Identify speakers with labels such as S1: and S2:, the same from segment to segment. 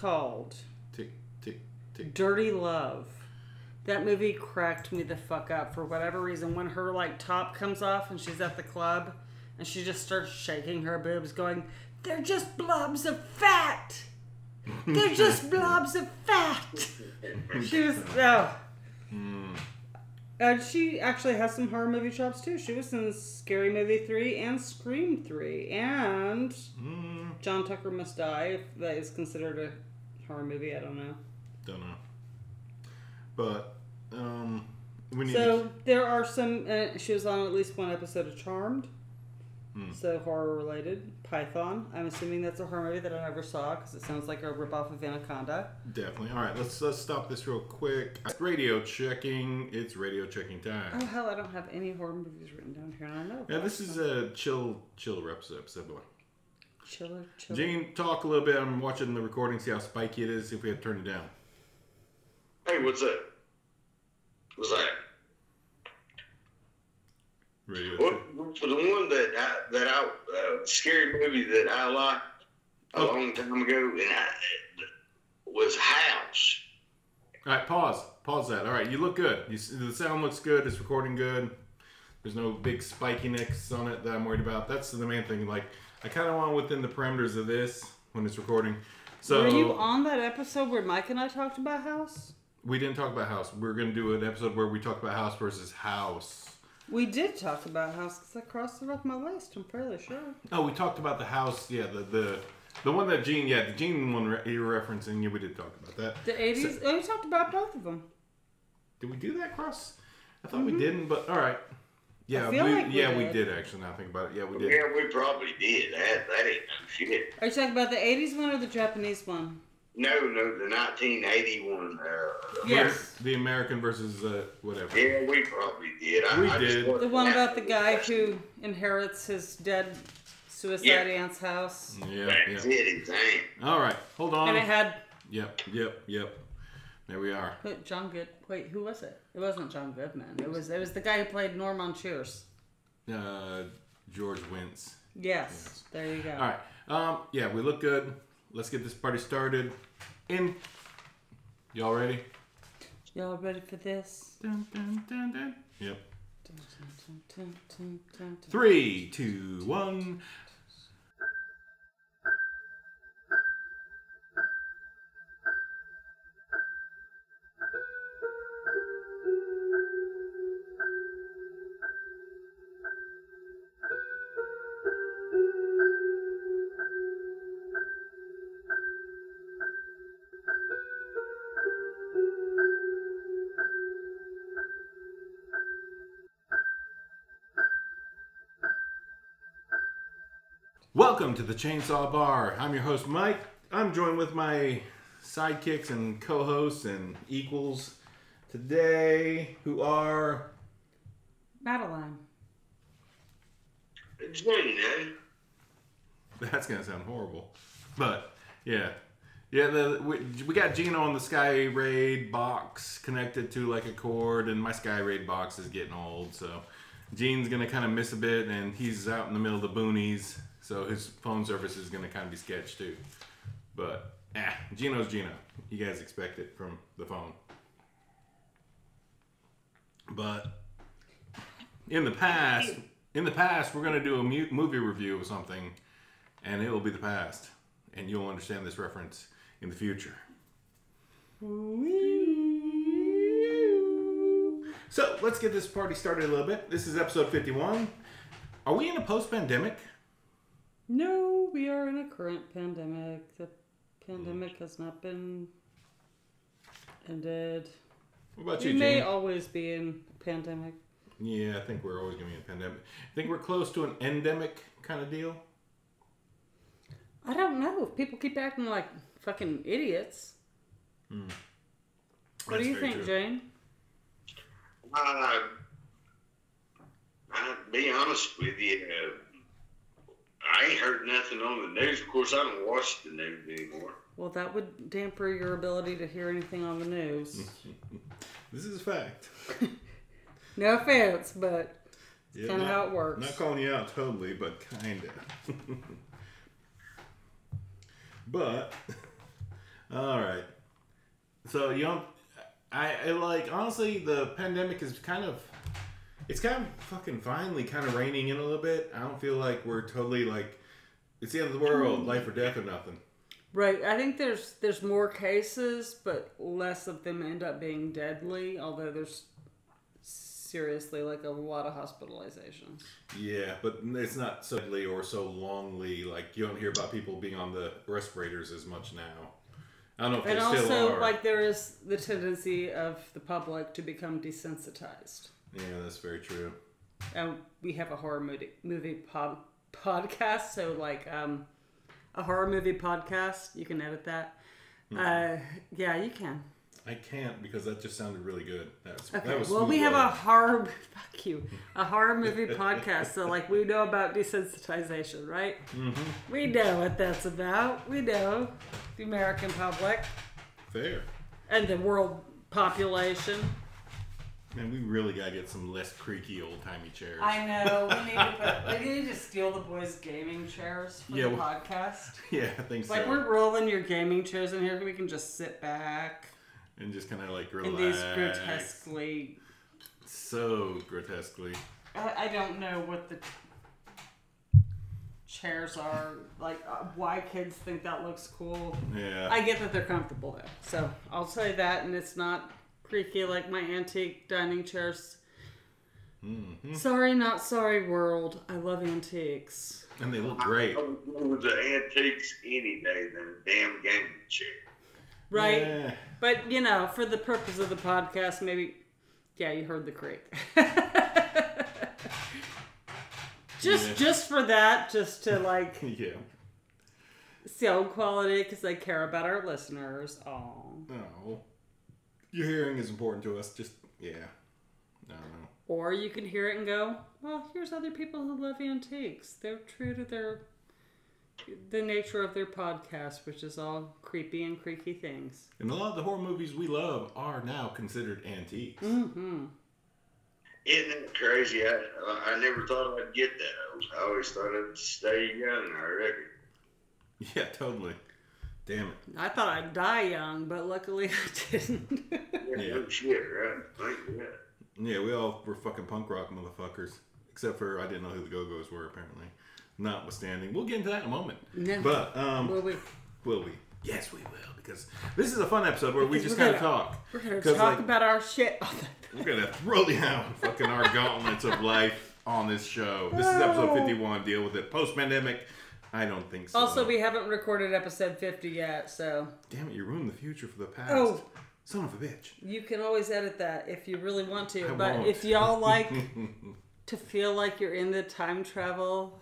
S1: called
S2: Tick, tick, tick.
S1: Dirty Love. That movie cracked me the fuck up for whatever reason. When her like top comes off and she's at the club and she just starts shaking her boobs going, they're just blobs of fat. They're just blobs of fat. She was, and she actually has some horror movie chops too. She was in Scary Movie 3 and Scream 3. And John Tucker Must Die, if that is considered a horror movie. I don't know.
S2: But, we need
S1: there are some, she was on at least one episode of Charmed. So horror related. Python. I'm assuming that's a horror movie that I never saw because it sounds like a ripoff of Anaconda.
S2: Definitely. All right, let's stop this real quick. Radio checking. It's radio checking time.
S1: Oh hell, I don't have any horror movies written down here, and I know.
S2: Yeah, this is a chiller episode, boy.
S1: Chiller.
S2: Gene, talk a little bit. I'm watching the recording, see how spiky it is. See if we have to turn it down.
S3: Hey, what's that? What's that?
S2: Radio.
S3: For the one scary movie that I liked a long time ago, and was House.
S2: All right, pause that. All right, you look good. The sound looks good. It's recording good. There's no big spikiness on it that I'm worried about. That's the main thing. Like, I kind of want within the parameters of this when it's recording. So,
S1: were you on that episode where Mike and I talked about House?
S2: We didn't talk about House. We're going to do an episode where we talk about House versus House.
S1: We did talk about House because I crossed it off my list. I'm fairly sure.
S2: Oh, we talked about the House. Yeah, the one that Gene. Yeah, the Gene one you were referencing. Yeah, we did talk about that.
S1: The 80s. We talked about both of them.
S2: Did we do that cross? I thought we didn't, but all right. Yeah, we did actually. Now I think about it. Yeah, we did.
S3: Yeah, we probably did. That ain't no shit.
S1: Are you talking about the 80s one or the Japanese one?
S3: No, the 1981.
S1: Yes.
S2: The American versus whatever.
S3: Yeah, we probably did.
S2: We did.
S1: The one about the guy who inherits his dead suicide aunt's house.
S2: Yeah.
S3: That's it, ain't.
S2: All right, hold on.
S1: And it had...
S2: Yep. There we are.
S1: But John Good... Wait, who was it? It wasn't John Goodman. It was the guy who played Norm on Cheers.
S2: George Wentz.
S1: Yes. There you go.
S2: All right. Yeah, we look good. Let's get this party started. Y'all ready?
S1: Y'all ready for this?
S2: Dun, dun, dun, dun. Yep.
S1: Dun, dun, dun, dun, dun.
S2: 3, 2, 1. Welcome to the Chainsaw Bar. I'm your host, Mike. I'm joined with my sidekicks and co-hosts and equals today, who are...
S1: Madeline.
S3: Gene, eh?
S2: That's going to sound horrible. But, yeah. Yeah, we got Gino on the Sky Raid box connected to like a cord, and my Sky Raid box is getting old, so Gene's going to kind of miss a bit, and he's out in the middle of the boonies. So his phone service is going to kind of be sketched too. But, Gino's Gino. You guys expect it from the phone. But, in the past, we're going to do a movie review of something, and it will be the past. And you'll understand this reference in the future. So, let's get this party started a little bit. This is episode 51. Are we in a post-pandemic?
S1: No, we are in a current pandemic. The pandemic has not been ended.
S2: What about you,
S1: We may
S2: Gene?
S1: always be in a pandemic.
S2: Yeah, I think we're always going to be in a pandemic. I think we're close to an endemic kind of deal.
S1: I don't know. People keep acting like fucking idiots. What do you think,
S2: true.
S1: Jane?
S3: I'll be honest with you. I ain't heard nothing on the news. Of course, I don't watch the news anymore.
S1: Well, that would damper your ability to hear anything on the news.
S2: This is a fact.
S1: No offense, but it's
S2: Yeah,
S1: kind of how it works.
S2: Not calling you out totally, but kind of. But All right. So you don't. I like honestly the pandemic is kind of. It's kind of fucking finally kind of reining in a little bit. I don't feel like we're totally like it's the end of the world, life or death or nothing.
S1: Right. I think there's more cases, but less of them end up being deadly. Although there's seriously like a lot of hospitalizations.
S2: Yeah, but it's not so deadly or so longly. Like you don't hear about people being on the respirators as much now. I don't know if they
S1: and
S2: still
S1: also,
S2: are.
S1: like, there is the tendency of the public to become desensitized.
S2: Yeah, that's very true.
S1: And we have a horror movie podcast, so like a horror movie podcast. You can edit that. Yeah, you can.
S2: I can't because that just sounded really good.
S1: Okay.
S2: That was
S1: well, we
S2: smooth
S1: have
S2: work.
S1: a horror. Fuck you. A horror movie podcast. So like we know about desensitization, right? Mm-hmm. We know what that's about. We know the American public
S2: Fair.
S1: and the world population.
S2: Man, we really gotta get some less creaky old timey chairs.
S1: I know. We need to steal the boys' gaming chairs for the podcast.
S2: Yeah, I think so.
S1: Like we're rolling your gaming chairs in here. We can just sit back.
S2: And just kind of like relax.
S1: In these grotesquely...
S2: So grotesquely.
S1: I don't know what the chairs are. Like, why kids think that looks cool.
S2: Yeah.
S1: I get that they're comfortable, though. So, I'll say that, and it's not creaky like my antique dining chairs. Mm-hmm. Sorry, not sorry, world. I love antiques.
S2: And they look great.
S3: I would go with the antiques any day than a damn gaming chair.
S1: Right?
S2: Yeah.
S1: But, you know, for the purpose of the podcast, maybe... Yeah, you heard the creak. Just for that, just to, like...
S2: Yeah.
S1: Sound quality, because I care about our listeners. Oh.
S2: Your hearing is important to us. Just, yeah. I don't know.
S1: Or you can hear it and go, well, here's other people who love antiques. They're true to the nature of their podcast, which is all creepy and creaky things.
S2: And a lot of the horror movies we love are now considered antiques.
S1: Mm-hmm.
S3: Isn't it crazy? I never thought I'd get that old. I always thought I'd stay young, I reckon.
S2: Yeah, totally. Damn it.
S1: I thought I'd die young, but luckily I didn't.
S3: Yeah. No shit, right? Thank you.
S2: Yeah, we all were fucking punk rock motherfuckers. Except for I didn't know who the Go-Go's were, apparently. Notwithstanding. We'll get into that in a moment.
S1: Yeah.
S2: But,
S1: Will we?
S2: Will we? Yes, we will. Because this is a fun episode where we just kind of talk.
S1: We're going to talk about our shit.
S2: We're going to throw down fucking our gauntlets of life on this show. This is episode 51. Deal with it. Post-pandemic. I don't think so.
S1: Also, we haven't recorded episode 50 yet, so...
S2: Damn it, you ruined the future for the past.
S1: Oh.
S2: Son of a bitch.
S1: You can always edit that if you really want to.
S2: I
S1: But
S2: won't.
S1: if y'all like to feel like you're in the time travel...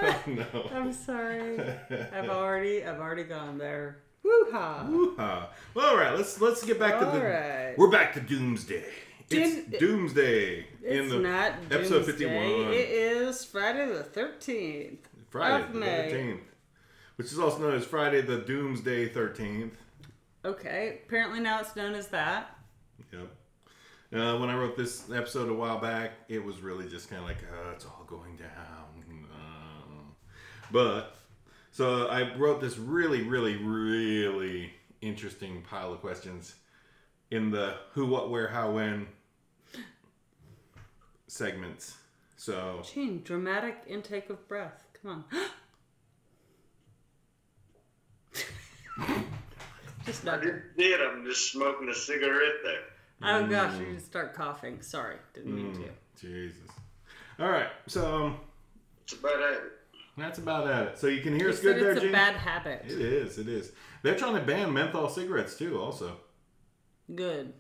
S2: Oh, no.
S1: I'm sorry. I've already gone there. Woo-ha.
S2: Woo-ha. Well, all right, let's get back to the...
S1: Right.
S2: We're back to Doomsday. It's Doomsday.
S1: It's not
S2: episode
S1: Doomsday.
S2: 51.
S1: It is Friday the 13th.
S2: Friday
S1: of
S2: the
S1: May.
S2: 13th. Which is also known as Friday the Doomsday 13th.
S1: Okay. Apparently now it's known as that.
S2: Yep. When I wrote this episode a while back, it was really just kind of like, it's all going down. But, so I wrote this really, really, really interesting pile of questions in the who, what, where, how, when segments. So,
S1: Gene, dramatic intake of breath. Come on. Just
S3: I
S1: not.
S3: just did. I'm just smoking a cigarette there.
S1: Oh gosh, you just start coughing. Sorry, didn't mean to.
S2: Jesus. All right, so
S3: It's about it.
S2: that's about it. So you can hear
S1: You
S2: us good
S1: said
S2: there,
S1: it's a
S2: Gene?
S1: bad habit.
S2: It is, it is. They're trying to ban menthol cigarettes too, also.
S1: Good.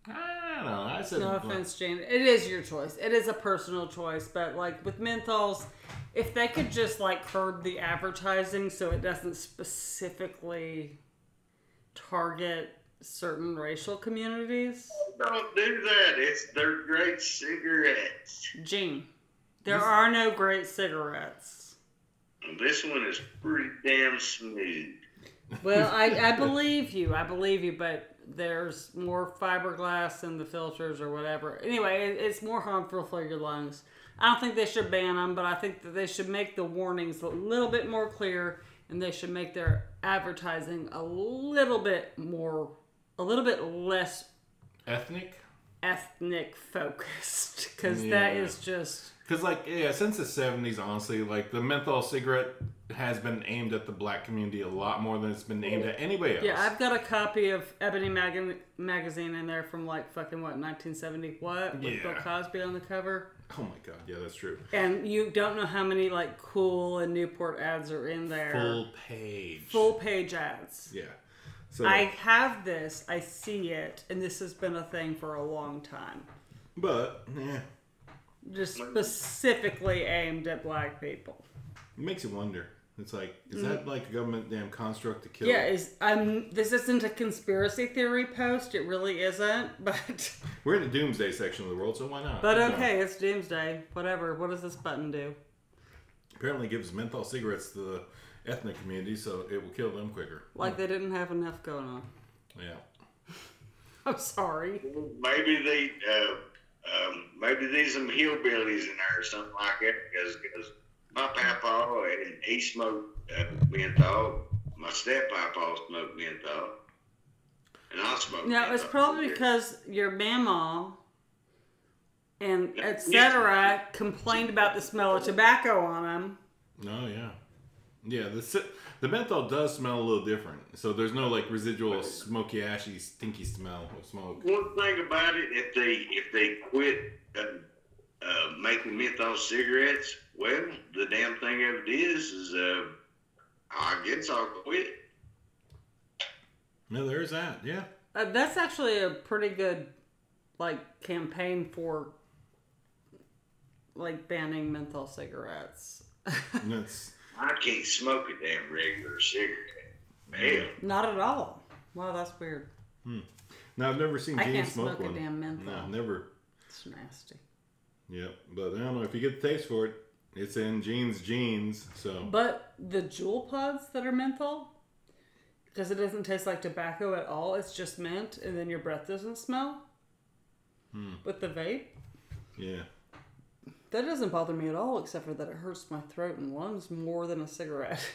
S2: I don't know. I said
S1: No offense, Jane. It is your choice. It is a personal choice, but like with menthols, if they could just like curb the advertising so it doesn't specifically target certain racial communities.
S3: Don't do that. They're great cigarettes.
S1: Gene, there are no great cigarettes.
S3: This one is pretty damn smooth.
S1: Well, I believe you. I believe you, but there's more fiberglass in the filters or whatever. Anyway, it's more harmful for your lungs. I don't think they should ban them, but I think that they should make the warnings a little bit more clear, and they should make their advertising a little bit less
S2: ethnic
S1: focused, because that is just...
S2: Because, like, yeah, since the 70s, honestly, like, the menthol cigarette has been aimed at the black community a lot more than it's been aimed at anybody else.
S1: Yeah, I've got a copy of Ebony magazine in there from, like, fucking, what, 1970 what? With Bill Cosby on the cover.
S2: Oh, my God. Yeah, that's true.
S1: And you don't know how many, like, Cool and Newport ads are in there. Full page ads.
S2: Yeah. So
S1: I have this. I see it. And this has been a thing for a long time.
S2: But, yeah.
S1: Just specifically aimed at black people.
S2: It makes you wonder. It's like, is that like a government damn construct to kill?
S1: Yeah, this isn't a conspiracy theory post. It really isn't, but...
S2: We're in the Doomsday section of the world, so why not?
S1: But okay, it's Doomsday. Whatever. What does this button do?
S2: Apparently gives menthol cigarettes to the ethnic community, so it will kill them quicker.
S1: Like they didn't have enough going on.
S2: Yeah.
S1: I'm sorry.
S3: Maybe there's some hillbillies in there or something like that, because my papa, he smoked menthol. My step-papa smoked menthol. And I smoked menthol.
S1: No, it's probably because your mama and etc. complained about the smell of tobacco on them.
S2: Oh, yeah. Yeah, the menthol does smell a little different. So there's no, like, residual smoky, ashy, stinky smell of smoke.
S3: One thing about it, if they quit making menthol cigarettes, well, the damn thing of it is I guess I'll quit.
S2: No, there's that, yeah.
S1: That's actually a pretty good, like, campaign for, like, banning menthol cigarettes.
S3: I can't smoke a damn regular cigarette. Hell.
S1: Not at all. Wow, that's weird.
S2: No, I've never seen Gene smoke one.
S1: I can't smoke a damn menthol.
S2: No, never.
S1: It's nasty.
S2: Yep, but I don't know if you get the taste for it. It's in Gene's genes, so.
S1: But the Juul pods that are menthol, because it doesn't taste like tobacco at all, it's just mint, and then your breath doesn't smell. With the vape,
S2: yeah,
S1: that doesn't bother me at all, except for that it hurts my throat and lungs more than a cigarette.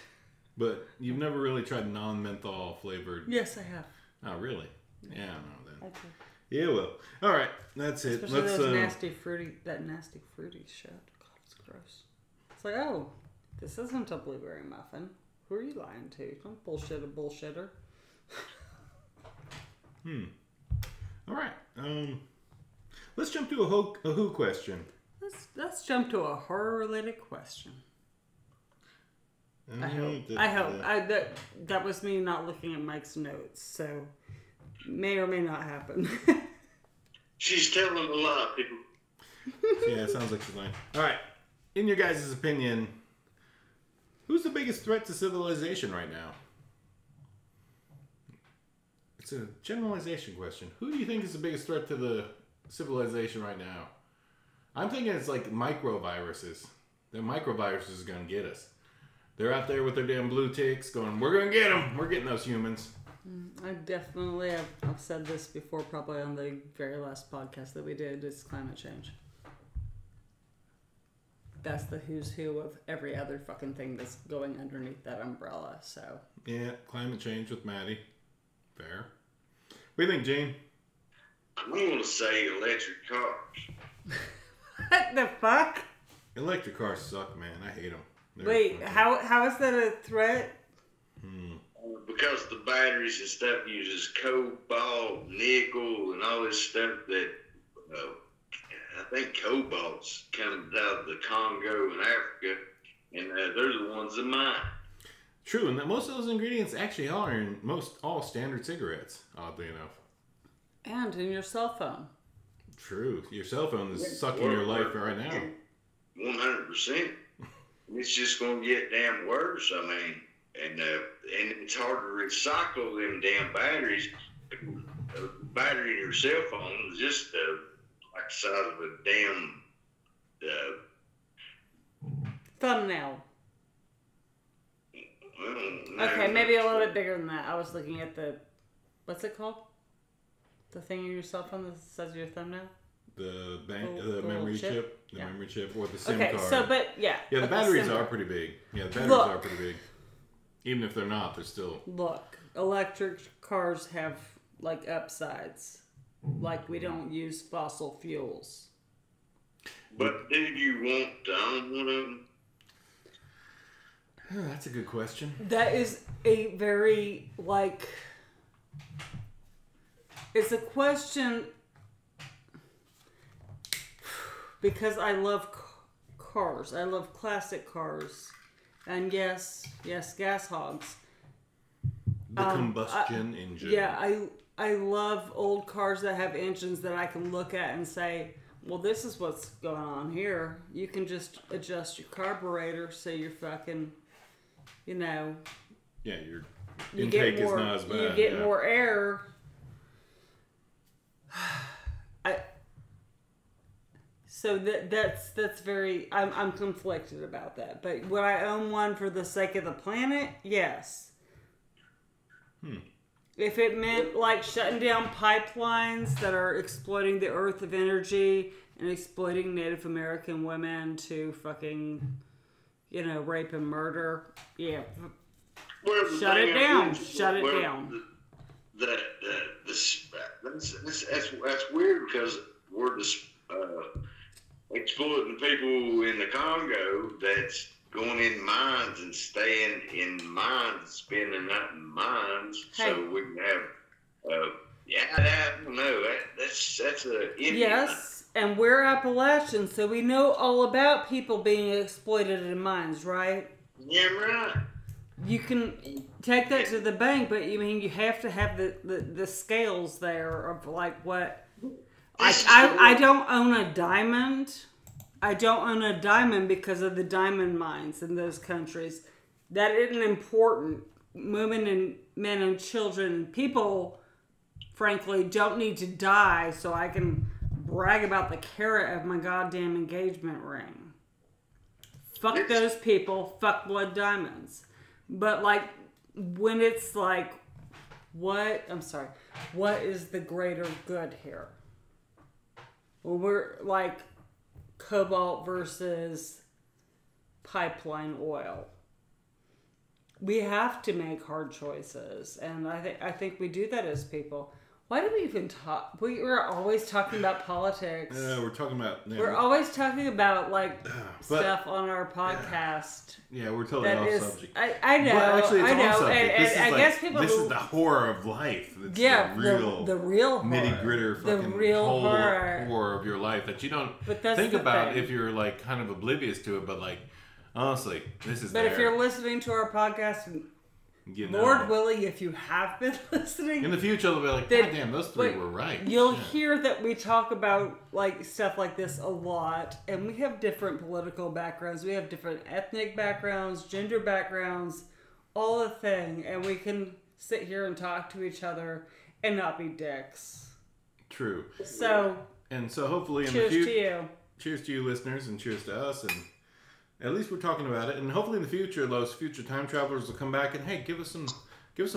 S2: But you've never really tried non-menthol flavored.
S1: Yes, I have.
S2: Oh, really? Yeah, I know then.
S1: Okay.
S2: Yeah, well, all right, that's it.
S1: Especially
S2: Let's
S1: that nasty fruity shit. God, it's gross. It's like, oh, this isn't a blueberry muffin. Who are you lying to? Don't bullshit a bullshitter.
S2: All right. Let's jump to a who question.
S1: Let's jump to a horror-related question. I hope. That was me not looking at Mike's notes, so may or may not happen.
S3: She's telling a lie, people.
S2: Yeah, it sounds like she's lying. All right. In your guys' opinion, who's the biggest threat to civilization right now? It's a generalization question. Who do you think is the biggest threat to the civilization right now? I'm thinking it's like microviruses. The microviruses are going to get us. They're out there with their damn blue ticks going, we're going to get them. We're getting those humans.
S1: I definitely have. I've said this before, probably on the very last podcast that we did. It's climate change. That's the who's who of every other fucking thing that's going underneath that umbrella. So
S2: yeah, climate change with Maddy. Fair. What do you think, Gene?
S3: I'm going to say electric cars.
S1: What the fuck?
S2: Electric cars suck, man. I hate them.
S1: Wait, how is that a threat?
S3: Because the batteries and stuff uses cobalt, nickel, and all this stuff that I think cobalt's comes out of the Congo and Africa, and they're the ones that mine.
S2: True, and that most of those ingredients actually are in all standard cigarettes, oddly enough.
S1: And in your cell phone.
S2: True. Your cell phone is sucking your life right now.
S3: 100%. It's just going to get damn worse, I mean. And it's hard to recycle them damn batteries. A battery in your cell phone is just like the size of a damn
S1: thumbnail.
S3: Well,
S1: okay, maybe a little bit bigger than that. I was looking at the, what's it called? The thing in your cell phone that says your thumbnail?
S2: The memory chip? The memory chip or the SIM
S1: card.
S2: Okay,
S1: so, but, yeah.
S2: Yeah, the batteries are pretty big. Yeah, the batteries are pretty big. Even if they're not, they're still...
S1: Look, electric cars have, like, upsides. Like, we don't use fossil fuels.
S3: But do you want to own one of them?
S2: Oh, that's a good question.
S1: That is a very, like... It's a question... Because I love cars. I love classic cars. And yes, gas hogs.
S2: The combustion engine.
S1: Yeah, I love old cars that have engines that I can look at and say, well, this is what's going on here. You can just adjust your carburetor so you're fucking, you know...
S2: Yeah, your intake is not as bad.
S1: You get more air. So that's very... I'm conflicted about that. But would I own one for the sake of the planet? Yes. If it meant like shutting down pipelines that are exploiting the earth of energy and exploiting Native American women to fucking, rape and murder, yeah.
S3: Well,
S1: shut it down. Shut it down.
S3: That's weird because we're just exploiting people in the Congo that's going in mines and staying in mines, spending that in mines, so we can have, I don't know, that's a Indian.
S1: Yes, and we're Appalachians, so we know all about people being exploited in mines, right?
S3: Yeah, right.
S1: You can take that to the bank, but you have to have the scales there of like what. I don't own a diamond. I don't own a diamond because of the diamond mines in those countries. That isn't important. Women and men and children, people, frankly, don't need to die so I can brag about the carat of my goddamn engagement ring. Fuck those people. Fuck blood diamonds. But, like, when it's like, what is the greater good here? Well, we're like cobalt versus pipeline oil. We have to make hard choices, and I think we do that as people. Why do we even talk? We're always talking about politics.
S2: We're talking about... Yeah,
S1: we're always talking about, like, stuff on our podcast.
S2: Yeah, we're totally off subject.
S1: I know,
S2: but actually, it's
S1: on
S2: subject.
S1: And I guess people...
S2: This is the horror of life. It's
S1: the real horror.
S2: Nitty-gritter fucking
S1: the real
S2: whole
S1: horror
S2: of your life that you don't
S1: think
S2: about
S1: thing.
S2: if you're, like, kind of oblivious to it, but, like, honestly, this is
S1: But if you're listening to our podcast... Lord willing, if you have been listening...
S2: In the future, they'll be like, God damn, those three were right.
S1: You'll hear that we talk about like stuff like this a lot. And we have different political backgrounds. We have different ethnic backgrounds, gender backgrounds, all the thing. And we can sit here and talk to each other and not be dicks.
S2: True.
S1: So
S2: hopefully in the future... Cheers to you. Cheers to you, listeners, and cheers to us. And at least we're talking about it, and hopefully in the future, those future time travelers will come back and hey, give us some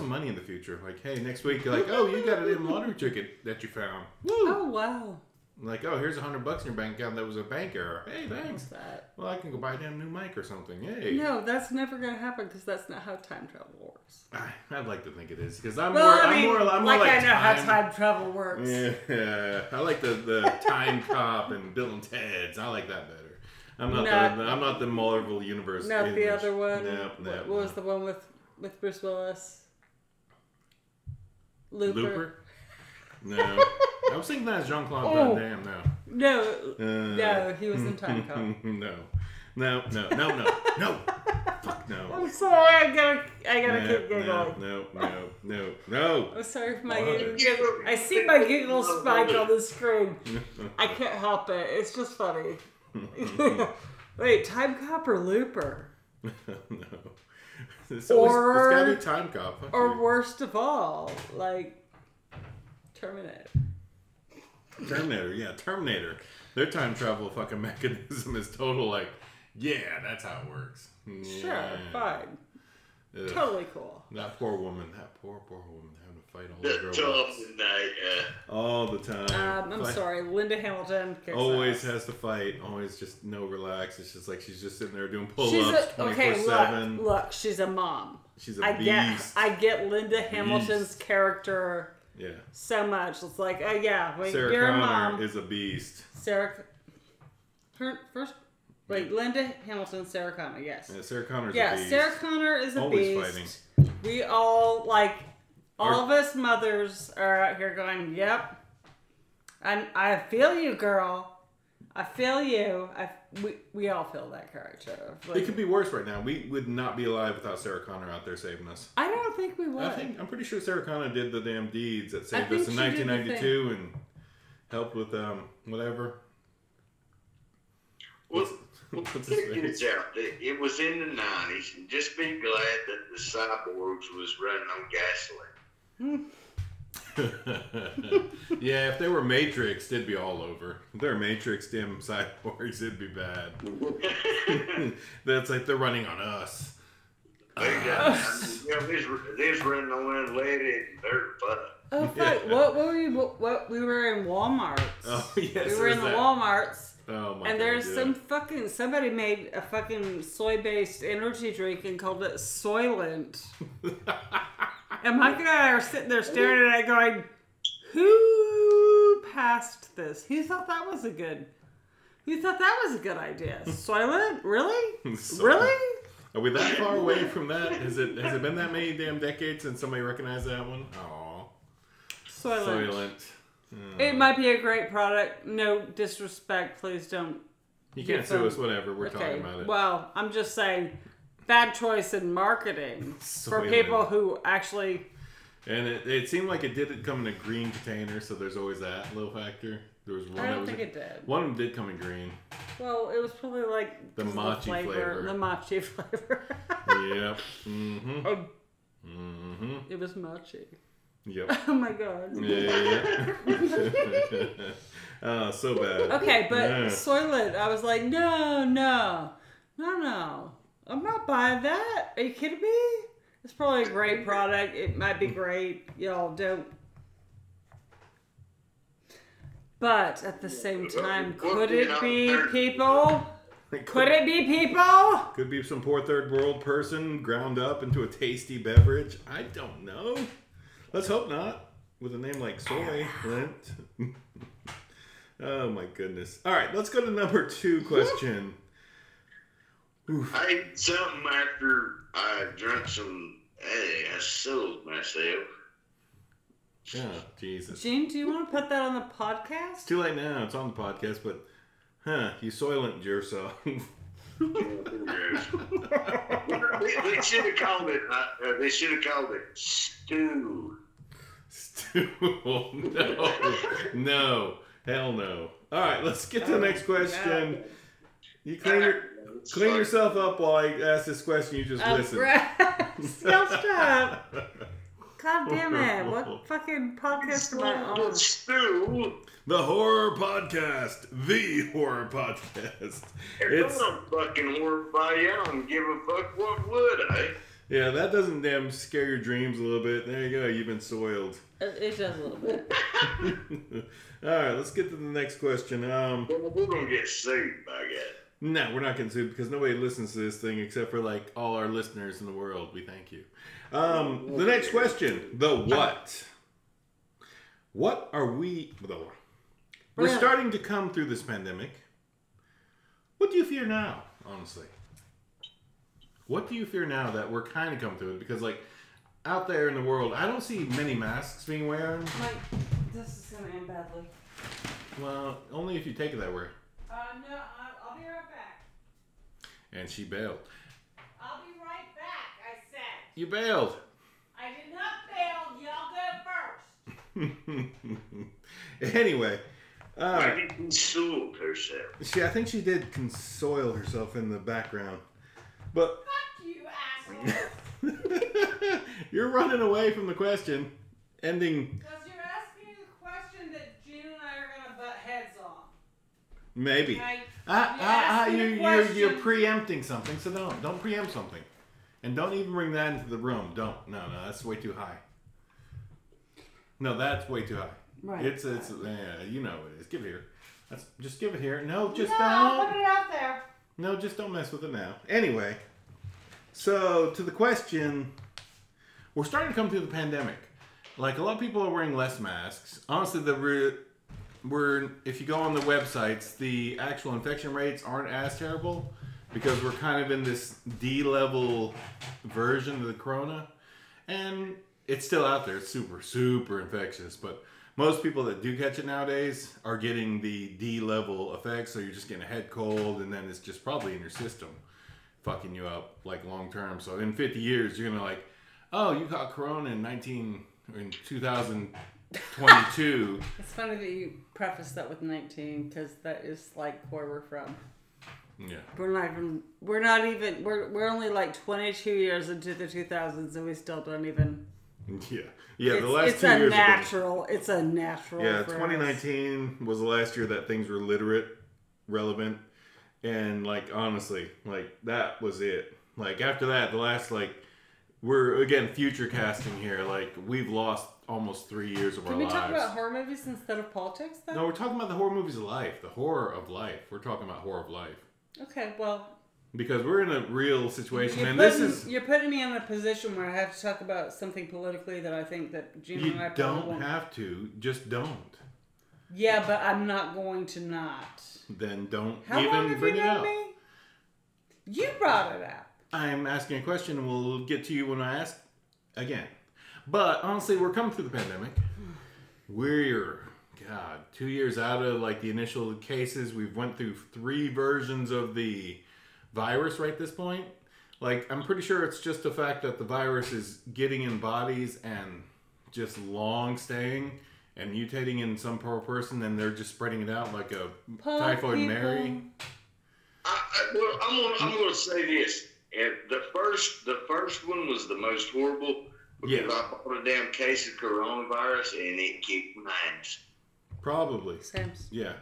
S2: money in the future. Like, hey, next week, like, oh, you got a lottery ticket that you found. Woo!
S1: Oh wow!
S2: Like, oh, here's $100 in your bank account that was a bank error. Hey, thanks.
S1: That?
S2: Well, I can go buy a damn new mic or something. Hey.
S1: No, that's never gonna happen because that's not how time travel works.
S2: I'd like to think it is because I'm
S1: more like I know how time travel works.
S2: Yeah, I like the Time Cop and Bill and Ted's. I like that better. I'm not the Marvel Universe.
S1: Not the other one.
S2: No.
S1: What was the one with Bruce Willis? Looper?
S2: No. I was thinking that was Jean-Claude Van Damme.
S1: No, he was in Time Cop.
S2: No. Fuck no.
S1: I'm sorry. I gotta keep giggling.
S2: No.
S1: I'm sorry for my giggle. I see my giggle spike on the screen. I can't help it. It's just funny. Wait, Time Cop or Looper?
S2: No. It's gotta be Time Cop.
S1: Or worst of all, like Terminator.
S2: Terminator. Their time travel fucking mechanism is total like, yeah, that's how it works. Yeah.
S1: Sure, fine.
S2: Ugh.
S1: Totally cool.
S2: That poor woman, having to fight all those
S3: The
S2: robots.
S3: tough night.
S2: All the time.
S1: I'm sorry, Linda Hamilton kicks
S2: Always
S1: ass.
S2: has to fight. Always just no relax. It's just like she's just sitting there doing pull-ups
S1: She's
S2: 24/7.
S1: Look, she's a mom.
S2: She's a beast.
S1: I get Linda Hamilton's character so much. It's like, oh yeah, wait,
S2: Sarah
S1: you're
S2: Connor
S1: a mom.
S2: is a beast.
S1: Linda Hamilton, Sarah Connor, yes.
S2: Yeah, Sarah Connor's a beast.
S1: Sarah Connor is a
S2: Always
S1: beast.
S2: fighting.
S1: We all, all of us mothers are out here going, yep. And I feel you, girl. I feel you. We all feel that character.
S2: It could be worse right now. We would not be alive without Sarah Connor out there saving us.
S1: I don't think we would.
S2: I'm pretty sure Sarah Connor did the damn deeds that saved
S1: think
S2: us in
S1: she did the
S2: 1992 and helped with whatever.
S3: Well,
S2: What's his
S3: check
S2: face?
S3: this out. It was in the 90s, and just be glad that the cyborgs was running on gasoline.
S2: Yeah, if they were Matrix, it'd be all over. If they're Matrix damn cyborgs, it'd be bad. That's like they're running on us.
S3: They's running on unleaded and dirt butter.
S1: Oh fuck! What we were in Walmart.
S2: Oh yes,
S1: We were in the Walmarts.
S2: Oh my
S1: And there's
S2: God,
S1: somebody made a fucking soy-based energy drink and called it Soylent. And Mike and I are sitting there staring at it going, who passed this? Who thought that was a good idea? Soylent? Really? Really?
S2: Are we that far away from that? Has it been that many damn decades since somebody recognized that one? Aw. Soylent.
S1: It might be a great product. No disrespect. Please don't.
S2: You can't sue us, whatever. We're talking about it.
S1: Well, I'm just saying, bad choice in marketing for
S2: Soylent.
S1: people who actually...
S2: And it seemed like it did come in a green container, so there's always that little factor. There was one
S1: I don't think it did.
S2: One of them did come in green.
S1: Well, it was probably like
S2: The mochi flavor.
S1: The mochi flavor.
S2: Yep. Mm-hmm. Mm-hmm.
S1: It was mochi.
S2: Yep.
S1: Oh my god.
S2: Yeah. Oh, so bad.
S1: Okay, but
S2: Yeah.
S1: Soylent, I was like, no. I'm not buying that. Are you kidding me? It's probably a great product. It might be great. Y'all don't. But at the same time, could it be people? Could it be people?
S2: Could be some poor third world person ground up into a tasty beverage. I don't know. Let's hope not. With a name like Soylent. Oh my goodness. All right, let's go to number 2 question. Oof.
S3: I ate something after I drank some. Hey, I sold myself.
S2: Oh, Jesus.
S1: Gene, do you want to put that on the podcast?
S2: It's too late now. It's on the podcast, but you Soylent yourself.
S3: They should have called it. They should have called it stew.
S2: No. No. Hell no. All right, let's get to the next question. You clean yourself up while I ask this question. You just listen.
S1: Stop. God damn it. What fucking podcast am I on?
S3: Stew.
S2: The horror podcast. The horror podcast.
S3: It's a fucking horror by you. I don't give a fuck. What would I?
S2: Yeah, that doesn't damn scare your dreams a little bit. There you go. You've been soiled.
S1: It does a little bit.
S2: All right, let's get to the next question.
S3: We're gonna get sued by that.
S2: No, we're not getting sued because nobody listens to this thing except for like all our listeners in the world. We thank you. The next question: the what? What are we? We're starting to come through this pandemic. What do you fear now? Honestly, what do you fear now that we're kind of coming through it? Because like out there in the world, I don't see many masks being worn.
S1: Mike, this is gonna end badly.
S2: Well, only if you take it that way.
S1: No, I'll be right back.
S2: And she bailed.
S1: I'll be right back, I said.
S2: You bailed.
S1: I did not bail. Y'all go first.
S2: Anyway.
S3: I did console herself.
S2: I think she did consoil herself in the background. But
S1: Fuck you, asshole.
S2: you're running away from the question. Ending.
S1: Because you're asking a question that Gene and I are going to butt heads on.
S2: Maybe.
S1: Okay?
S2: You're preempting something, so don't preempt something. And don't even bring that into the room. Don't. No, that's way too high. No, that's way too high.
S1: Right.
S2: It's yeah, you know what it is. Give it here. Just give it here. No, just
S1: no, I'll
S2: don't.
S1: put it out there.
S2: No, just don't mess with it now. Anyway, so to the question, we're starting to come through the pandemic. Like, a lot of people are wearing less masks. Honestly, if you go on the websites, the actual infection rates aren't as terrible because we're kind of in this D-level version of the corona. And it's still out there. It's super, super infectious. But most people that do catch it nowadays are getting the D-level effects. So you're just getting a head cold, and then it's just probably in your system fucking you up, like, long term. So in 50 years, you're going to like, oh, you caught corona in 2022.
S1: It's funny that you preface that with 19, because that is like where we're from.
S2: Yeah.
S1: We're only like 22 years into the 2000s, and we still don't even.
S2: Yeah. The last 2 years.
S1: It's a natural.
S2: Yeah, 2019 was the last year that things were relevant, and like honestly, like that was it. Like after that, the last we're again future casting here. Like we've lost almost 3 years of our lives.
S1: Can we talk about horror movies instead of politics, then?
S2: No, we're talking about the horror movies of life, the horror of life. We're talking about horror of life.
S1: Okay, well.
S2: Because we're in a real situation,
S1: you're putting me in a position where I have to talk about something politically that I think that Gina and I probably won't.
S2: You don't have to. Just don't.
S1: Yeah, but I'm not going to not.
S2: Then don't
S1: How
S2: even
S1: long have
S2: bring
S1: you
S2: it
S1: known
S2: up.
S1: me? You brought it up.
S2: I'm asking a question, and we'll get to you when I ask again. But honestly, we're coming through the pandemic. We're 2 years out of like the initial cases. We've went through 3 versions of the virus right at this point. Like, I'm pretty sure it's just the fact that the virus is getting in bodies and just long staying and mutating in some poor person, and they're just spreading it out like a typhoid Mary.
S3: I'm gonna say this. And the first one was the most horrible because I bought a damn case of coronavirus and it kicked my ass.
S2: Probably.
S1: Same.
S2: Yeah.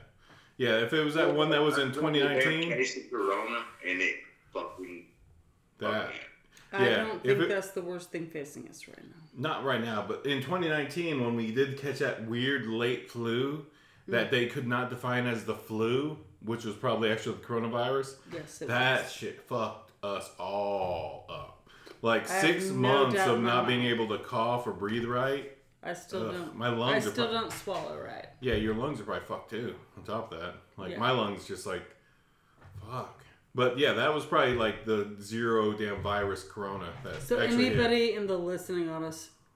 S2: Yeah, if it was that one that was in 2019.
S3: Case of corona and it fucking.
S2: That.
S1: I don't think that's the worst thing facing us right now.
S2: Not right now, but in 2019 when we did catch that weird late flu that they could not define as the flu, which was probably actually the coronavirus.
S1: Yes,
S2: that shit fucked us all up. Like 6 months of not being able to cough or breathe right.
S1: I still don't.
S2: My lungs
S1: don't swallow right.
S2: Yeah, your lungs are probably fucked too. On top of that, my lungs just like, fuck. But yeah, that was probably like the 0 damn virus corona.
S1: So anybody in the listening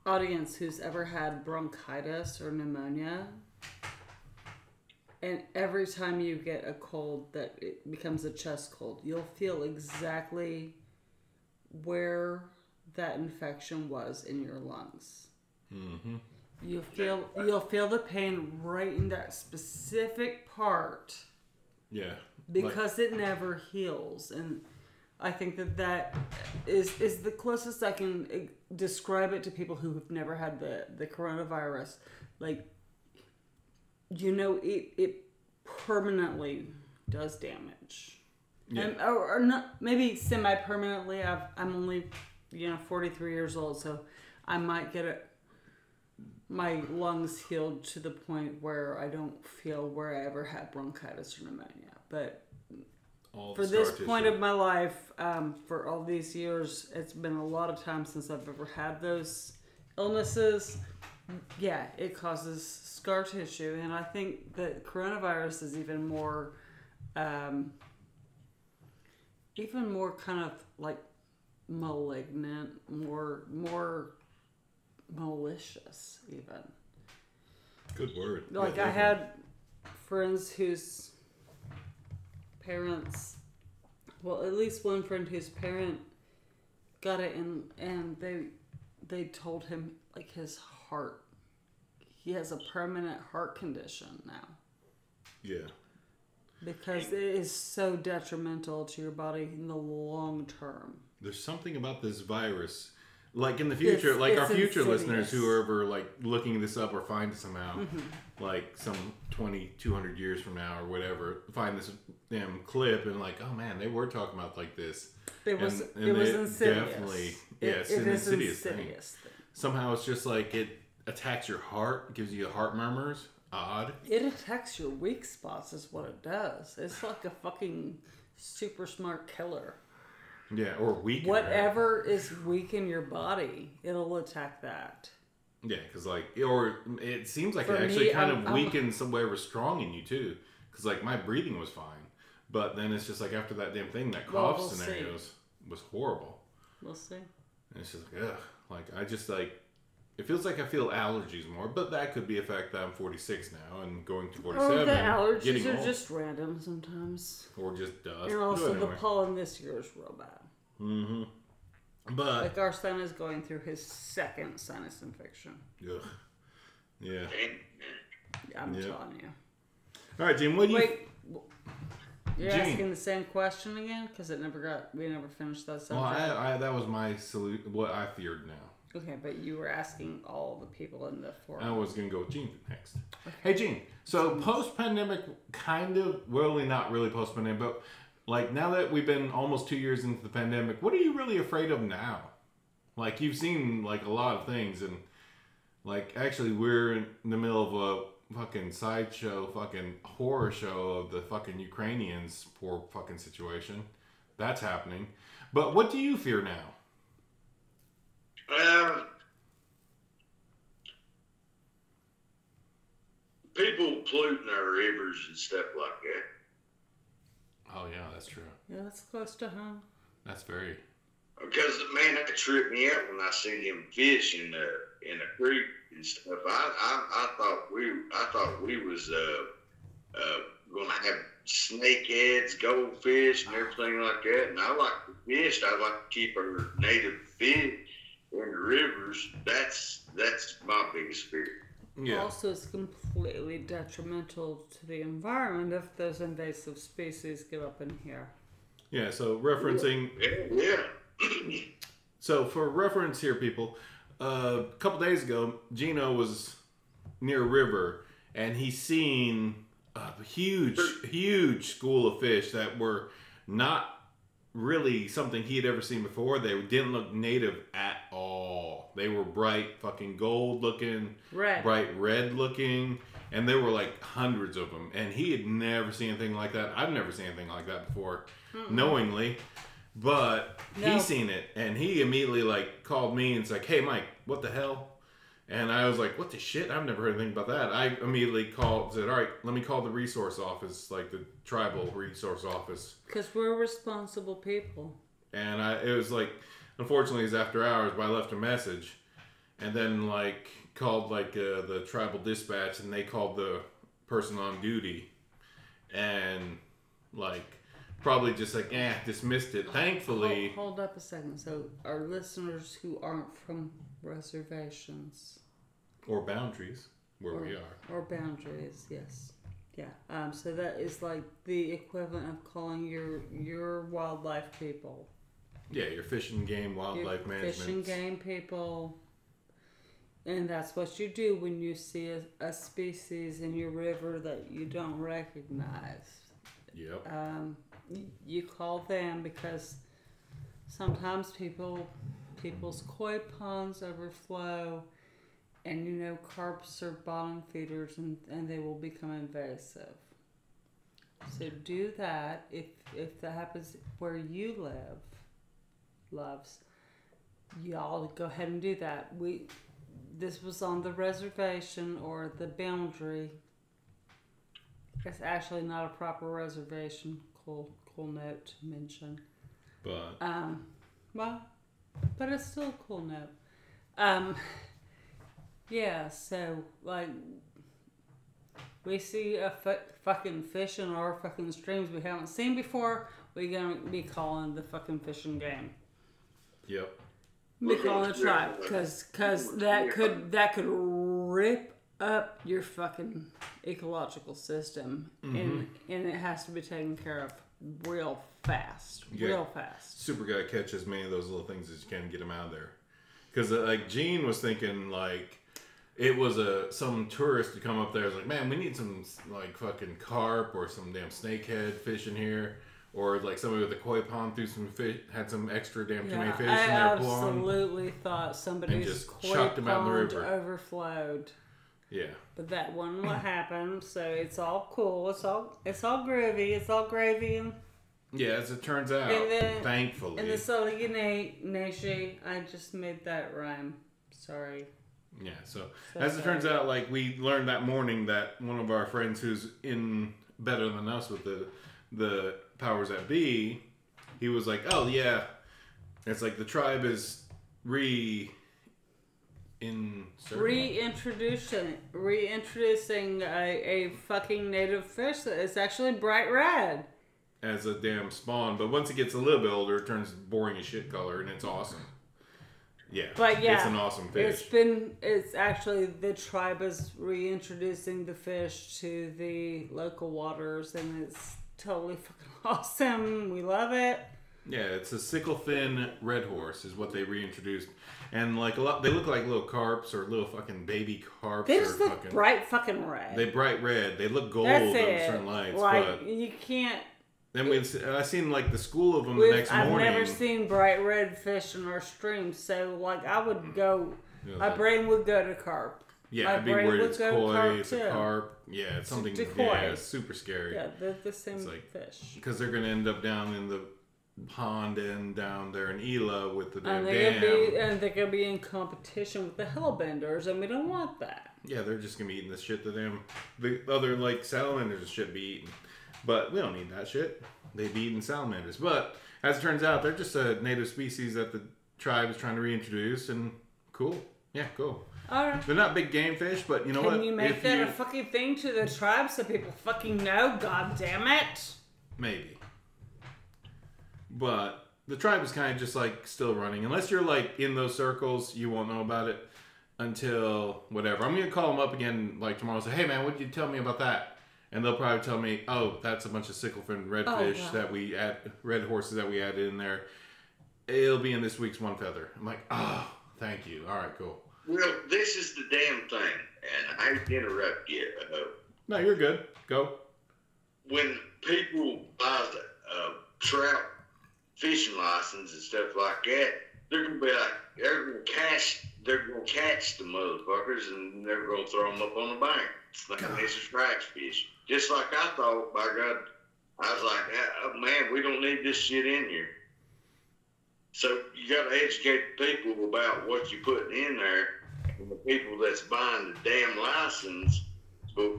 S1: audience who's ever had bronchitis or pneumonia, and every time you get a cold that it becomes a chest cold, you'll feel exactly where that infection was in your lungs.
S2: Mm-hmm.
S1: You'll feel the pain right in that specific part.
S2: Yeah.
S1: Because it never heals, and I think that is the closest I can describe it to people who have never had the coronavirus. Like, it permanently does damage.
S2: Yeah.
S1: Or not, maybe semi-permanently. I'm only 43 years old, so I might get my lungs healed to the point where I don't feel where I ever had bronchitis or pneumonia. But for this point of my life, for all these years, it's been a lot of time since I've ever had those illnesses. Yeah, it causes scar tissue, and I think that coronavirus is even more kind of like malignant, more malicious even.
S2: Good word.
S1: Like, I had friends whose parents, well, at least one friend whose parent got it, and they told him like his heart, he has a permanent heart condition now.
S2: Yeah.
S1: Because it is so detrimental to your body in the long term.
S2: There's something about this virus like in the future, like our future
S1: insidious.
S2: listeners who are ever like looking this up or find it somehow, like some 200 years from now or whatever, find this damn clip and like, oh man, they were talking about like this.
S1: It was insidious.
S2: Definitely, it's an insidious thing.
S1: thing.
S2: Somehow it's just like it attacks your heart, gives you heart murmurs. Odd.
S1: It attacks your weak spots is what it does. It's like a fucking super smart killer.
S2: Yeah, or weak.
S1: Whatever is weak in your body, it'll attack that.
S2: Yeah, because like, or it seems like
S1: For
S2: it actually
S1: me,
S2: kind of weakens whatever's strong in you too. Because like my breathing was fine, but then it's just like after that damn thing, that cough scenario was horrible.
S1: We'll see.
S2: And it's just like, ugh. Like I just like, it feels like I feel allergies more, but that could be a fact that I'm 46 now and going to 47.
S1: Or the allergies are
S2: old.
S1: just random sometimes.
S2: Or just dust.
S1: And also
S2: anyway.
S1: the pollen this year is real bad.
S2: Mm-hmm. But
S1: like our son is going through his second sinus infection.
S2: Ugh. Yeah.
S1: I'm telling you.
S2: All right, Gene. What do you?
S1: Wait, you're
S2: Gene.
S1: asking the same question again because we never finished that subject.
S2: Well, that was my what I feared now.
S1: Okay, but you were asking all the people in the forum.
S2: I was gonna go with Gene next. Okay. Hey, Gene. So post-pandemic, kind of, really not really post-pandemic, but like now that we've been almost 2 years into the pandemic, what are you really afraid of now? Like you've seen like a lot of things, and like actually we're in the middle of a fucking sideshow, fucking horror show of the fucking Ukrainians' poor fucking situation. That's happening. But what do you fear now?
S3: People polluting our rivers and stuff like that.
S2: Oh yeah, that's true.
S1: Yeah, that's close to home.
S2: That's very.
S3: Because man, that tripped me out when I seen them fish in the creek and stuff. I thought we was gonna have snakeheads, goldfish, and everything like that. And I like to fish. I like to keep our native fish in the rivers. That's my biggest fear.
S2: Yeah.
S1: Also, it's completely detrimental to the environment if those invasive species get up in here.
S2: Yeah. So referencing.
S3: Yeah.
S2: So for reference here, people, a couple days ago, Gino was near a river and he seen a huge school of fish that were not really something he had ever seen before. They didn't look native at all. They were bright fucking gold looking, bright red looking, and there were like hundreds of them. And he had never seen anything like that. I've never seen anything like that before, knowingly. But he seen it, and he immediately like called me and was like, "Hey, Mike, what the hell?" And I was like, "What the shit? I've never heard anything about that." I immediately said, "All right, let me call the resource office, like the tribal resource office."
S1: Because we're responsible people.
S2: And it was like, unfortunately, it was after hours, but I left a message, and then like called like the tribal dispatch, and they called the person on duty, and like. Probably just like, dismissed it. Thankfully.
S1: Hold up a second. So, our listeners who aren't from reservations.
S2: Or boundaries, where we are.
S1: Or boundaries, yes. Yeah. So that is like the equivalent of calling your wildlife people.
S2: Yeah, your fish and game wildlife management.
S1: Fish and game people. And that's what you do when you see a species in your river that you don't recognize.
S2: Yep.
S1: You call them because sometimes people's koi ponds overflow, and carps are bottom feeders, and they will become invasive. So do that if that happens where you live, loves. Y'all go ahead and do that. This was on the reservation or the boundary. It's actually not a proper reservation. Cool note to mention.
S2: But
S1: but it's still a cool note. Yeah. So like, we see a fucking fish in our fucking streams we haven't seen before. We're gonna be calling the fucking fishing game.
S2: Yep.
S1: Be calling the tribe because that could rip up your fucking ecological system, and it has to be taken care of real fast. Real fast.
S2: Super gotta catch as many of those little things as you can and get them out of there. Because like Gene was thinking like it was some tourist to come up there. I was like, man, we need some like fucking carp or some damn snakehead fish in here. Or like somebody with a koi pond threw some fish, had some extra damn too many fish in their pond.
S1: I absolutely thought somebody's koi pond overflowed.
S2: Yeah.
S1: But that wasn't what happened, so it's all cool. It's all groovy. It's all gravy.
S2: Yeah, as it turns out, thankfully.
S1: And the Saligane Nashi, I just made that rhyme. Sorry.
S2: Yeah, so as it turns out, like we learned that morning that one of our friends who's in better than us with the powers that be, he was like, oh yeah, it's like the tribe is reintroducing a fucking native fish that is actually bright red as a damn spawn, but once it gets a little bit older, it turns boring as shit color, and it's awesome. Yeah,
S1: but yeah,
S2: it's an awesome fish.
S1: It's actually the tribe is reintroducing the fish to the local waters, and it's totally fucking awesome. We love it.
S2: Yeah, it's a sickle fin red horse is what they reintroduced, and like they look like little carps or little fucking baby carps.
S1: They just look bright fucking red.
S2: They bright red. They look gold on certain lights.
S1: Like
S2: but
S1: you can't.
S2: Then I seen like the school of them the next morning.
S1: I've never seen bright red fish in our streams, so like I would go. My brain would go to carp.
S2: Yeah, I'd be worried it's koi, it's a carp. Yeah, it's something. Yeah, it's super scary.
S1: Yeah, they're the same fish.
S2: Because they're gonna end up down in the pond and down there in Ela with the damn
S1: and they're gonna be in competition with the hellbenders, and we don't want that.
S2: Yeah, they're just gonna be eating the shit that the other like salamanders should be eating. But we don't need that shit. They'd be eating salamanders. But as it turns out, they're just a native species that the tribe is trying to reintroduce, and cool. Yeah, cool.
S1: Alright.
S2: They're not big game fish, but you know what?
S1: Can you make that a fucking thing to the tribe so people fucking know? God damn it.
S2: Maybe. But the tribe is kind of just like still running. Unless you're like in those circles, you won't know about it until whatever. I'm going to call them up again like tomorrow and say, hey man, what did you tell me about that? And they'll probably tell me, oh, that's a bunch of sicklefin redfish that we add, red horses that we added in there. It'll be in this week's One Feather. I'm like, oh, thank you. All right, cool.
S3: Well, this is the damn thing, and I hate to interrupt you.
S2: No, you're good. Go.
S3: When people buy a trout fishing license and stuff like that, they're gonna be like, they're gonna catch the motherfuckers, and they're gonna throw them up on the bank. Like this is trash fish. Just like I thought, by God, I was like, oh, man, we don't need this shit in here. So you got to educate people about what you're putting in there, and the people that's buying the damn license. But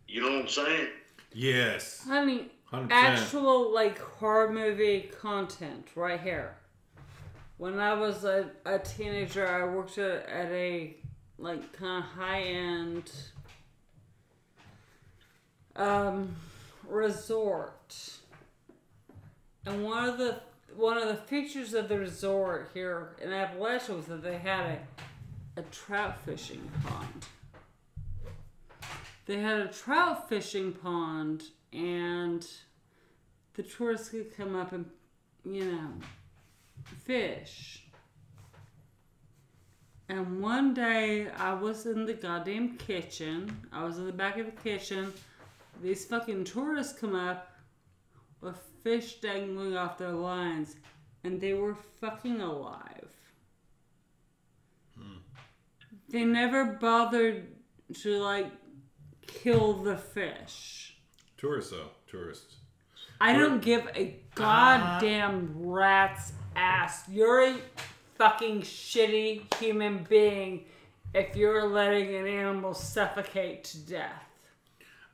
S3: you know what I'm saying?
S2: Yes.
S1: Honey,
S2: 100%.
S1: Actual like horror movie content right here. When I was a teenager, I worked at a like kind of high-end resort, and one of the features of the resort here in Appalachia was that they had a trout fishing pond. They had a trout fishing pond, and the tourists could come up and fish. And one day, I was in the goddamn kitchen. I was in the back of the kitchen. These fucking tourists come up with fish dangling off their lines. And they were fucking alive. They never bothered to, like, kill the fish.
S2: Tourists, though. Tourists.
S1: I don't give a goddamn rat's ass. You're a fucking shitty human being if you're letting an animal suffocate to death.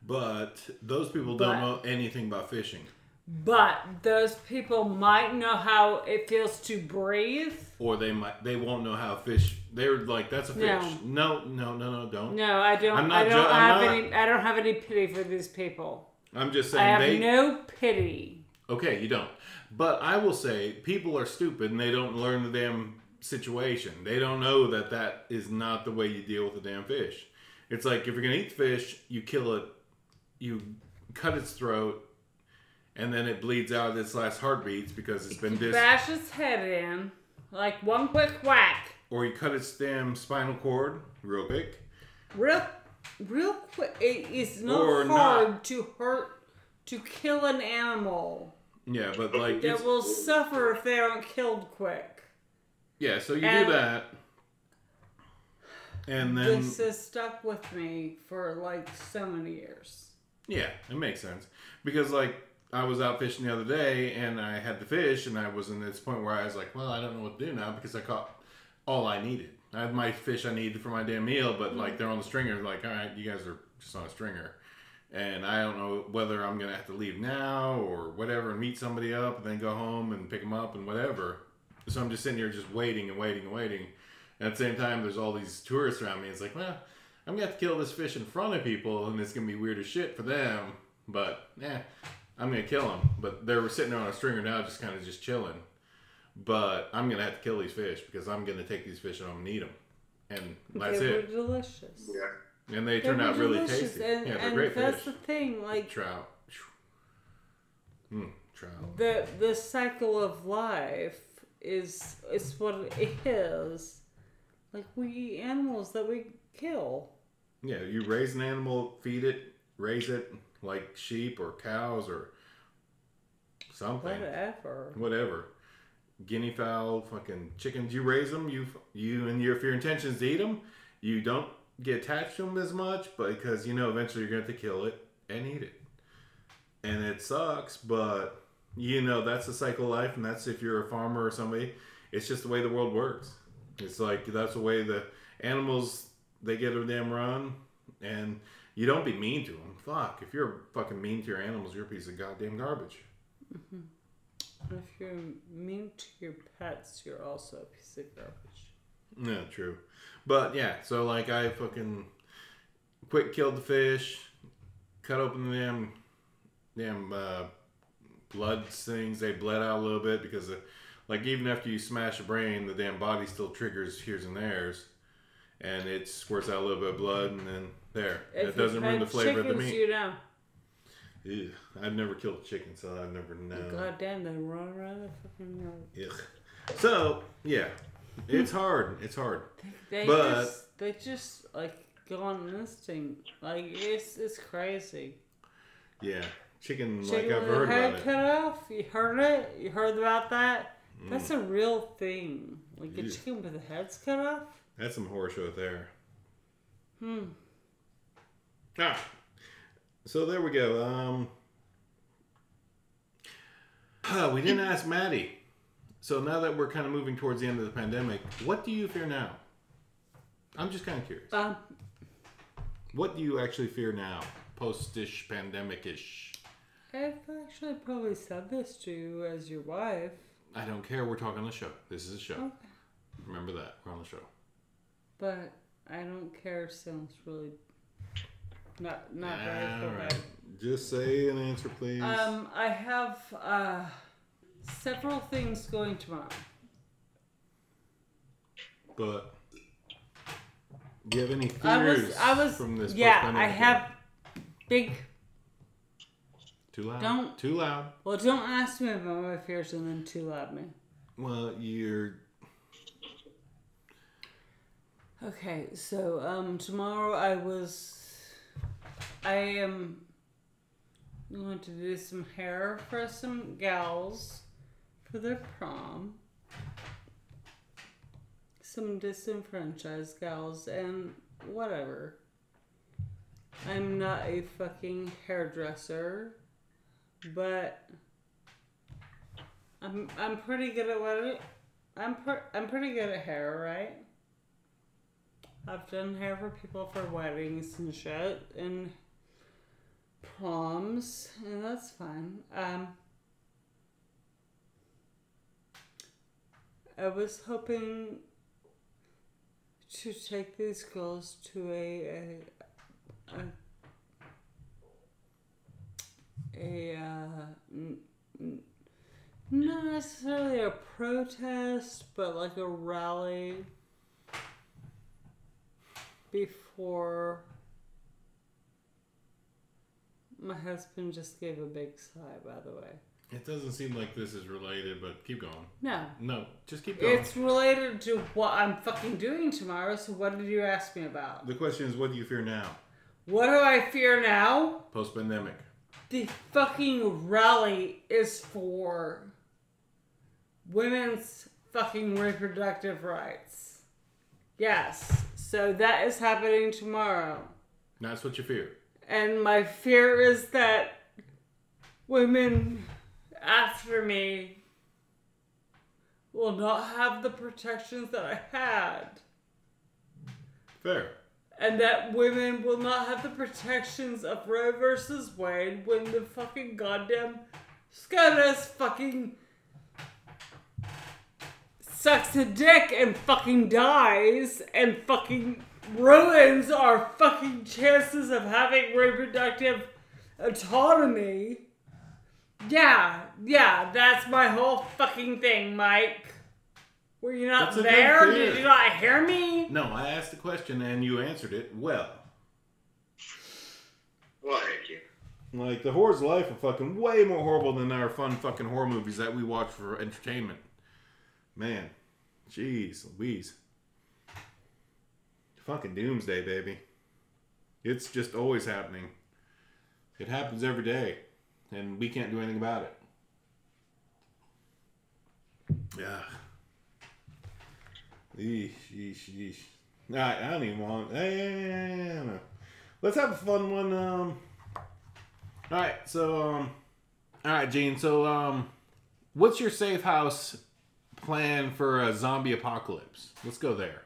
S2: But those people don't know anything about fishing.
S1: But those people might know how it feels to breathe.
S2: Or they won't know how fish. They're like, that's a fish. No, don't.
S1: No, I don't. I don't have any pity for these people.
S2: I'm just saying
S1: I have no pity.
S2: Okay, you don't. But I will say, people are stupid and they don't learn the damn situation. They don't know that is not the way you deal with a damn fish. It's like, if you're going to eat the fish, you kill it, you cut its throat, and then it bleeds out its last heartbeats because it's been
S1: bash its head in. Like one quick whack.
S2: Or you cut its damn spinal cord real quick.
S1: Real quick. It is not
S2: Or
S1: hard to kill an animal.
S2: Yeah, but like...
S1: That will suffer if they aren't killed quick.
S2: Yeah, so you do that. And then...
S1: This has stuck with me for like so many years.
S2: Yeah, it makes sense. Because like, I was out fishing the other day and I had the fish and I was in this point where I was like, well, I don't know what to do now because I caught all I needed. I had my fish I needed for my damn meal, but like they're on the stringer. Like, all right, you guys are just on a stringer. And I don't know whether I'm going to have to leave now or whatever and meet somebody up and then go home and pick them up and whatever. So I'm just sitting here just waiting and waiting and waiting. And at the same time, there's all these tourists around me. It's like, well, I'm going to have to kill this fish in front of people and it's going to be weird as shit for them. But, I'm going to kill them. But they're sitting there on a stringer now just kind of just chilling. But I'm going to have to kill these fish because I'm going to take these fish and I'm going to eat them. And that's
S1: they
S2: it.
S1: They were delicious.
S3: Yeah.
S2: And they turned out really
S1: delicious.
S2: tasty.
S1: And,
S2: yeah, they're
S1: and
S2: great
S1: that's
S2: fish.
S1: the thing. Like,
S2: Trout. Trout.
S1: The cycle of life is what it is. Like, we eat animals that we kill.
S2: Yeah, you raise an animal, feed it, raise it like sheep or cows or something. Whatever. Guinea fowl, fucking chickens. You raise them. If your intention is to eat them, you don't get attached to them as much, but because you know eventually you're going to have to kill it and eat it. And it sucks, but you know that's the cycle of life, and that's if you're a farmer or somebody. It's just the way the world works. It's like that's the way the animals, they get a damn run, and you don't be mean to them. Fuck, if you're fucking mean to your animals, you're a piece of goddamn garbage.
S1: Mm-hmm. If you're mean to your pets, you're also a piece of garbage.
S2: Yeah, true. But yeah, so like I fucking quick killed the fish, cut open the damn blood things. They bled out a little bit because like even after you smash a brain, the damn body still triggers here's and there's, and it squirts out a little bit of blood, and then there. It doesn't ruin the flavor of the meat.
S1: You know.
S2: Ew. I've never killed a chicken, so I've never known.
S1: God damn, they run around the fucking road.
S2: Ugh. So yeah, it's hard. It's hard.
S1: They just like go on instinct. Like it's crazy.
S2: Yeah, chicken
S1: like
S2: I've heard about it.
S1: Cut off. You heard it? You heard about that? That's a real thing. Like a chicken with the head's cut off.
S2: That's some horror show there. Ah. So there we go. We didn't ask Maddy. So now that we're kind of moving towards the end of the pandemic, what do you fear now? I'm just kind of curious. What do you actually fear now? Post-ish, pandemic-ish.
S1: I've actually probably said this to you as your wife.
S2: I don't care. We're talking on the show. This is a show.
S1: Okay.
S2: Remember that. We're on the show.
S1: But I don't care sounds really not very
S2: All
S1: correct.
S2: right. Just say an answer, please.
S1: I have several things going tomorrow.
S2: But do you have any fears from this?
S1: Yeah, I have big.
S2: Too loud.
S1: Don't.
S2: Too loud.
S1: Well, don't ask me about my fears and then too loud me.
S2: Well, you're.
S1: Okay, so tomorrow I am going to do some hair for some gals for their prom. Some disenfranchised gals and whatever. I'm not a fucking hairdresser, but I'm pretty good at what I'm pretty good at hair, right? I've done hair for people for weddings and shit and proms, and that's fine. I was hoping to take these girls to a not necessarily a protest, but like a rally before my husband just gave a big sigh, by the way.
S2: It doesn't seem like this is related, but keep going.
S1: No.
S2: No, just keep going.
S1: It's related to what I'm fucking doing tomorrow, so what did you ask me about?
S2: The question is, what do you fear now?
S1: What do I fear now?
S2: Post-pandemic.
S1: The fucking rally is for women's fucking reproductive rights. Yes. So that is happening tomorrow.
S2: That's what you fear.
S1: And my fear is that women after me will not have the protections that I had.
S2: Fair.
S1: And that women will not have the protections of Roe versus Wade when the fucking goddamn SCOTUS fucking sucks a dick and fucking dies and fucking ruins our fucking chances of having reproductive autonomy. Yeah, that's my whole fucking thing, Mike. Were you not there? Did you not hear me?
S2: No, I asked the question and you answered it well.
S3: Well, thank you.
S2: Like, the horrors of life are fucking way more horrible than our fun fucking horror movies that we watch for entertainment. Man. Jeez Louise. Fucking Doomsday, baby. It's just always happening. It happens every day. And we can't do anything about it. Yeah. Yeesh. Alright, I don't even want... I don't know. Let's have a fun one. Alright, so... Alright, Gene. So, what's your safe house plan for a zombie apocalypse? Let's go there.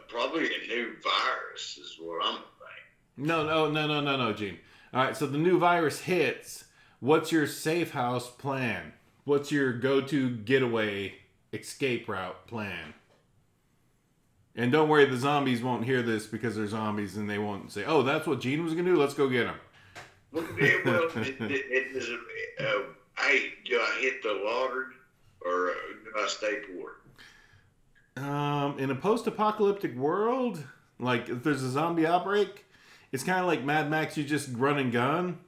S3: Probably a new virus is what I'm thinking.
S2: No, Gene. Alright, so the new virus hits. What's your safe house plan? What's your go-to getaway escape route plan? And don't worry, the zombies won't hear this because they're zombies and they won't say, oh, that's what Gene was going to do? Let's go get him.
S3: Well, hey, do I hit the lottery or do I stay poor?
S2: In a post-apocalyptic world, like if there's a zombie outbreak, it's kind of like Mad Max, you just run and gun.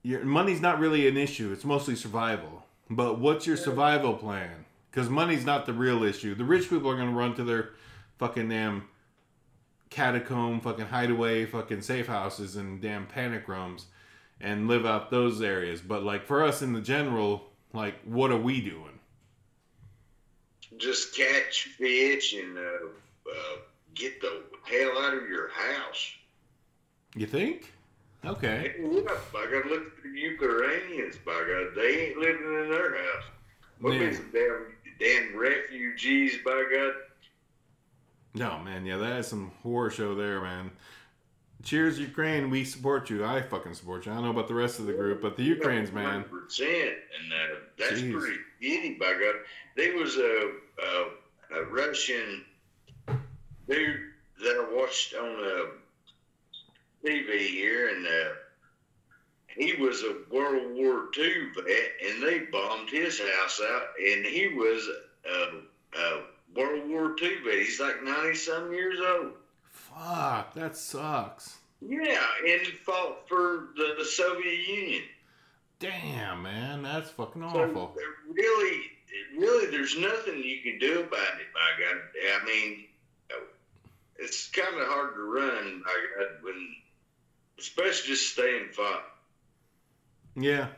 S2: Your money's not really an issue. It's mostly survival. But what's your survival plan? Because money's not the real issue. The rich people are going to run to their fucking damn catacomb, fucking hideaway, fucking safe houses and damn panic rooms and live out those areas. But like for us in the general, like what are we doing?
S3: Just catch fish and get the hell out of your house.
S2: You think? Okay.
S3: Hey, I gotta look at the Ukrainians, by God. They ain't living in their house. What is some damn refugees, by God?
S2: No, man, yeah, that is some horror show there, man. Cheers, Ukraine. We support you. I fucking support you. I don't know about the rest of the group, but the Ukrainians, man.
S3: 100%, and that's pretty giddy, by God. There was a Russian dude that I watched on TV here, and he was a World War II vet, and they bombed his house out, and he was a World War II vet. He's like 90-some years old.
S2: Fuck, that sucks.
S3: Yeah, and he fought for the Soviet Union.
S2: Damn, man, that's fucking awful.
S3: So, really, there's nothing you can do about it, by God. I mean, it's kind of hard to run, by God, especially just staying fought.
S2: Yeah,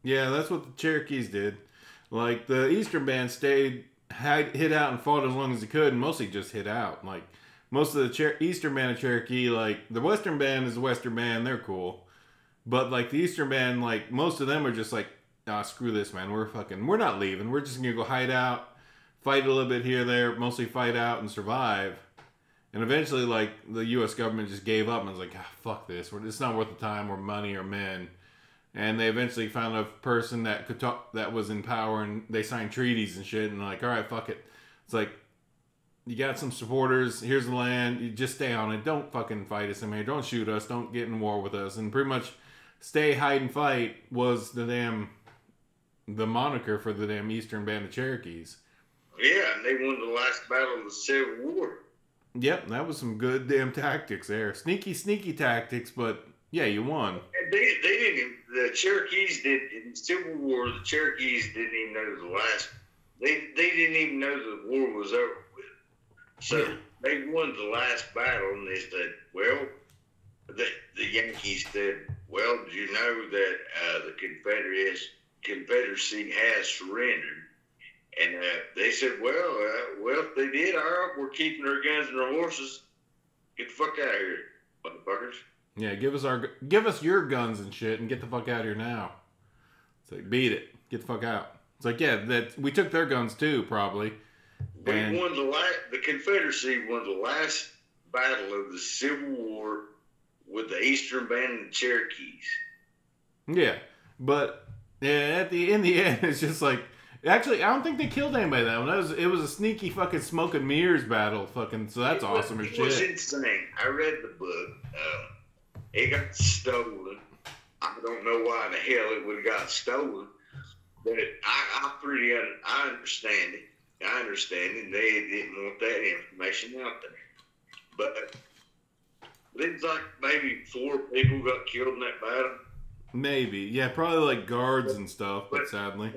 S2: that's what the Cherokees did. Like, the Eastern Band hid out and fought as long as they could, and mostly just hid out. Like, most of the Eastern Band of Cherokee, like, the Western Band is the Western Band, they're cool. But, like, the Eastern Band, like, most of them are just like, screw this, man, we're not leaving. We're just gonna go hide out, fight a little bit here, there, mostly fight out and survive. And eventually, like, the U.S. government just gave up and was like, fuck this. It's not worth the time or money or men. And they eventually found a person that could talk, that was in power, and they signed treaties and shit. And like, all right, fuck it. It's like, you got some supporters. Here's the land. You just stay on it. Don't fucking fight us in here. Don't shoot us. Don't get in war with us. And pretty much, stay, hide, and fight was the moniker for the damn Eastern Band of Cherokees.
S3: Yeah, and they won the last battle of the Civil War.
S2: Yep, that was some good damn tactics there. Sneaky tactics, but Yeah, you won.
S3: They didn't. The Cherokees did in the Civil War. The Cherokees didn't even know the last. They didn't even know the war was over with. So they won the last battle, and they said, "Well," the Yankees said, "Well, did you know that the Confederacy has surrendered?" And they said, "Well, if they did, all right, we're keeping our guns and our horses. Get the fuck out of here, motherfuckers."
S2: Yeah, give us your guns and shit, and get the fuck out of here now. It's like, beat it, get the fuck out. It's like, yeah, that we took their guns too, probably.
S3: We won the Confederacy won the last battle of the Civil War with the Eastern Band and the Cherokees.
S2: Yeah, but yeah, in the end, it's just like, actually, I don't think they killed anybody that one. It was a sneaky fucking smoke and mirrors battle, fucking. So that's awesome as shit.
S3: It was insane. I read the book. It got stolen. I don't know why in the hell it would have got stolen, but I understand it. I understand it. They didn't want that information out there. But it's like maybe 4 people got killed in that battle.
S2: Maybe, yeah, probably like guards and stuff. But sadly,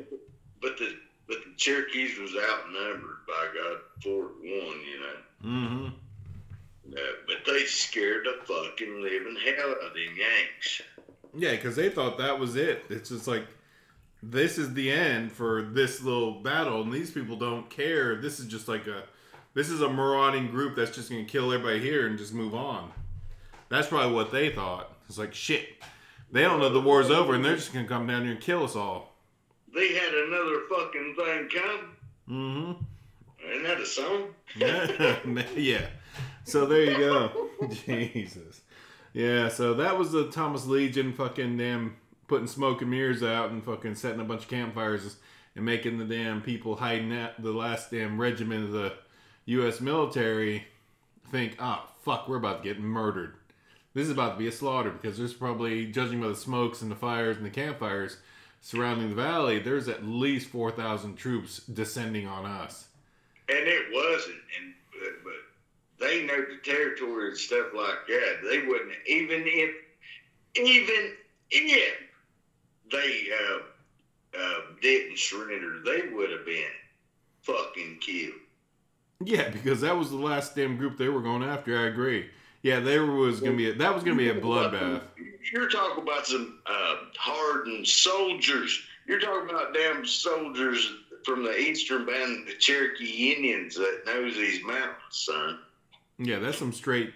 S3: but the Cherokees was outnumbered by God 4-1. You know.
S2: Mm-hmm.
S3: But they scared the fucking living hell out of them Yanks.
S2: Yeah, because they thought that was it. It's just like, this is the end for this little battle, and these people don't care. This is just like this is a marauding group that's just going to kill everybody here and just move on. That's probably what they thought. It's like, shit, they don't know the war's over, and they're just going to come down here and kill us all.
S3: They had another fucking thing come.
S2: Mm-hmm.
S3: Isn't that a song?
S2: Yeah. So there you go. Jesus. Yeah, so that was the Thomas Legion fucking damn putting smoke and mirrors out and fucking setting a bunch of campfires and making the damn people hiding at the last damn regiment of the U.S. military think, oh, fuck, we're about to get murdered. This is about to be a slaughter because there's probably, judging by the smokes and the fires and the campfires surrounding the valley, there's at least 4,000 troops descending on us.
S3: And it wasn't. But they know the territory and stuff like that. They wouldn't, even if they didn't surrender, they would have been fucking killed.
S2: Yeah, because that was the last damn group they were going after. I agree. Yeah, that was gonna be a bloodbath.
S3: You're talking about some hardened soldiers. You're talking about damn soldiers from the Eastern Band, the Cherokee Indians that knows these mountains, son.
S2: Yeah, that's some straight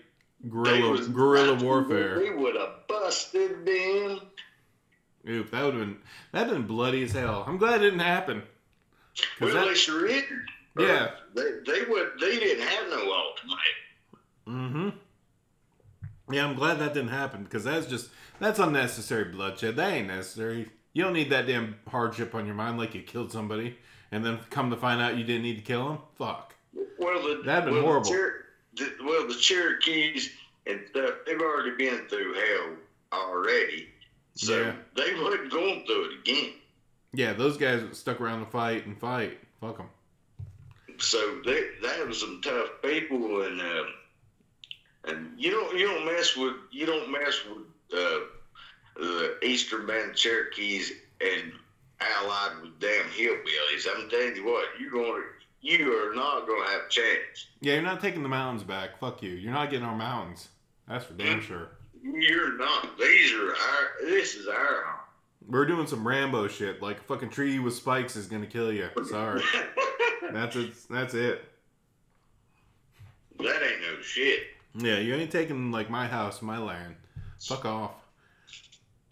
S2: guerrilla warfare.
S3: They would have busted them.
S2: Oof, that'd been bloody as hell. I'm glad it didn't happen.
S3: Well, they surrendered.
S2: Yeah.
S3: They didn't have no ultimatum.
S2: Mm-hmm. Yeah, I'm glad that didn't happen because that's unnecessary bloodshed. That ain't necessary. You don't need that damn hardship on your mind like you killed somebody and then come to find out you didn't need to kill them. Fuck.
S3: Well,
S2: that'd been horrible.
S3: The Cherokees and stuff, they've already been through hell already. So
S2: yeah.
S3: They wasn't going through it again.
S2: Yeah, those guys stuck around to fight. Fuck them.
S3: So that was some tough people, and you don't mess with the Eastern Band Cherokees and allied with damn hillbillies. I'm telling you what, you are not gonna have a chance.
S2: Yeah, you're not taking the mountains back. Fuck you. You're not getting our mountains. That's for damn sure.
S3: You're not. This is our home.
S2: We're doing some Rambo shit. Like a fucking tree with spikes is gonna kill you. Sorry. That's it.
S3: That ain't no shit.
S2: Yeah, you ain't taking like my house, my land. Fuck off.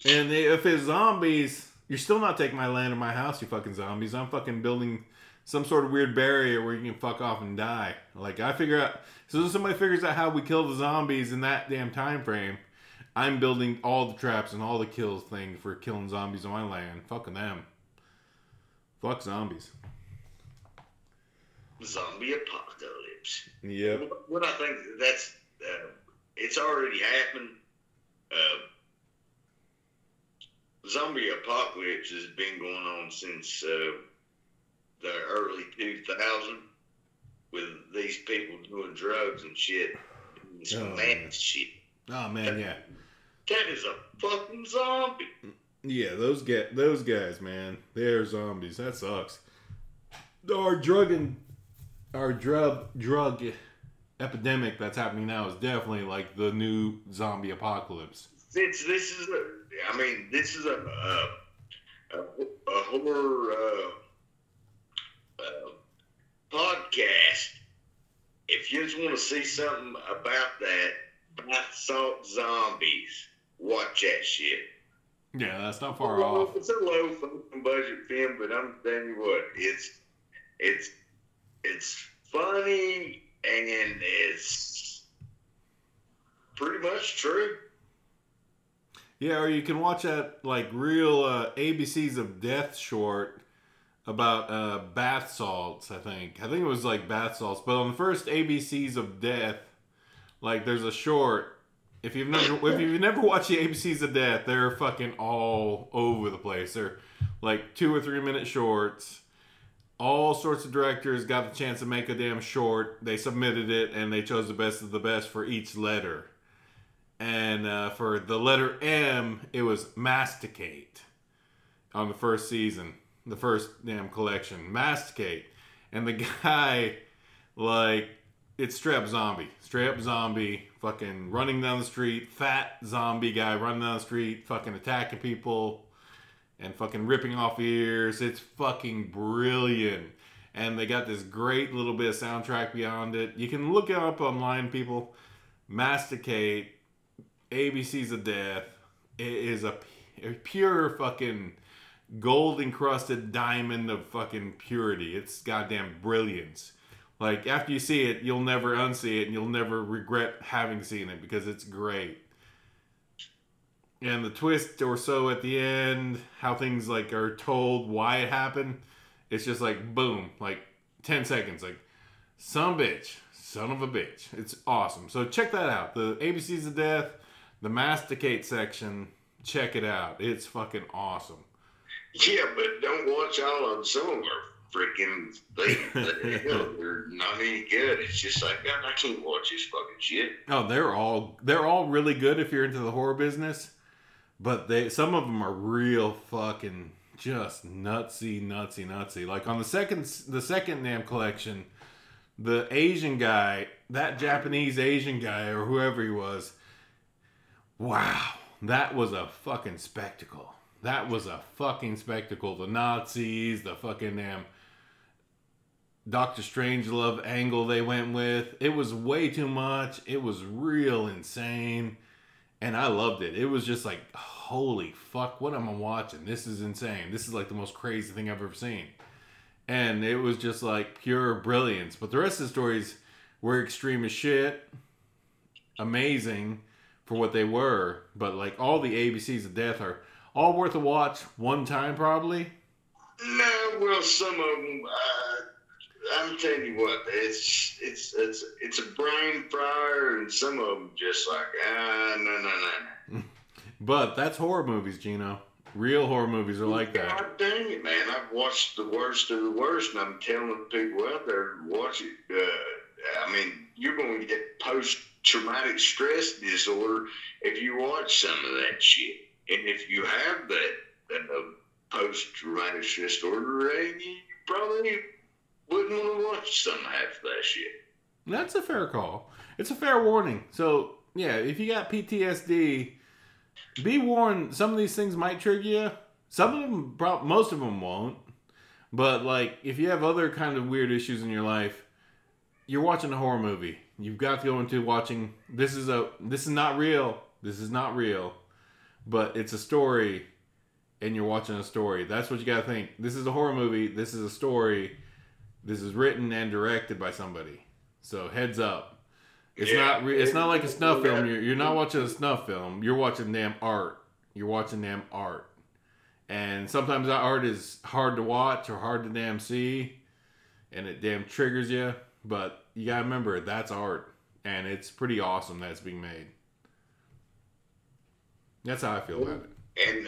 S2: And if it's zombies, you're still not taking my land or my house, you fucking zombies. I'm fucking building some sort of weird barrier where you can fuck off and die. Like I figure out, so if somebody figures out how we kill the zombies in that damn time frame, I'm building all the traps and all the kills thing for killing zombies on my land. Fucking them. Fuck zombies.
S3: Zombie apocalypse.
S2: Yep.
S3: What I think that's it's already happened. Zombie apocalypse has been going on since the early 2000s with these people doing drugs and shit. It's mad shit.
S2: Oh man, yeah.
S3: That is a fucking zombie.
S2: Yeah, those guys, man, they're zombies. That sucks. Our drug epidemic that's happening now is definitely like the new zombie apocalypse.
S3: This is a horror podcast. If you just want to see something about that, bath salt zombies, watch that shit.
S2: Yeah, that's not far off.
S3: It's a low fucking budget film, but I'm telling you what, it's funny and it's pretty much true.
S2: Yeah, or you can watch that like real ABCs of Death short about bath salts. I think it was like bath salts. But on the first ABCs of Death, like there's a short. If you've never watched the ABCs of Death, they're fucking all over the place. They're like 2 or 3 minute shorts. All sorts of directors got the chance to make a damn short. They submitted it, and they chose the best of the best for each letter. And for the letter M, it was masticate on the first season, the first damn collection. Masticate. And the guy, like, it's straight up zombie, fucking running down the street, fat zombie guy running down the street, fucking attacking people and fucking ripping off ears. It's fucking brilliant. And they got this great little bit of soundtrack beyond it. You can look it up online, people. Masticate, ABCs of Death. It is a pure fucking gold encrusted diamond of fucking purity. It's goddamn brilliance. Like, after you see it, you'll never unsee it, and you'll never regret having seen it, because it's great. And the twist or so at the end, how things, like, are told, why it happened, it's just like, boom, like, 10 seconds, like, son of a bitch. It's awesome. So check that out. The ABCs of Death, the Masticate section, check it out. It's fucking awesome.
S3: Yeah, but don't watch all of them. Some of them are freaking things. They're not any good. It's just like, God, I can't watch this fucking shit.
S2: Oh, they're all really good if you're into the horror business, but some of them are real fucking just nutsy. Like on the second damn collection, the Asian guy, that Japanese Asian guy or whoever he was, wow, that was a fucking spectacle. The Nazis, the fucking damn Doctor Strangelove angle they went with. It was way too much. It was real insane. And I loved it. It was just like, holy fuck, what am I watching? This is insane. This is like the most crazy thing I've ever seen. And it was just like pure brilliance. But the rest of the stories were extreme as shit. Amazing for what they were. But like all the ABCs of Death are all worth a watch one time, probably. No,
S3: well, some of them. I'm telling you what, it's a brain fryer, and some of them just like no.
S2: But that's horror movies, Gino. Real horror movies are like that.
S3: God dang it, man! I've watched the worst of the worst, and I'm telling people out there to watch it. I mean, you're going to get post-traumatic stress disorder if you watch some of that shit. And if you have that post-traumatic stress disorder, you probably wouldn't want to watch some half of that shit.
S2: That's a fair call. It's a fair warning. So, yeah, if you got PTSD, be warned, some of these things might trigger you. Some of them, most of them won't. But, like, if you have other kind of weird issues in your life, you're watching a horror movie. You've got to go into watching, this is not real. This is not real. But it's a story, and you're watching a story. That's what you got to think. This is a horror movie. This is a story. This is written and directed by somebody. So heads up. It's not like a snuff film. You're not watching a snuff film. You're watching damn art. And sometimes that art is hard to watch or hard to damn see, and it damn triggers you. But you got to remember, that's art, and it's pretty awesome that it's being made. That's how I feel about it.
S3: And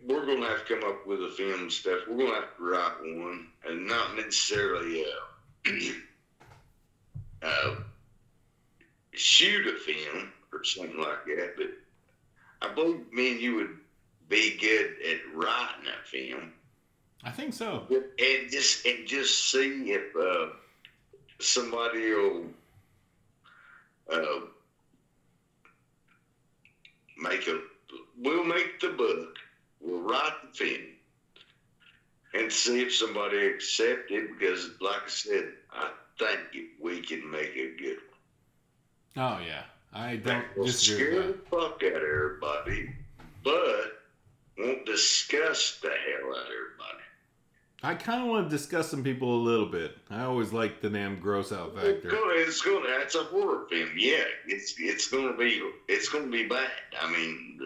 S3: we're going to have to come up with a film stuff. We're going to have to write one, and not necessarily shoot a film or or something like that. But I believe me and you would be good at writing a film.
S2: I think so.
S3: And just see if somebody will we'll make the book, we'll write the film, and see if somebody accepts it. Because, like I said, I think we can make a good one.
S2: Oh yeah, I don't
S3: We'll
S2: disagree
S3: scare
S2: with
S3: the fuck out of everybody, but won't disgust the hell out of everybody.
S2: that. I kind of want to discuss some people a little bit. I always like the damn gross out factor.
S3: It's a horror film. Yeah, it's gonna be bad. I mean,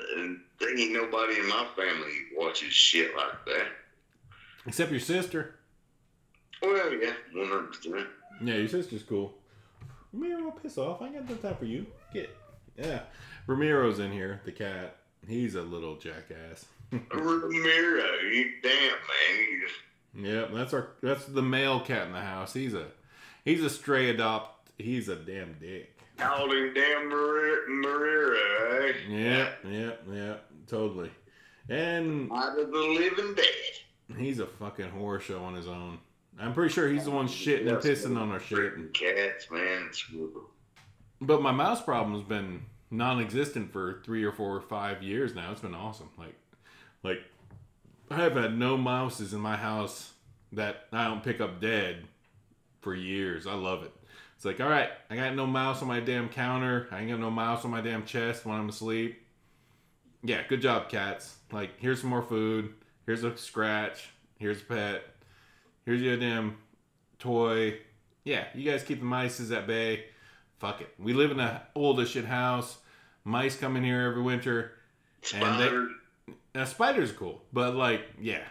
S3: there ain't nobody in my family watches shit like that.
S2: Except your sister.
S3: Well, yeah, 100%.
S2: Yeah, your sister's cool. Ramiro, piss off. I ain't got no time for you. Yeah. Ramiro's in here, the cat. He's a little jackass.
S3: Ramiro, you damn man.
S2: Yep, that's the male cat in the house. He's a stray adopt. He's a damn dick.
S3: Called him damn Mariro, eh?
S2: Yep, totally. And
S3: Out of the living dead.
S2: he's a fucking horror show on his own. I'm pretty sure he's the one shitting and pissing on our shit.
S3: Cats, man, it's brutal.
S2: But my mouse problem's been non-existent for 3 or 4 or 5 years now. It's been awesome. Like I have had no mouses in my house that I don't pick up dead for years. I love it. It's like, all right, I got no mouse on my damn counter. I ain't got no mouse on my damn chest when I'm asleep. Yeah, good job, cats. Like, here's some more food. Here's a scratch. Here's a pet. Here's your damn toy. Yeah, you guys keep the mices at bay. Fuck it. We live in an old as shit house. Mice come in here every winter.
S3: Spider.
S2: And spiders are cool. But, like, yeah.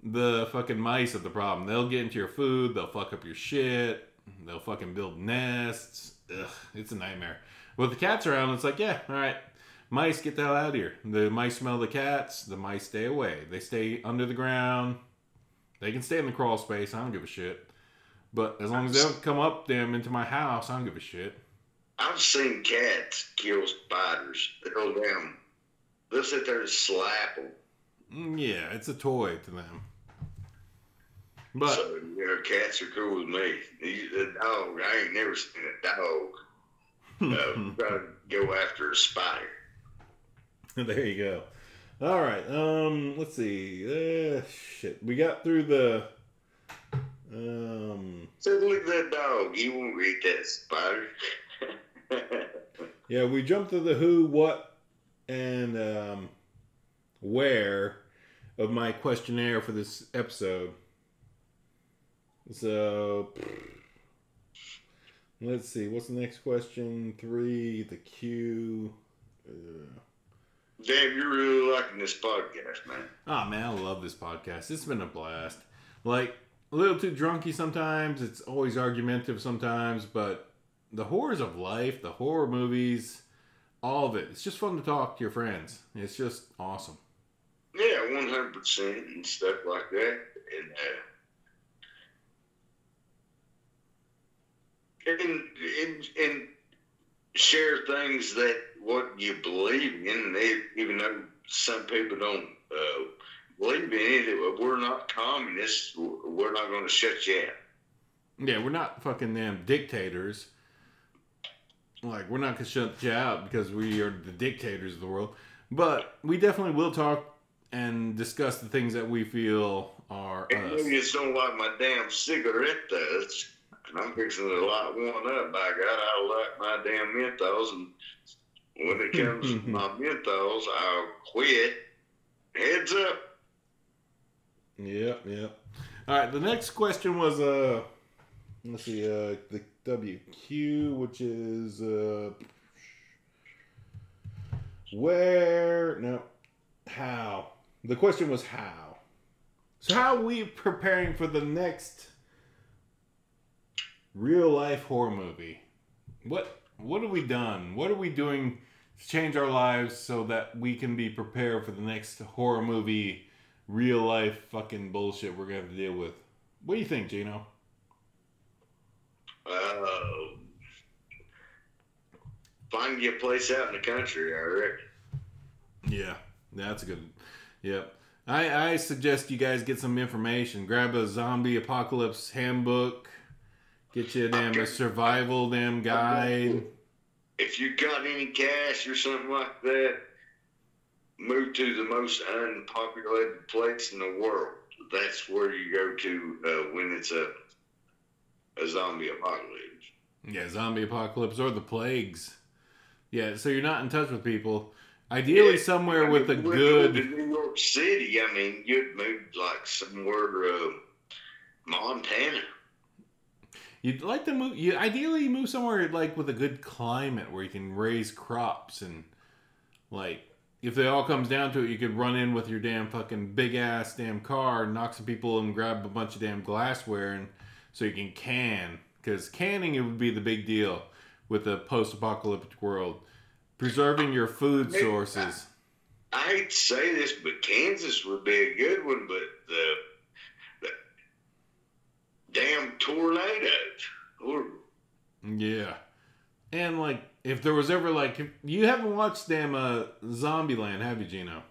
S2: The fucking mice are the problem. They'll get into your food. They'll fuck up your shit. They'll fucking build nests. Ugh, it's a nightmare. With the cats around, it's like, yeah, all right. Mice, get the hell out of here. The mice smell the cats. The mice stay away. They stay under the ground. They can stay in the crawl space. I don't give a shit. But as long as they don't come up them into my house, I don't give a shit.
S3: I've seen cats kill spiders. They'll sit there and slap them.
S2: Yeah, it's a toy to them. But
S3: so, cats are cool with me. The dog, I ain't never seen a dog try to go after a spider.
S2: There you go. All right. Let's see. Shit. We got through the.
S3: So look at that dog. He won't eat that spider.
S2: Yeah, we jumped through the who, what, and where of my questionnaire for this episode. So let's see. What's the next question? 3. The Q.
S3: Damn, you're really liking this podcast, man.
S2: Oh, man, I love this podcast. It's been a blast. Like, a little too drunky sometimes. It's always argumentative sometimes. But the horrors of life, the horror movies, all of it. It's just fun to talk to your friends. It's just awesome.
S3: Yeah, 100% and stuff like that. And share things that what you believe in, even though some people don't believe in it. We're not communists. We're not going to shut you out.
S2: Yeah, we're not fucking damn dictators. Like, we're not going to shut you out because we are the dictators of the world. But we definitely will talk and discuss the things that we feel are
S3: and
S2: us.
S3: You just don't like my damn cigarette dust. And I'm fixing to light one up. By God, I like my damn menthols. And when it comes to my menthols, I'll quit. Heads up.
S2: Yep. All right, the next question was, let's see, the WQ, which is, how? The question was how. So how are we preparing for the next real life horror movie? What have we done? What are we doing to change our lives so that we can be prepared for the next horror movie, real life fucking bullshit we're gonna have to deal with? What do you think, Gino?
S3: find you a place out in the country, I reckon.
S2: Yeah, that's a good. Yep. I suggest you guys get some information. Grab a zombie apocalypse handbook. Get you a a survival guide.
S3: If you got any cash or something like that, move to the most unpopulated place in the world. That's where you go to when it's a zombie apocalypse.
S2: Yeah, zombie apocalypse or the plagues. Yeah, so you're not in touch with people. Ideally, somewhere with a good.
S3: To New York City, I mean, you'd move like somewhere, Montana.
S2: You'd like to move. You ideally move somewhere like with a good climate where you can raise crops and like if it all comes down to it, you could run in with your damn fucking big ass damn car, knock some people and grab a bunch of damn glassware, and so you can can. Because canning, it would be the big deal with a post-apocalyptic world. Preserving your food sources.
S3: I hate to say this, but Kansas would be a good one, but the damn tornadoes. Horrible.
S2: Yeah. And, like, if there was ever, like... You haven't watched damn Zombieland, have you, Gino?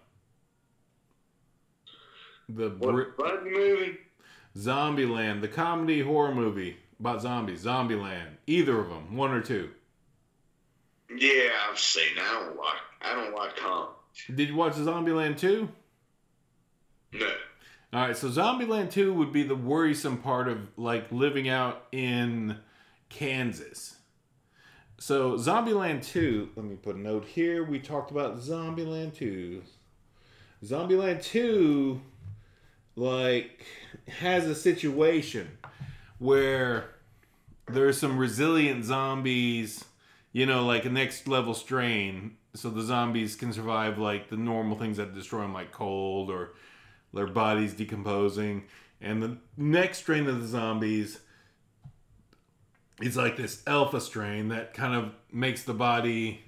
S3: What movie?
S2: Zombieland, the comedy horror movie about zombies. Zombieland. Either of them. One or two.
S3: Yeah, I've seen. I don't like comedy.
S2: Did you watch Zombieland 2?
S3: No.
S2: All right, so Zombieland 2 would be the worrisome part of like living out in Kansas. So Zombieland 2, let me put a note here. We talked about Zombieland 2. Zombieland 2 like has a situation where there's some resilient zombies, you know, like a next level strain, so the zombies can survive like the normal things that destroy them, like cold or their bodies decomposing. And the next strain of the zombies is like this alpha strain that kind of makes the body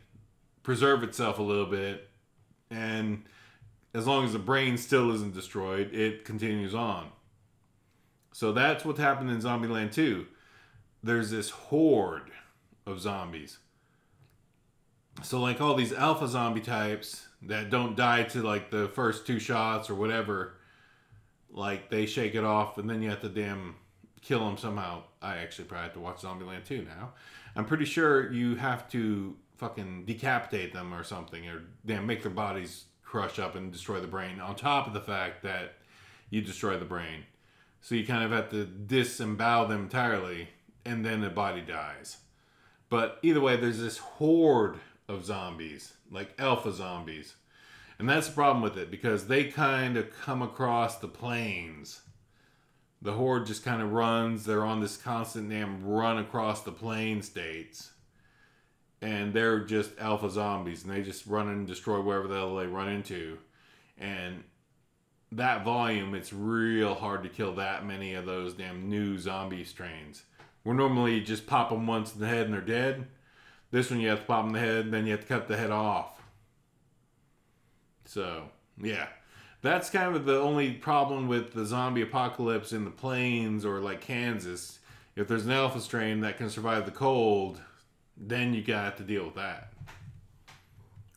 S2: preserve itself a little bit, and as long as the brain still isn't destroyed, it continues on. So that's what's happened in Zombieland 2. There's this horde of zombies. So like all these alpha zombie types that don't die to like the first 2 shots or whatever, like they shake it off and then you have to damn kill them somehow. I actually probably have to watch Zombieland 2 now. I'm pretty sure you have to fucking decapitate them or something, or damn make their bodies crush up and destroy the brain, on top of the fact that you destroy the brain. So you kind of have to disembowel them entirely, and then the body dies. But either way, there's this horde of zombies, like alpha zombies. And that's the problem with it, because they kind of come across the plains. The horde just kind of runs. They're on this constant damn run across the plain states. And they're just alpha zombies, and they just run and destroy wherever the hell they run into. And that volume, it's real hard to kill that many of those damn new zombie strains. Where normally you just pop them once in the head and they're dead. This one you have to pop them in the head, then you have to cut the head off. So, yeah. That's kind of the only problem with the zombie apocalypse in the plains or like Kansas. If there's an alpha strain that can survive the cold, then you got to deal with that.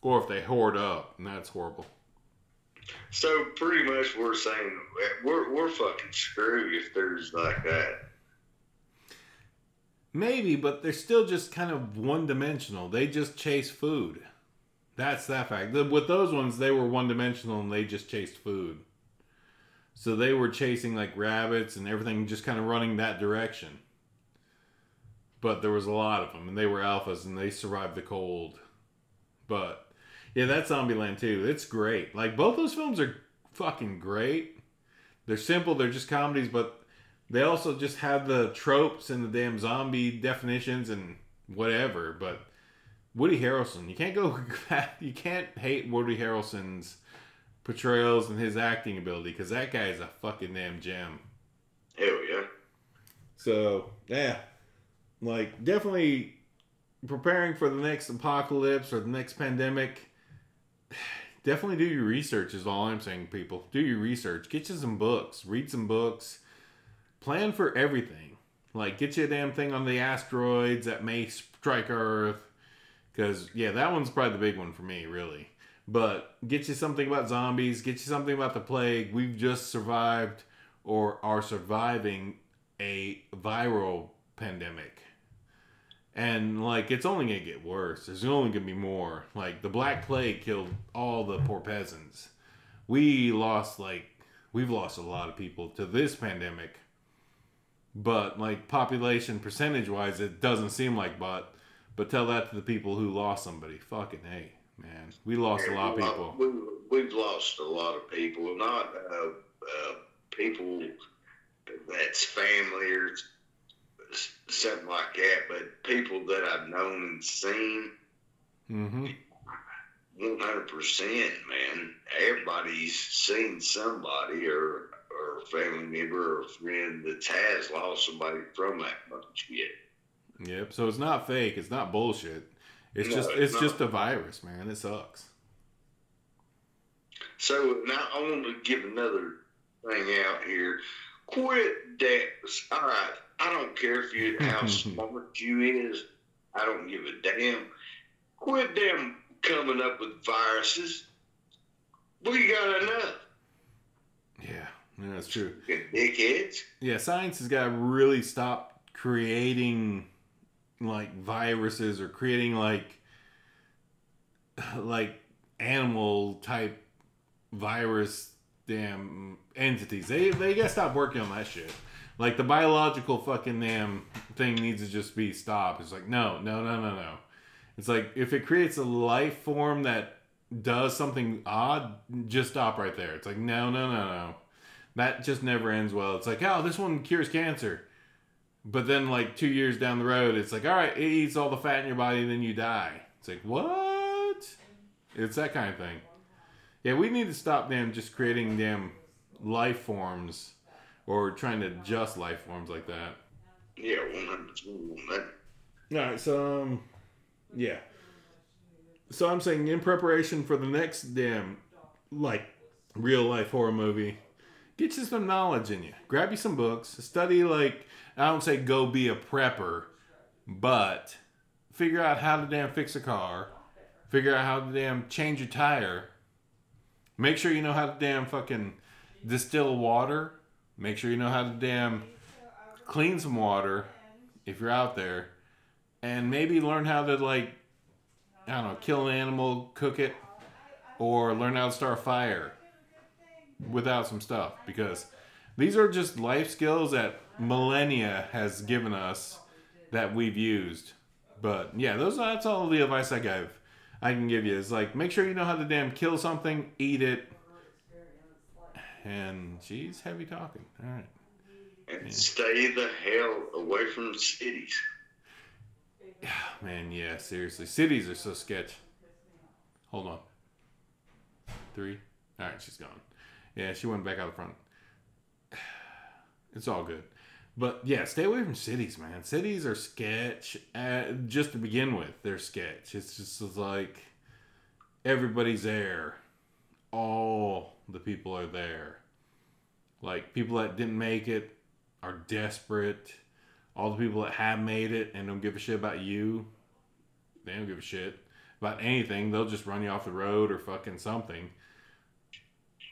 S2: Or if they hoard up, and that's horrible.
S3: So pretty much we're saying we're fucking screwed if there's like that.
S2: Maybe, but they're still just kind of one-dimensional. They just chase food. That's that fact. With those ones, they were one-dimensional and they just chased food. So they were chasing like rabbits and everything, just kind of running that direction. But there was a lot of them, and they were alphas, and they survived the cold. But, yeah, that's Zombieland 2. It's great. Like, both those films are fucking great. They're simple, they're just comedies, but they also just have the tropes and the damn zombie definitions and whatever. But Woody Harrelson, you can't hate Woody Harrelson's portrayals and his acting ability, because that guy is a fucking damn gem.
S3: Hell yeah.
S2: So, yeah. Like, definitely preparing for the next apocalypse or the next pandemic. Definitely do your research is all I'm saying, people. Do your research. Get you some books. Read some books. Plan for everything. Like, get you a damn thing on the asteroids that may strike Earth. Because, yeah, that one's probably the big one for me, really. But get you something about zombies, get you something about the plague. We've just survived or are surviving a viral pandemic. And, like, it's only going to get worse. There's only going to be more. Like, the Black Plague killed all the poor peasants. We've lost a lot of people to this pandemic. But, like, population percentage-wise, it doesn't seem like but tell that to the people who lost somebody. Fucking hey, man. We lost a lot of people.
S3: We've lost a lot of people. Not people that's family or something like that, but people that I've known and seen. 100%, man. Everybody's seen somebody or a family member or a friend that has lost somebody from that shit.
S2: Yep. So it's not fake. It's not bullshit. It's just a virus, man. It sucks.
S3: So now I want to give another thing out here. Quit that. All right. I don't care if you how smart you is. I don't give a damn. Quit them coming up with viruses. We got enough.
S2: Yeah, that's true.
S3: Dickheads.
S2: Yeah, science has got to really stop creating like viruses or creating like animal type virus damn entities. They gotta stop working on that shit. Like the biological fucking damn thing needs to just be stopped. It's like no. It's like if it creates a life form that does something odd, just stop right there. It's like no. That just never ends well. It's like, oh, this one cures cancer. But then like 2 years down the road, it's like, all right, it eats all the fat in your body and then you die. It's like, what? It's that kind of thing. Yeah, we need to stop them just creating damn life forms or trying to adjust life forms like that.
S3: Yeah, 100%.
S2: All right, so, yeah. So I'm saying in preparation for the next damn, like, real life horror movie, get you some knowledge in you. Grab you some books. Study, like, I don't say go be a prepper, but figure out how to damn fix a car. Figure out how to damn change your tire. Make sure you know how to damn fucking distill water. Make sure you know how to damn clean some water if you're out there. And maybe learn how to, like, I don't know, kill an animal, cook it, or learn how to start a fire without some stuff. Because these are just life skills that millennia has given us that we've used. But yeah, that's all the advice I can give you. Is like, make sure you know how to damn kill something, eat it. And geez, heavy talking. All right.
S3: And stay the hell away from cities.
S2: Man, yeah, seriously. Cities are so sketch. Hold on. 3. All right, she's gone. Yeah, she went back out the front. It's all good. But yeah, stay away from cities, man. Cities are sketch. Just to begin with, they're sketch. It's just like everybody's there. All the people are there. Like people that didn't make it are desperate. All the people that have made it and don't give a shit about you, they don't give a shit about anything. They'll just run you off the road or fucking something.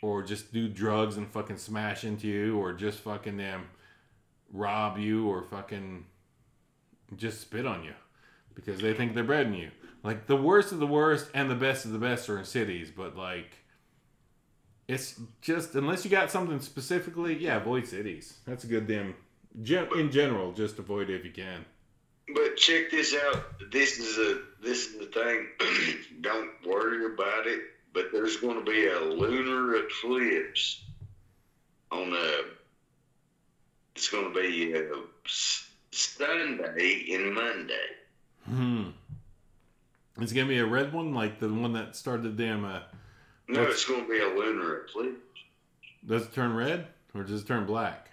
S2: Or just do drugs and fucking smash into you, or just fucking them rob you, or fucking just spit on you because they think they're better than you. Like the worst of the worst and the best of the best are in cities, but like it's just unless you got something specifically, yeah, avoid cities. That's a good damn. In general, just avoid it if you can.
S3: But check this out. This is the thing. Don't worry about it. But there's going to be a lunar eclipse on it's going to be Sunday and Monday.
S2: It's going to be a red one, like the one that started the damn.
S3: No, it's going to be a lunar eclipse.
S2: Does it turn red or does it turn black?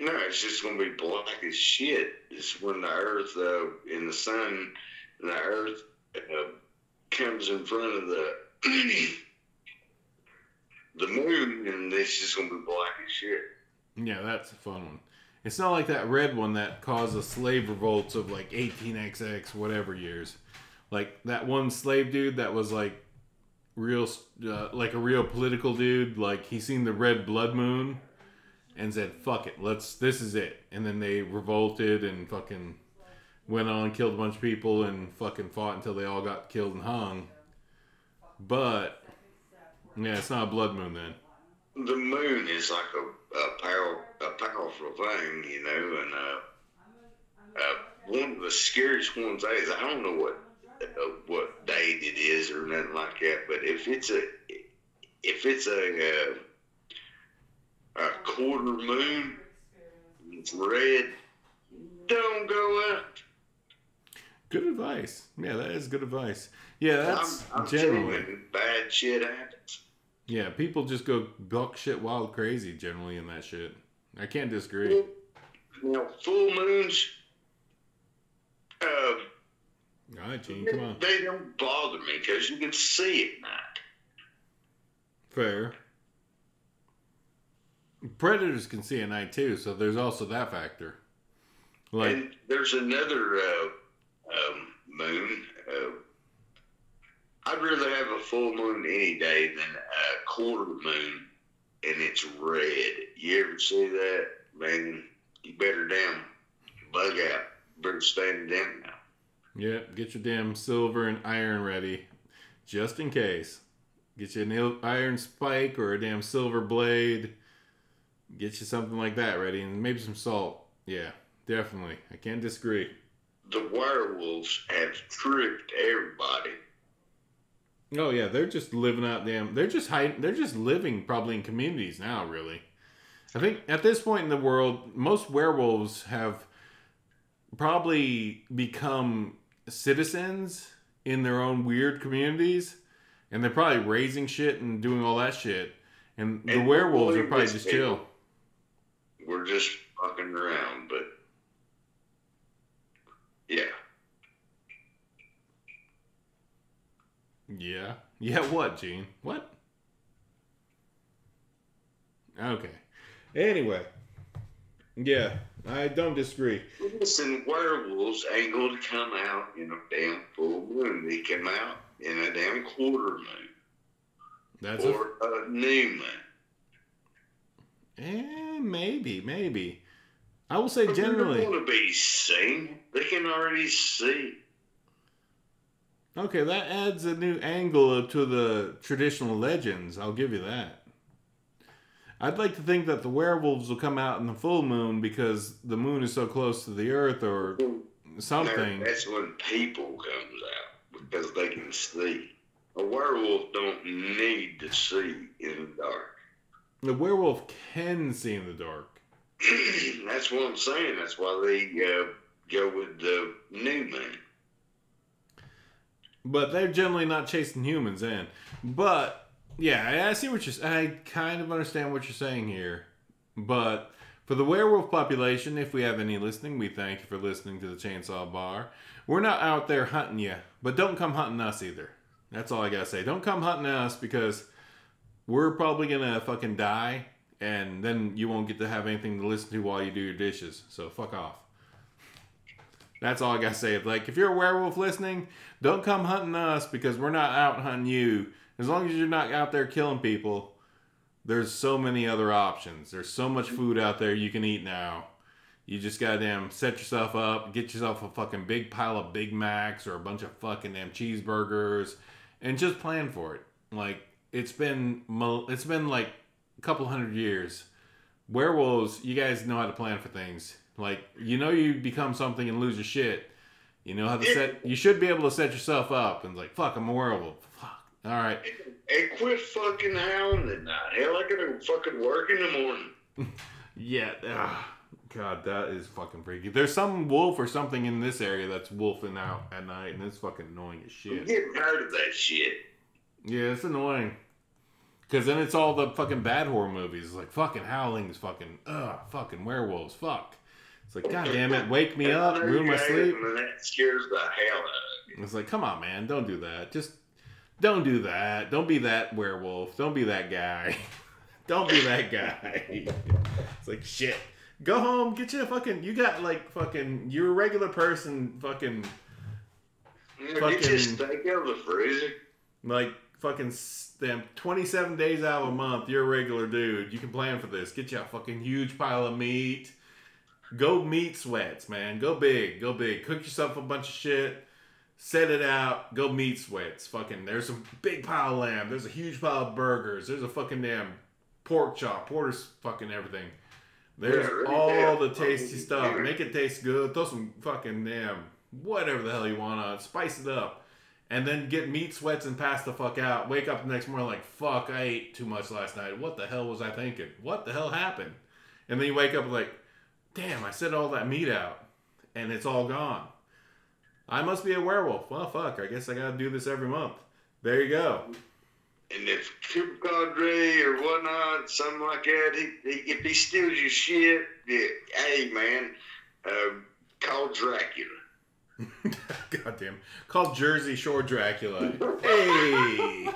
S3: No, it's just going to be black as shit. It's when the Earth and the sun and the Earth comes in front of the moon, and it's just going to be black as shit.
S2: Yeah, that's a fun one. It's not like that red one that caused the slave revolts of like 18XX whatever years. Like that one slave dude that was like real, like a real political dude. Like he seen the red blood moon and said, "Fuck it, this is it." And then they revolted and fucking went on, killed a bunch of people, and fucking fought until they all got killed and hung. But yeah, it's not a blood moon then.
S3: The moon is like a powerful thing, you know, and one of the scariest ones is, I don't know what date it is or nothing like that, but if it's a quarter moon, it's red, don't go out.
S2: Good advice. Yeah, that is good advice. Yeah, that's
S3: I'm
S2: generally
S3: bad shit happens.
S2: Yeah, people just go buck shit wild crazy generally in that shit. I can't disagree.
S3: Now, full moons,
S2: All right, Gene, come on.
S3: they don't bother me because you can see at night.
S2: Fair. Predators can see at night too, so there's also that factor. Like,
S3: And there's another moon. I'd rather have a full moon any day than a quarter moon and it's red. You ever see that? Man, you better damn bug out. Better stand down now.
S2: yeah, get your damn silver and iron ready, just in case. Get you an iron spike or a damn silver blade. Get you something like that ready, and maybe some salt. Yeah, definitely. I can't disagree.
S3: The werewolves have tricked everybody.
S2: Oh yeah, they're just living out they're just hiding, they're just living probably in communities now, really. I think at this point in the world, most werewolves have probably become citizens in their own weird communities, and they're probably raising shit and doing all that shit. And the werewolves are probably just chill.
S3: We're just fucking around, but yeah.
S2: Yeah. Yeah, what, Gene? What? Okay. Anyway. Yeah, I don't disagree.
S3: Listen, werewolves ain't going to come out in a damn full moon. They come out in a damn quarter moon.
S2: That's
S3: or a new moon.
S2: Maybe. I will say generally.
S3: They don't want to be seen. They can already see.
S2: Okay, that adds a new angle to the traditional legends. I'll give you that. I'd like to think that the werewolves will come out in the full moon because the moon is so close to the earth or something.
S3: That's when people comes out because they can see. A werewolf don't need to see in the dark.
S2: The werewolf can see in the dark.
S3: That's what I'm saying. That's why they go with the new moon.
S2: But they're generally not chasing humans in. But yeah, I see what I kind of understand what you're saying here. But for the werewolf population, if we have any listening, we thank you for listening to the Chainsaw Bar. We're not out there hunting you, but don't come hunting us either. That's all I gotta say. Don't come hunting us because we're probably gonna fucking die, and then you won't get to have anything to listen to while you do your dishes. So fuck off. That's all I gotta say. Like, if you're a werewolf listening, don't come hunting us because we're not out hunting you. As long as you're not out there killing people, there's so many other options. There's so much food out there you can eat now. You just gotta damn set yourself up, get yourself a fucking big pile of Big Macs or a bunch of fucking damn cheeseburgers, and just plan for it. Like, it's been like a couple hundred years. Werewolves, you guys know how to plan for things. Like, you become something and lose your shit. You know how to you should be able to set yourself up and like, fuck, I'm a werewolf. Fuck. All right.
S3: And quit fucking howling at night. Hell, I gotta fucking work in the morning.
S2: Yeah. God, that is fucking freaky. There's some wolf or something in this area that's wolfing out at night, and it's fucking annoying as shit.
S3: I'm getting tired of that shit.
S2: Yeah, it's annoying. Because then it's all the fucking bad horror movies. It's like, fucking howling is fucking werewolves. Fuck. It's like, God damn it, wake me up, ruin my sleep.
S3: And that scares the hell out of me.
S2: It's like, come on, man, don't do that. Just don't do that. Don't be that werewolf. Don't be that guy. Don't be that guy. It's like, shit. Go home, get you a fucking, you got like fucking, you're a regular person, fucking
S3: Get your steak out of the freezer.
S2: Like, fucking damn 27 days out of a month, you're a regular dude. You can plan for this. Get you a fucking huge pile of meat. Go meat sweats, man. Go big. Go big. Cook yourself a bunch of shit. Set it out. Go meat sweats. Fucking, there's a big pile of lamb. There's a huge pile of burgers. There's a fucking damn pork chop. Porter's fucking everything. There's all the tasty stuff. Make it taste good. Throw some fucking damn whatever the hell you want on it. Spice it up. And then get meat sweats and pass the fuck out. Wake up the next morning like, fuck, I ate too much last night. What the hell was I thinking? What the hell happened? And then you wake up like, damn, I set all that meat out. And it's all gone. I must be a werewolf. Well, fuck, I guess I gotta do this every month. There you go.
S3: And if Padre or whatnot, something like that, if he steals your shit, hey, man, call Dracula.
S2: Goddamn. Call Jersey Shore Dracula. Hey!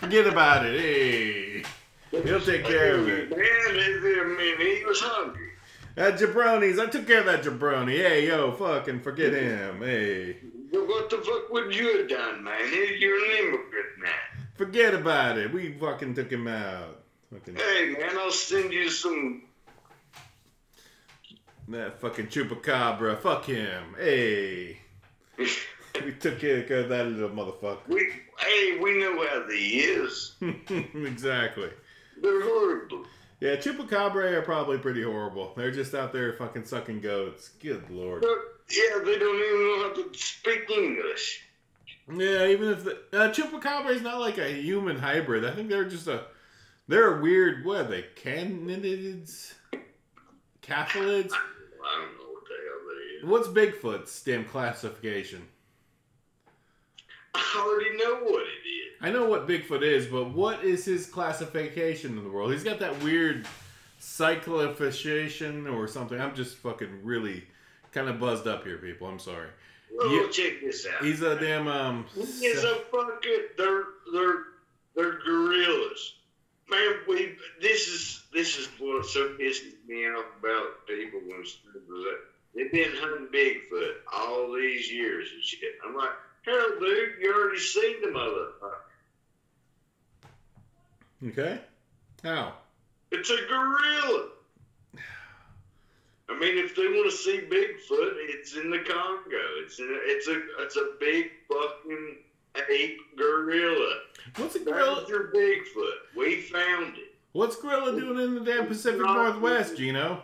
S2: Forget about it. Hey! He'll take care of it.
S3: Man, I mean, he was hungry.
S2: That jabronis. I took care of that jabroni. Hey, yo, fucking forget him. Hey.
S3: What the fuck would you have done, man? You're an immigrant, man.
S2: Forget about it. We fucking took him out. Fucking...
S3: Hey, man, I'll send you some...
S2: That fucking chupacabra. Fuck him. Hey. We took care of that little motherfucker.
S3: We know how he is.
S2: Exactly.
S3: They're horrible.
S2: Yeah, chupacabra are probably pretty horrible. They're just out there fucking sucking goats. Good lord.
S3: Yeah, they don't even know how to speak English.
S2: Yeah, even if the chupacabra is not like a human hybrid. I think they're just they're a weird, what are they, canidids? Catholids?
S3: I don't know what the hell they is.
S2: What's Bigfoot's damn classification?
S3: I already know what it is.
S2: I know what Bigfoot is, but what is his classification in the world? He's got that weird cyclification or something. I'm just fucking really kind of buzzed up here, people. I'm sorry.
S3: Well, check this out.
S2: He's a damn
S3: He's a fucking. They're gorillas. Man, this is what so pisses me off about people when they've been hunting Bigfoot all these years and shit. I'm like, hell, dude, you already seen the motherfucker.
S2: Okay. How?
S3: It's a gorilla. I mean, if they want to see Bigfoot, it's in the Congo. It's a big fucking ape gorilla.
S2: What's a gorilla?
S3: That's your Bigfoot. We found it.
S2: What's gorilla doing in the damn Pacific Northwest, Gino?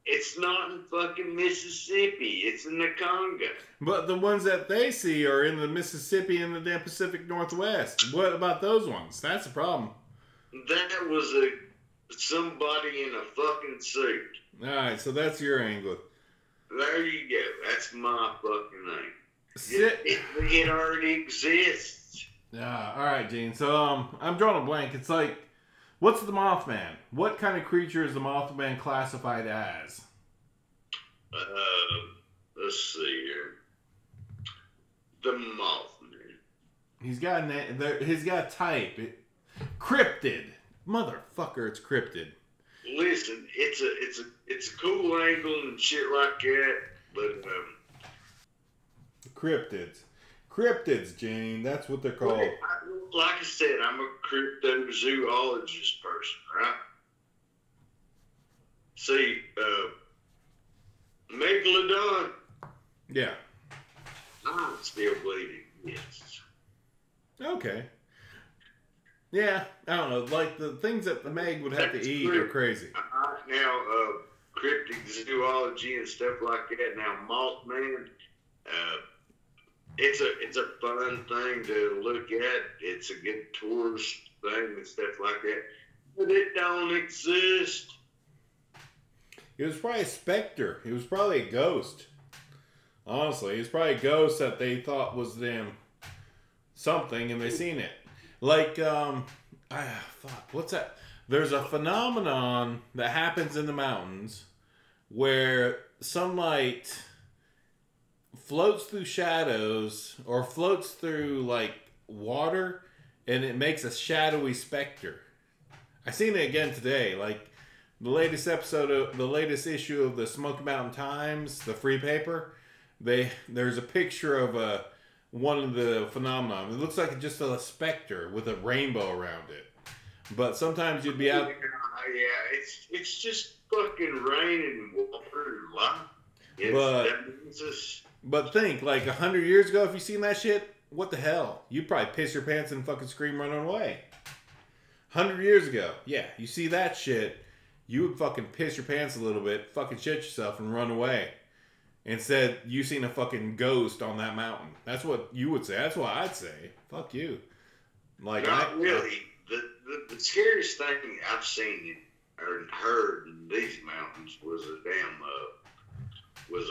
S3: It's not in fucking Mississippi. It's in the Congo.
S2: But the ones that they see are in the Mississippi and the damn Pacific Northwest. What about those ones? That's the problem.
S3: That was somebody in a fucking suit.
S2: Alright, so that's your angle.
S3: There you go. That's my fucking name. It already exists.
S2: Yeah, alright, Gene. So, I'm drawing a blank. It's like, what's the Mothman? What kind of creature is the Mothman classified as?
S3: Let's see here. The Mothman.
S2: He's got a type. Cryptid. Motherfucker, it's cryptid.
S3: Listen, it's a cool angle and shit like that, but
S2: Cryptids, Gene. That's what they're called.
S3: Like I said, I'm a cryptozoologist person, right? See, Megalodon.
S2: Yeah.
S3: I still believe it exists.
S2: Okay. Yeah, I don't know. Like the things that the Meg would have to eat are crazy.
S3: Now, cryptic zoology and stuff like that. Now, Mothman, it's a fun thing to look at. It's a good tourist thing and stuff like that. But it don't exist.
S2: It was probably a specter. It was probably a ghost. Honestly, it was probably a ghost that they thought was them something, and they seen it. Like, what's that? There's a phenomenon that happens in the mountains where sunlight floats through shadows or floats through, like, water, and it makes a shadowy specter. I seen it again today. Like, the latest issue of the Smoky Mountain Times, the free paper, there's a picture of one of the phenomena. It looks like just a specter with a rainbow around it. But sometimes you'd be out.
S3: Yeah, it's just fucking rain and water and light.
S2: But think, like 100 years ago, if you seen that shit, what the hell? You'd probably piss your pants and fucking scream running away. 100 years ago, yeah, you see that shit, you would fucking piss your pants a little bit, fucking shit yourself and run away. Instead, you seen a fucking ghost on that mountain. That's what you would say. That's what I'd say. Fuck you. Like,
S3: not really. The scariest thing I've seen or heard in these mountains was a damn was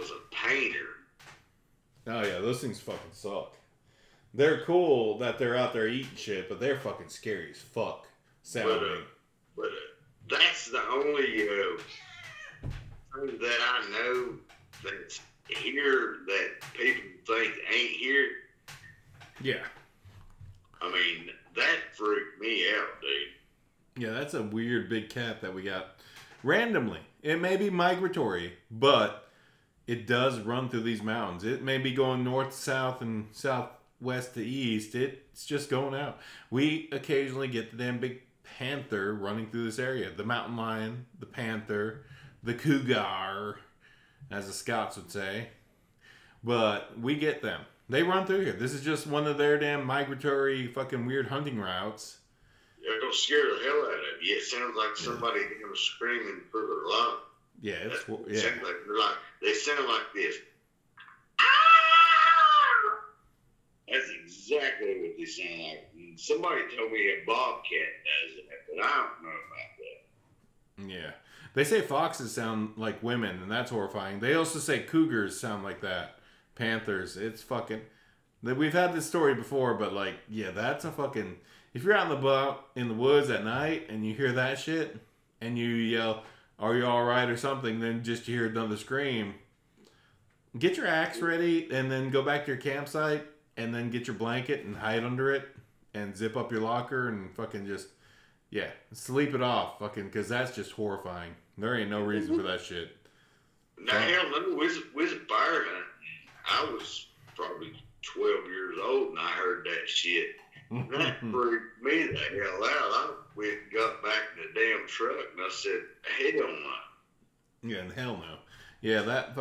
S3: a painter.
S2: Oh yeah, those things fucking suck. They're cool that they're out there eating shit, but they're fucking scary as fuck sounding.
S3: But that's the only thing that I know that's here that people think ain't here.
S2: Yeah.
S3: I mean, that freaked me out, dude.
S2: Yeah, that's a weird big cat that we got randomly. It may be migratory, but it does run through these mountains. It may be going north to south and southwest to east. It's just going out. We occasionally get the damn big panther running through this area. The mountain lion, the panther, the cougar, as the Scots would say. But we get them. They run through here. This is just one of their damn migratory fucking weird hunting routes.
S3: It'll scare the hell out of you. It sounds like somebody screaming for their life.
S2: Yeah,
S3: They sound like this. Ah! That's exactly what they sound like. And somebody told me a bobcat does that, but I don't know about that.
S2: Yeah. They say foxes sound like women, and that's horrifying. They also say cougars sound like that. Panthers. It's fucking... We've had this story before, but like, yeah, that's a fucking... If you're out in the woods at night and you hear that shit and you yell, "Are you all right?" or something, then just you hear another scream, get your axe ready and then go back to your campsite and then get your blanket and hide under it and zip up your locker and fucking just, yeah, sleep it off, fucking, because that's just horrifying. There ain't no reason for that shit.
S3: Now, hell no, we was a fire hunting. I was probably 12 years old and I heard that shit. That freaked me the hell out. I went and got back in the damn truck and I said, hell no.
S2: Yeah, and hell no. Yeah, that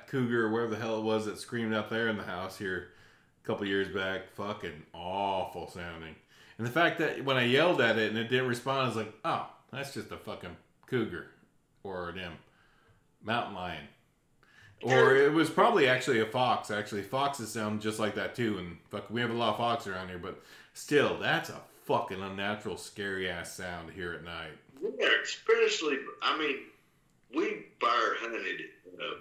S2: cougar, wherever the hell it was that screamed out there in the house here a couple years back, fucking awful sounding. And the fact that when I yelled at it and it didn't respond, I was like, oh, that's just a fucking cougar or a damn mountain lion. Or it was probably actually a fox. Actually, foxes sound just like that too. And fuck, we have a lot of fox around here, but still, that's a fucking unnatural, scary ass sound here at night.
S3: Yeah, especially, I mean, we fire hunted in the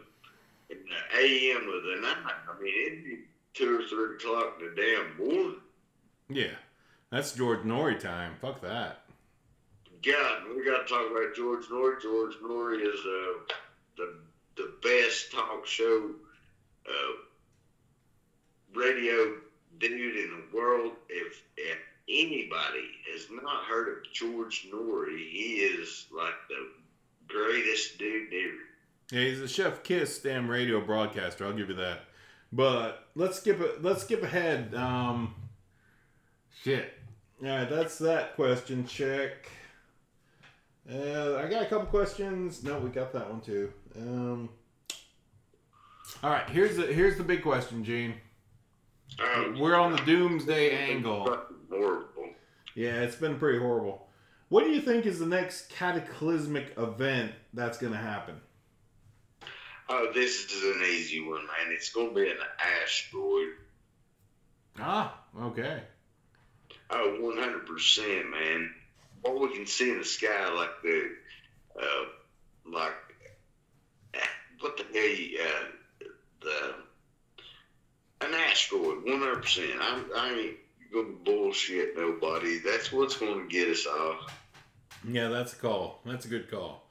S3: AM of the night. I mean, it'd be 2 or 3 o'clock in the damn morning.
S2: Yeah, that's George Norrie time. Fuck that.
S3: God, we got to talk about George Norrie. George Norrie is the best talk show radio dude in the world. If anybody has not heard of George Norrie, he is like the greatest dude ever.
S2: Yeah, he's a Chef Kiss damn radio broadcaster. I'll give you that. But let's skip ahead. Shit. All right, that's that question. Check. I got a couple questions. No, we got that one too. All right, here's the big question, Gene. We're on the Doomsday angle.
S3: Horrible.
S2: Yeah, it's been pretty horrible. What do you think is the next cataclysmic event that's going to happen?
S3: Oh, this is an easy one, man. It's going to be an asteroid.
S2: Ah, okay.
S3: Oh, 100%, man. What we can see in the sky, like what the hell, an asteroid, 100%. I ain't gonna bullshit nobody. That's what's gonna get us off.
S2: Yeah, that's a call. That's a good call.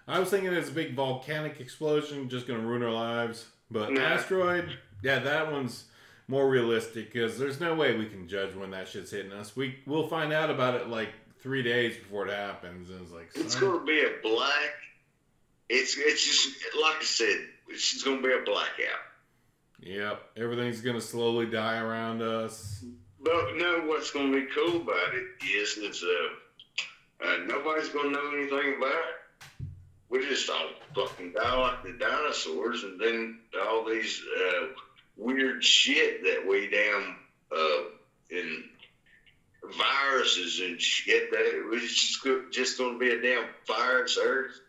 S2: I was thinking it's a big volcanic explosion, just gonna ruin our lives. But asteroid, yeah, that one's more realistic because there's no way we can judge when that shit's hitting us. We'll find out about it like 3 days before it happens, and it's like
S3: it's gonna be a black. It's just like I said. It's just gonna be a blackout.
S2: Yep. Everything's gonna slowly die around us.
S3: But no, what's going to be cool about it is nobody's going to know anything about it. We just all fucking die like the dinosaurs, and then all these weird shit that we damn in viruses and shit that it was just going to be a damn virus Earth.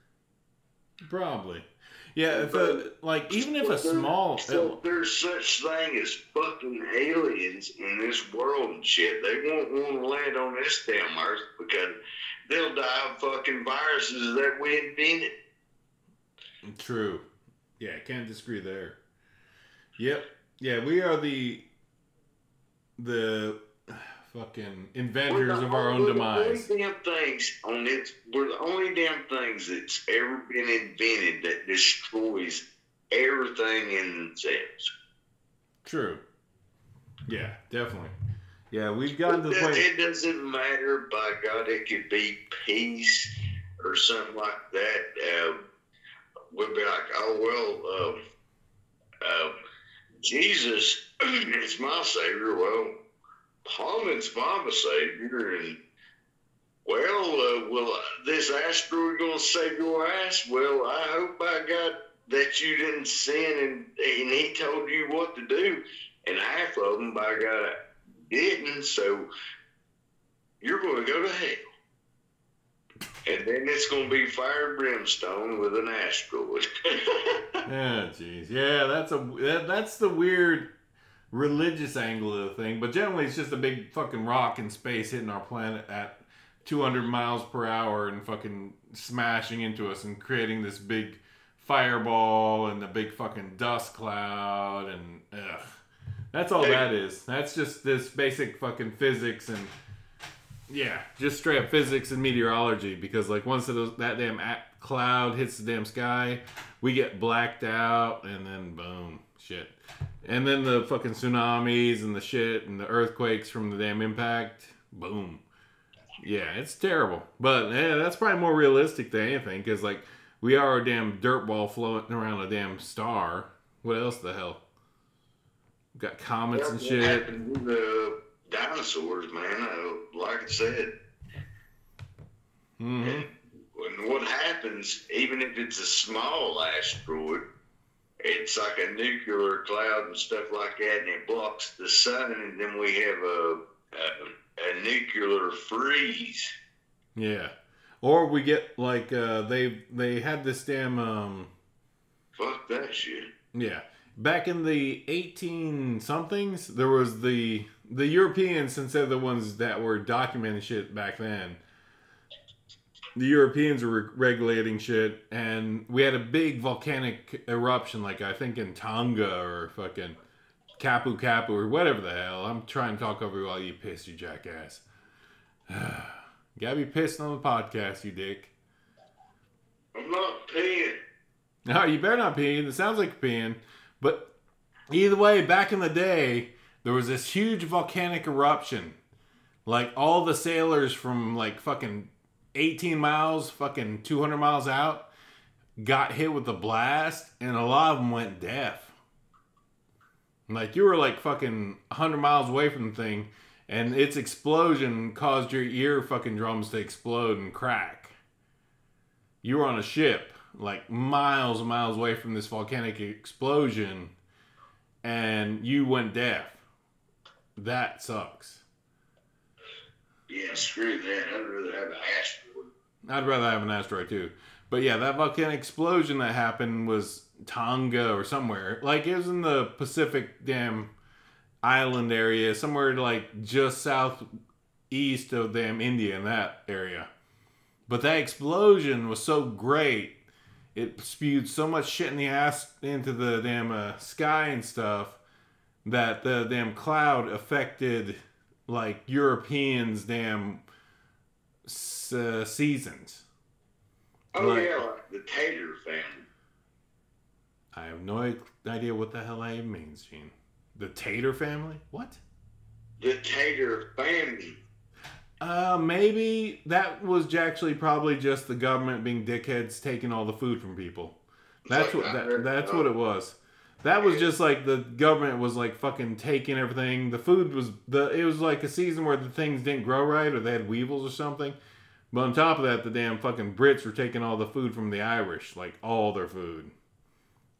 S2: Probably. Yeah, even if a small...
S3: So there's such thing as fucking aliens in this world and shit. They won't want to land on this damn Earth because they'll die of fucking viruses that we invented.
S2: True. Yeah, can't disagree there. Yep. Yeah, we are the fucking inventors of our own demise.
S3: We're the only damn things that's ever been invented that destroys everything in themselves.
S2: True. Yeah, definitely. Yeah, we've gotten to the point.
S3: It doesn't matter, by God, it could be peace or something like that. We'll be like, oh, well, Jesus is my Savior. Well, Muhammad's my Savior, and well, this asteroid gonna save your ass? Well, I hope by God that you didn't sin and he told you what to do, and half of them by God didn't, so you're gonna go to hell, and then it's gonna be fire and brimstone with an asteroid.
S2: Yeah, jeez, yeah, that's the weird religious angle of the thing, but generally it's just a big fucking rock in space hitting our planet at 200 miles per hour and fucking smashing into us and creating this big fireball and the big fucking dust cloud, and that's all that is. That's just this basic fucking physics and just straight up physics and meteorology, because like once that damn cloud hits the damn sky, we get blacked out, and then boom, shit. And then the fucking tsunamis and the shit and the earthquakes from the damn impact. Boom. Yeah, it's terrible. But that's probably more realistic than anything, because like we are a damn dirt ball floating around a damn star. What else the hell? We've got comets and shit.
S3: Happened with the dinosaurs, man. Like I said.
S2: Mm-hmm.
S3: And what happens, even if it's a small asteroid, it's like a nuclear cloud and stuff like that, and it blocks the sun, and then we have a nuclear freeze.
S2: Yeah. Or we get like they had this damn
S3: fuck that shit.
S2: Yeah. Back in the 18 somethings, there was the Europeans, since they're the ones that were documenting shit back then. The Europeans were regulating shit, and we had a big volcanic eruption, like I think in Tonga or fucking Kapu Kapu or whatever the hell. I'm trying to talk over you while you piss, you jackass. You gotta be pissing on the podcast, you dick.
S3: I'm not peeing.
S2: No, you better not pee. It sounds like peeing. But either way, back in the day, there was this huge volcanic eruption. Like all the sailors from like fucking 18 miles, fucking 200 miles out, got hit with the blast, and a lot of them went deaf. Like, you were like fucking 100 miles away from the thing, and its explosion caused your ear fucking drums to explode and crack. You were on a ship, like miles and miles away from this volcanic explosion, and you went deaf. That sucks.
S3: Yeah, screw that. I'd rather have an asteroid.
S2: I'd rather have an asteroid too. But yeah, that volcanic explosion that happened was Tonga or somewhere. Like, it was in the Pacific damn island area, somewhere like just southeast of damn India, in that area. But that explosion was so great, it spewed so much shit in the ass into the damn sky and stuff, that the damn cloud affected like Europeans' damn seasons.
S3: Oh, like, yeah, like the Tater family.
S2: I have no idea what the hell that means, Gene. The Tater family? What?
S3: The Tater family.
S2: Maybe that was actually probably just the government being dickheads taking all the food from people. That's what it was. That was just like the government was like fucking taking everything. The food was it was like a season where the things didn't grow right or they had weevils or something. But on top of that, the damn fucking Brits were taking all the food from the Irish, like all their food,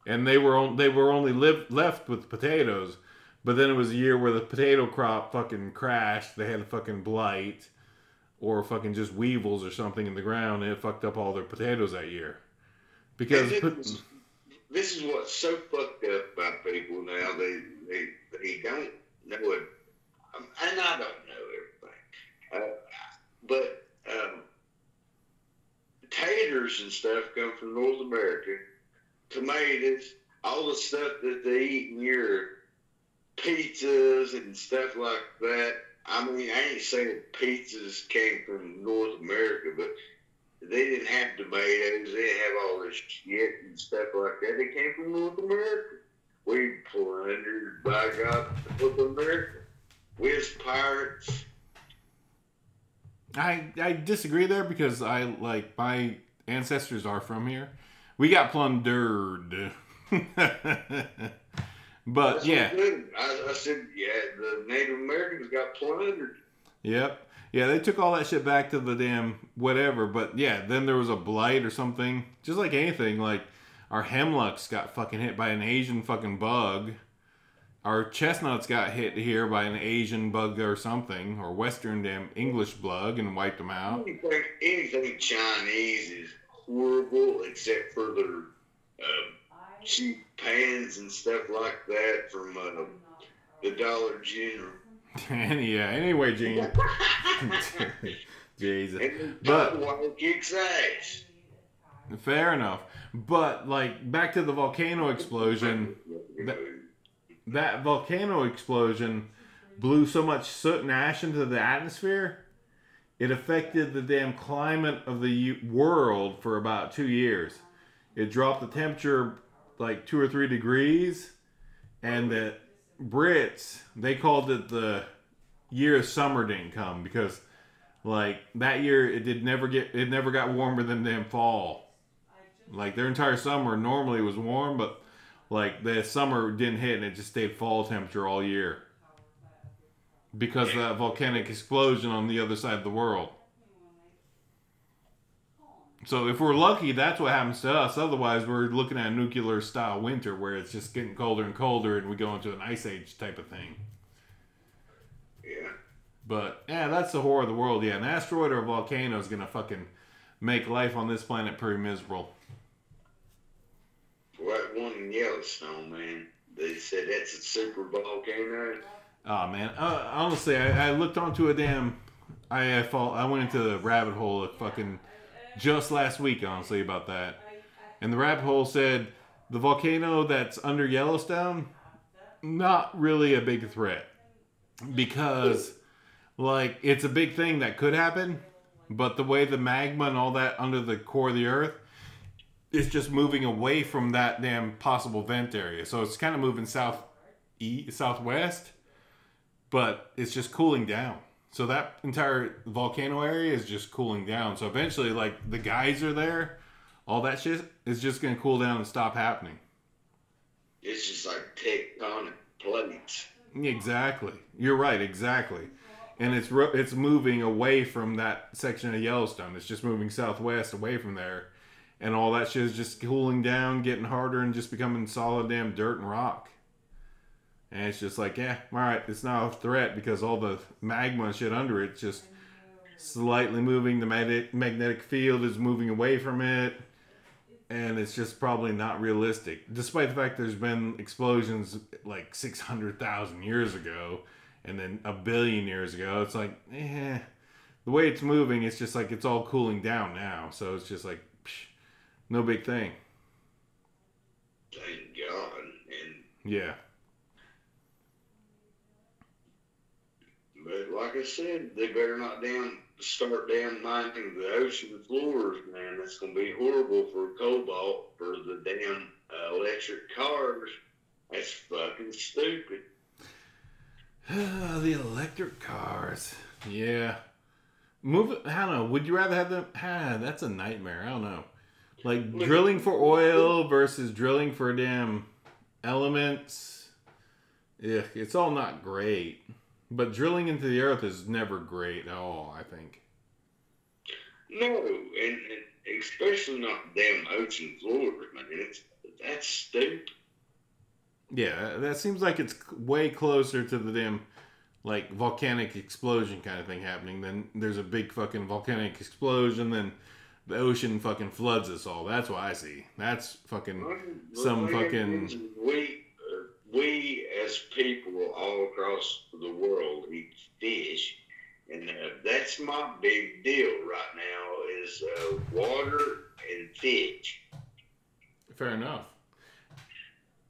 S2: and they were only left with potatoes. But then it was a year where the potato crop fucking crashed. They had a fucking blight or fucking just weevils or something in the ground, and it fucked up all their potatoes that year. Because
S3: this is what's so fucked up about people now. They don't know it, and I don't know everything. But taters and stuff come from North America. Tomatoes, all the stuff that they eat in Europe, pizzas and stuff like that. I mean, I ain't saying pizzas came from North America, but they didn't have tomatoes. They didn't have all this shit and stuff like that. They came from North America. We plundered, by God, North America. We as pirates.
S2: I disagree there because my ancestors are from here. We got plundered. But
S3: that's
S2: yeah.
S3: I said, yeah, the Native Americans got plundered.
S2: Yep. Yeah, they took all that shit back to the damn whatever. But yeah, then there was a blight or something. Just like anything, like our hemlocks got fucking hit by an Asian fucking bug. Our chestnuts got hit here by an Asian bug or something, or Western damn English bug, and wiped them out.
S3: Anything Chinese is horrible, except for their cheap pans and stuff like that from the Dollar General.
S2: Anyway, Gene. Jesus.
S3: But water kicks ass.
S2: Fair enough. But like back to the volcano explosion. That volcano explosion blew so much soot and ash into the atmosphere, it affected the damn climate of the world for about 2 years. It dropped the temperature like 2 or 3 degrees, and the Brits, they called it the year of summer didn't come because like that year it never got warmer than damn fall. Like their entire summer normally was warm, but like the summer didn't hit and it just stayed fall temperature all year because of that volcanic explosion on the other side of the world. So if we're lucky, that's what happens to us. Otherwise, we're looking at a nuclear style winter where it's just getting colder and colder and we go into an ice age type of thing.
S3: Yeah.
S2: But yeah, that's the horror of the world. Yeah, an asteroid or a volcano is gonna fucking make life on this planet pretty miserable.
S3: Like one in Yellowstone, man. They said that's a super volcano.
S2: Oh man, honestly, I looked onto a damn. I went into the rabbit hole fucking just last week, honestly, about that. And the rabbit hole said the volcano that's under Yellowstone, not really a big threat because, like, it's a big thing that could happen, but the way the magma and all that under the core of the earth. It's just moving away from that damn possible vent area. So it's kind of moving southwest, but it's just cooling down. So that entire volcano area is just cooling down. So eventually, like, the geyser there, all that shit is just going to cool down and stop happening.
S3: It's just like tectonic plates.
S2: Exactly. You're right, exactly. And it's moving away from that section of Yellowstone. It's just moving southwest away from there. And all that shit is just cooling down, getting harder, and just becoming solid damn dirt and rock. And it's just like, yeah, alright, it's not a threat because all the magma and shit under it's just slightly moving. The magnetic field is moving away from it. And it's just probably not realistic. Despite the fact there's been explosions like 600,000 years ago. And then a billion years ago. It's like, the way it's moving, it's just like it's all cooling down now. So it's just like, no big thing.
S3: Thank God. And
S2: yeah.
S3: But like I said, they better not start mining the ocean floors, man. That's going to be horrible for cobalt, for the damn electric cars. That's fucking stupid.
S2: The electric cars. Yeah. Move it. I don't know. Would you rather have them? That's a nightmare. I don't know. Like drilling for oil versus drilling for damn elements. Yeah, it's all not great. But drilling into the earth is never great at all, I think.
S3: No, and especially not damn ocean floor, man. That's stupid.
S2: Yeah, that seems like it's way closer to the damn, like, volcanic explosion kind of thing happening. Then there's a big fucking volcanic explosion, then the ocean fucking floods us all. That's what I see. That's fucking some fucking...
S3: We as people all across the world eat fish, and that's my big deal right now is water and fish.
S2: Fair enough.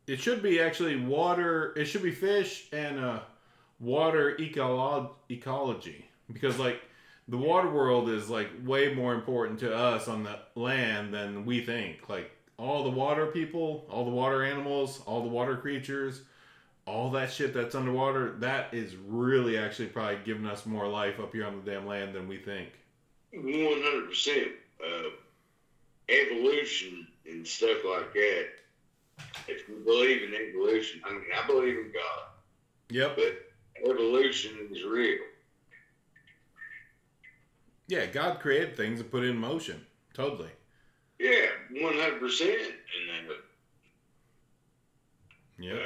S2: It should be actually water. It should be fish and water ecology, because like the water world is like way more important to us on the land than we think. Like all the water people, all the water animals, all the water creatures, all that shit that's underwater, that is really actually probably giving us more life up here on the damn land than we think.
S3: 100%. Evolution and stuff like that. If you believe in evolution, I mean, I believe in God.
S2: Yep.
S3: But evolution is real.
S2: Yeah, God created things and put it in motion. Totally.
S3: Yeah, 100%. And
S2: yeah.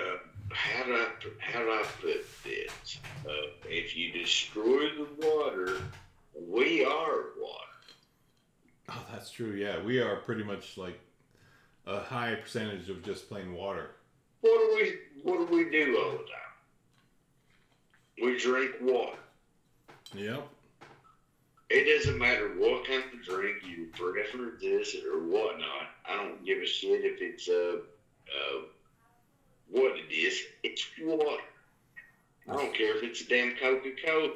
S3: How do I put this? If you destroy the water, we are water.
S2: Oh, that's true. Yeah, we are pretty much like a high percentage of just plain water.
S3: What do we do all the time? We drink water.
S2: Yep.
S3: It doesn't matter what kind of drink you prefer, this or whatnot. I don't give a shit if it's what it is. It's water. I don't care if it's a damn Coca-Cola.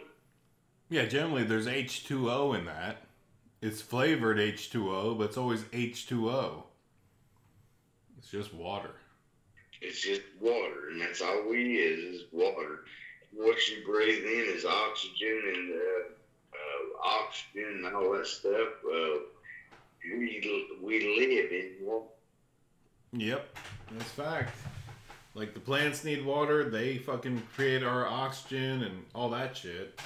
S2: Yeah, generally there's H2O in that. It's flavored H2O, but it's always H2O. It's just water.
S3: It's just water, and that's all we is water. What you breathe in is oxygen and oxygen and all that stuff. We live in water.
S2: Yep, that's fact. Like the plants need water, they fucking create our oxygen and all that shit.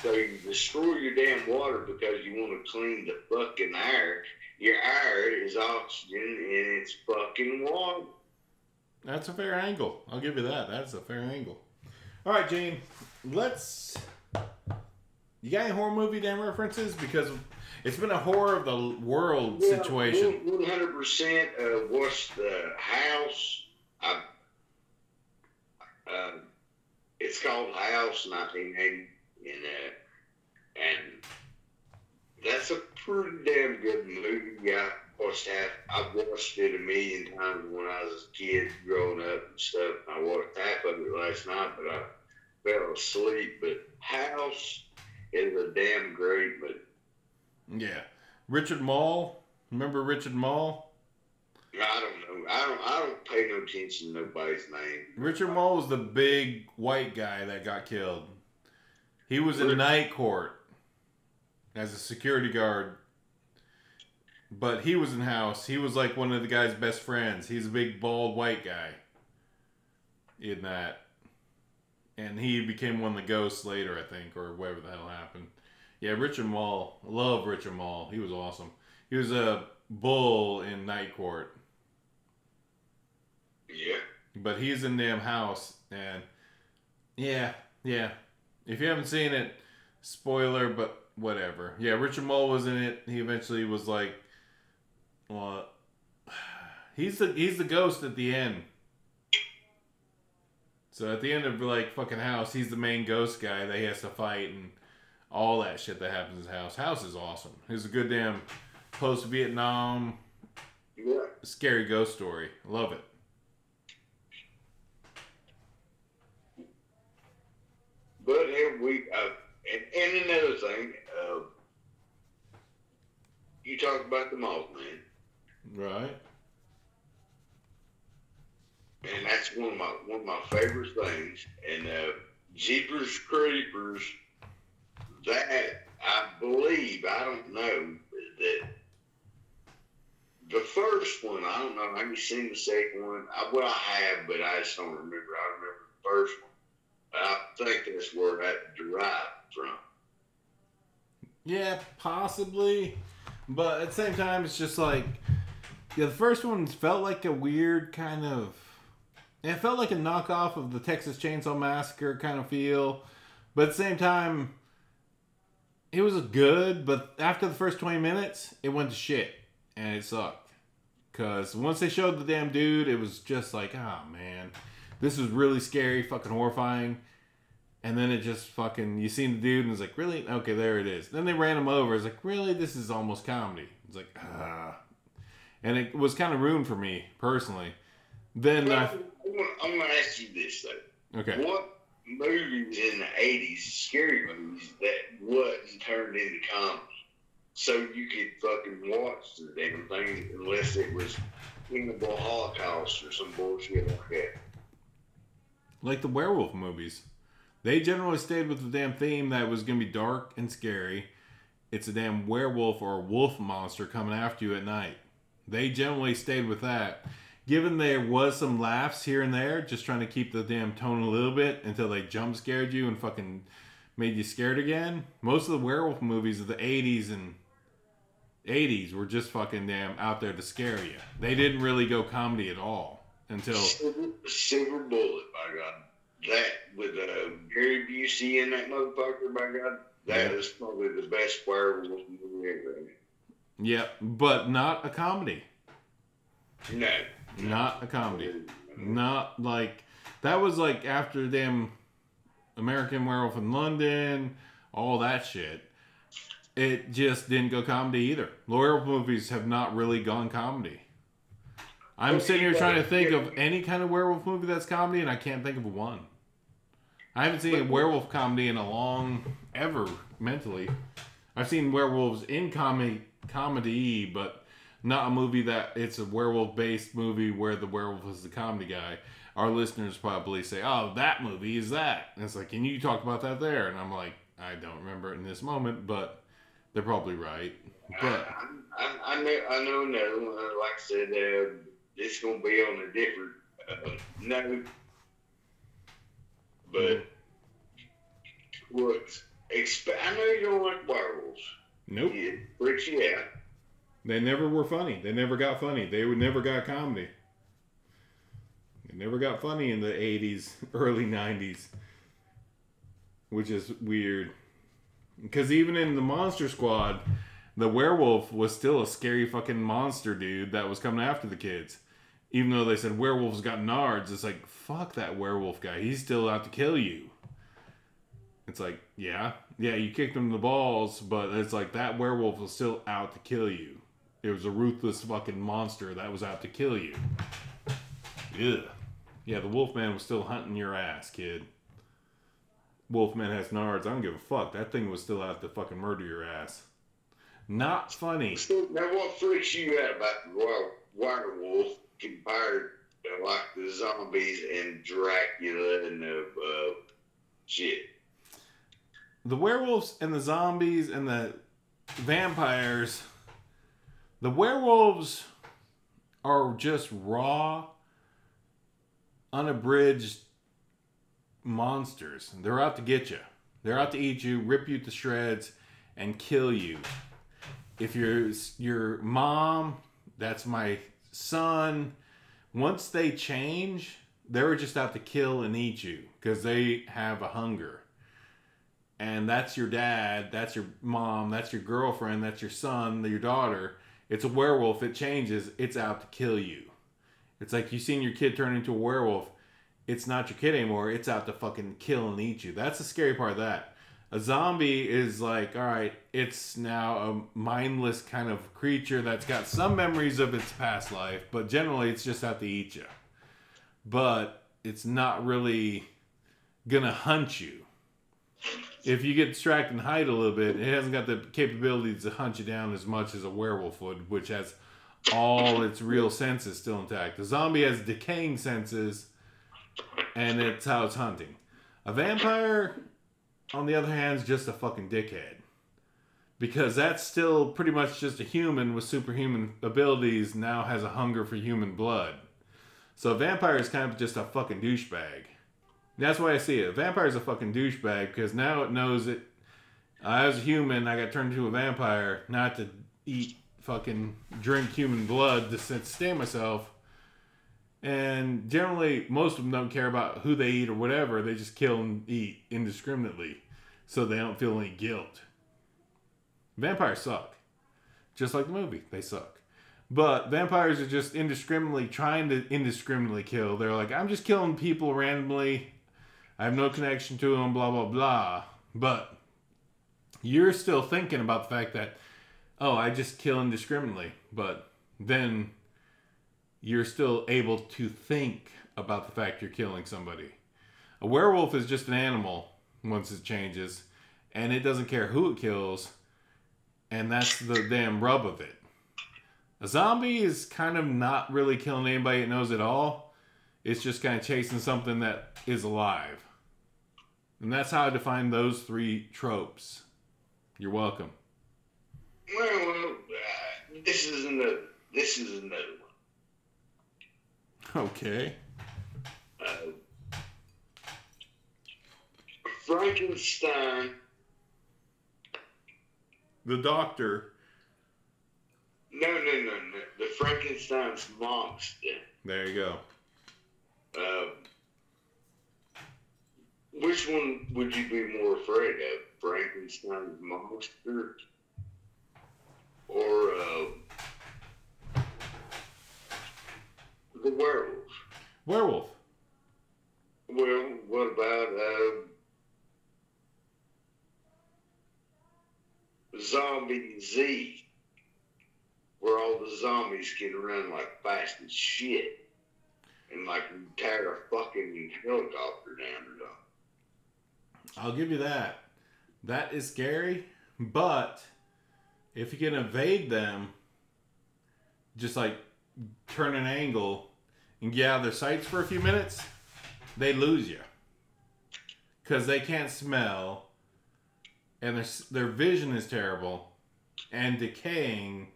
S3: So you destroy your damn water because you want to clean the fucking air. Your air is oxygen and it's fucking water.
S2: That's a fair angle. I'll give you that. That's a fair angle. All right, Gene. You got any horror movie damn references? Because it's been a horror of the world situation.
S3: 100% watched The House. It's called House, 1980. And that's a pretty damn good movie. I've watched it a million times when I was a kid growing up and stuff. I watched half of it last night, but I fell asleep. But House is a damn great movie.
S2: Yeah. Richard Mall. Remember Richard Mall?
S3: I don't know. I don't pay no attention to nobody's name.
S2: Richard Mall was the big white guy that got killed. He was in night court as a security guard. But he was in House. He was like one of the guy's best friends. He's a big, bald, white guy in that. And he became one of the ghosts later, I think, or whatever the hell happened. Yeah, Richard Mall. Love Richard Mall. He was awesome. He was a bull in night court.
S3: Yeah.
S2: But he's in damn House. And yeah. If you haven't seen it, spoiler, but whatever. Yeah, Richard Mall was in it. He eventually was like, well, he's the ghost at the end. So at the end of like fucking House, he's the main ghost guy that he has to fight and all that shit that happens in House. House is awesome. It's a good damn post-Vietnam scary ghost story. Love it.
S3: But and another thing, you talk about the Mothman.
S2: Right.
S3: And that's one of my favorite things. And Jeepers Creepers, that I believe, I don't know, that The first one, I don't know. Have you seen the second one? Well, I have, but I just don't remember. I remember the first one. I think that's where that derived from.
S2: Yeah, possibly. But at the same time, it's just like, yeah, the first one felt like a weird kind of, it felt like a knockoff of the Texas Chainsaw Massacre kind of feel. But at the same time, it was good, but after the first 20 minutes, it went to shit. And it sucked. Because once they showed the damn dude, it was just like, oh man, this was really scary, fucking horrifying. And then it just fucking, you seen the dude and it's like, really? Okay, there it is. Then they ran him over. It's like, really? This is almost comedy. It's like, ah. And it was kind of ruined for me, personally. Then
S3: well, I'm going to ask you this, though.
S2: Okay.
S3: What movies in the 80s, scary movies, that wasn't turned into comedy? So you could fucking watch the damn thing unless it was Cannibal Holocaust or some bullshit like that.
S2: Like the werewolf movies. They generally stayed with the damn theme that was going to be dark and scary. It's a damn werewolf or a wolf monster coming after you at night. They generally stayed with that. Given there was some laughs here and there, just trying to keep the damn tone a little bit until they jump scared you and fucking made you scared again. Most of the werewolf movies of the 80s and 80s were just fucking damn out there to scare you. They didn't really go comedy at all until...
S3: Silver Bullet, by God. That with Gary Busey in that motherfucker, by God, that is probably the best werewolf movie ever.
S2: Yeah, but not a comedy.
S3: No.
S2: Not a comedy. Not like... That was like after damn American Werewolf in London, all that shit. It just didn't go comedy either. Werewolf movies have not really gone comedy. I'm sitting here trying to think of any kind of werewolf movie that's comedy, and I can't think of one. I haven't seen a werewolf comedy in a long, ever, mentally. I've seen werewolves in comedy, but not a movie that it's a werewolf-based movie where the werewolf is the comedy guy. Our listeners probably say, oh, that movie is that. And it's like, can you talk about that there? And I'm like, I don't remember it in this moment, but they're probably right. But
S3: I know another one. Like I said, it's going to be on a different note. But what? I know you don't like werewolves.
S2: Nope.
S3: It freaks you out.
S2: They never were funny. They never got funny. They never got comedy. They never got funny in the 80s, early 90s. Which is weird. Because even in the Monster Squad, the werewolf was still a scary fucking monster dude that was coming after the kids. Even though they said werewolves got nards, it's like, fuck that werewolf guy. He's still out to kill you. It's like, yeah, you kicked him in the balls, but it's like that werewolf was still out to kill you. It was a ruthless fucking monster that was out to kill you. Ugh. Yeah, the Wolfman was still hunting your ass, kid. Wolfman has nards. I don't give a fuck. That thing was still out to fucking murder your ass. Not funny.
S3: Now, what freaks you out about the werewolf compared to like the zombies and Dracula and the shit?
S2: The werewolves and the zombies and the vampires. The werewolves are just raw, unabridged monsters. They're out to get you. They're out to eat you, rip you to shreds, and kill you. If you're your mom, that's my son. Once they change, they're just out to kill and eat you because they have a hunger. And that's your dad, that's your mom, that's your girlfriend, that's your son, your daughter. It's a werewolf. It changes. It's out to kill you. It's like you seen your kid turn into a werewolf. It's not your kid anymore. It's out to fucking kill and eat you. That's the scary part of that. A zombie is like, all right, it's now a mindless kind of creature that's got some memories of its past life, but generally it's just out to eat you. But it's not really gonna hunt you. If you get distracted and hide a little bit, it hasn't got the capability to hunt you down as much as a werewolf would, which has all its real senses still intact. The zombie has decaying senses, and it's how it's hunting. A vampire, on the other hand, is just a fucking dickhead. Because that's still pretty much just a human with superhuman abilities now has a hunger for human blood. So a vampire is kind of just a fucking douchebag. That's why I see it. A vampire is a fucking douchebag because now it knows that I was a human, I got turned into a vampire, not to eat fucking drink human blood to sustain myself. And generally, most of them don't care about who they eat or whatever. They just kill and eat indiscriminately so they don't feel any guilt. Vampires suck. Just like the movie, they suck. But vampires are just trying to indiscriminately kill. They're like, I'm just killing people randomly. I have no connection to them, blah, blah, blah. But you're still thinking about the fact that, oh, I just kill indiscriminately. But then you're still able to think about the fact you're killing somebody. A werewolf is just an animal once it changes. And it doesn't care who it kills. And that's the damn rub of it. A zombie is kind of not really killing anybody it knows at all. It's just kind of chasing something that is alive. And that's how I define those three tropes. You're welcome.
S3: Well, this is another one.
S2: Okay.
S3: Frankenstein.
S2: The doctor.
S3: No. The Frankenstein's monster.
S2: There you go.
S3: Which one would you be more afraid of? Frankenstein's monster or the werewolf?
S2: Werewolf.
S3: Well, what about Zombie Z, where all the zombies can run like fast as shit and like tear a fucking helicopter down or something?
S2: I'll give you that. That is scary, but if you can evade them, just like turn an angle and get out of their sights for a few minutes, they lose you. Because they can't smell, and their vision is terrible and decaying,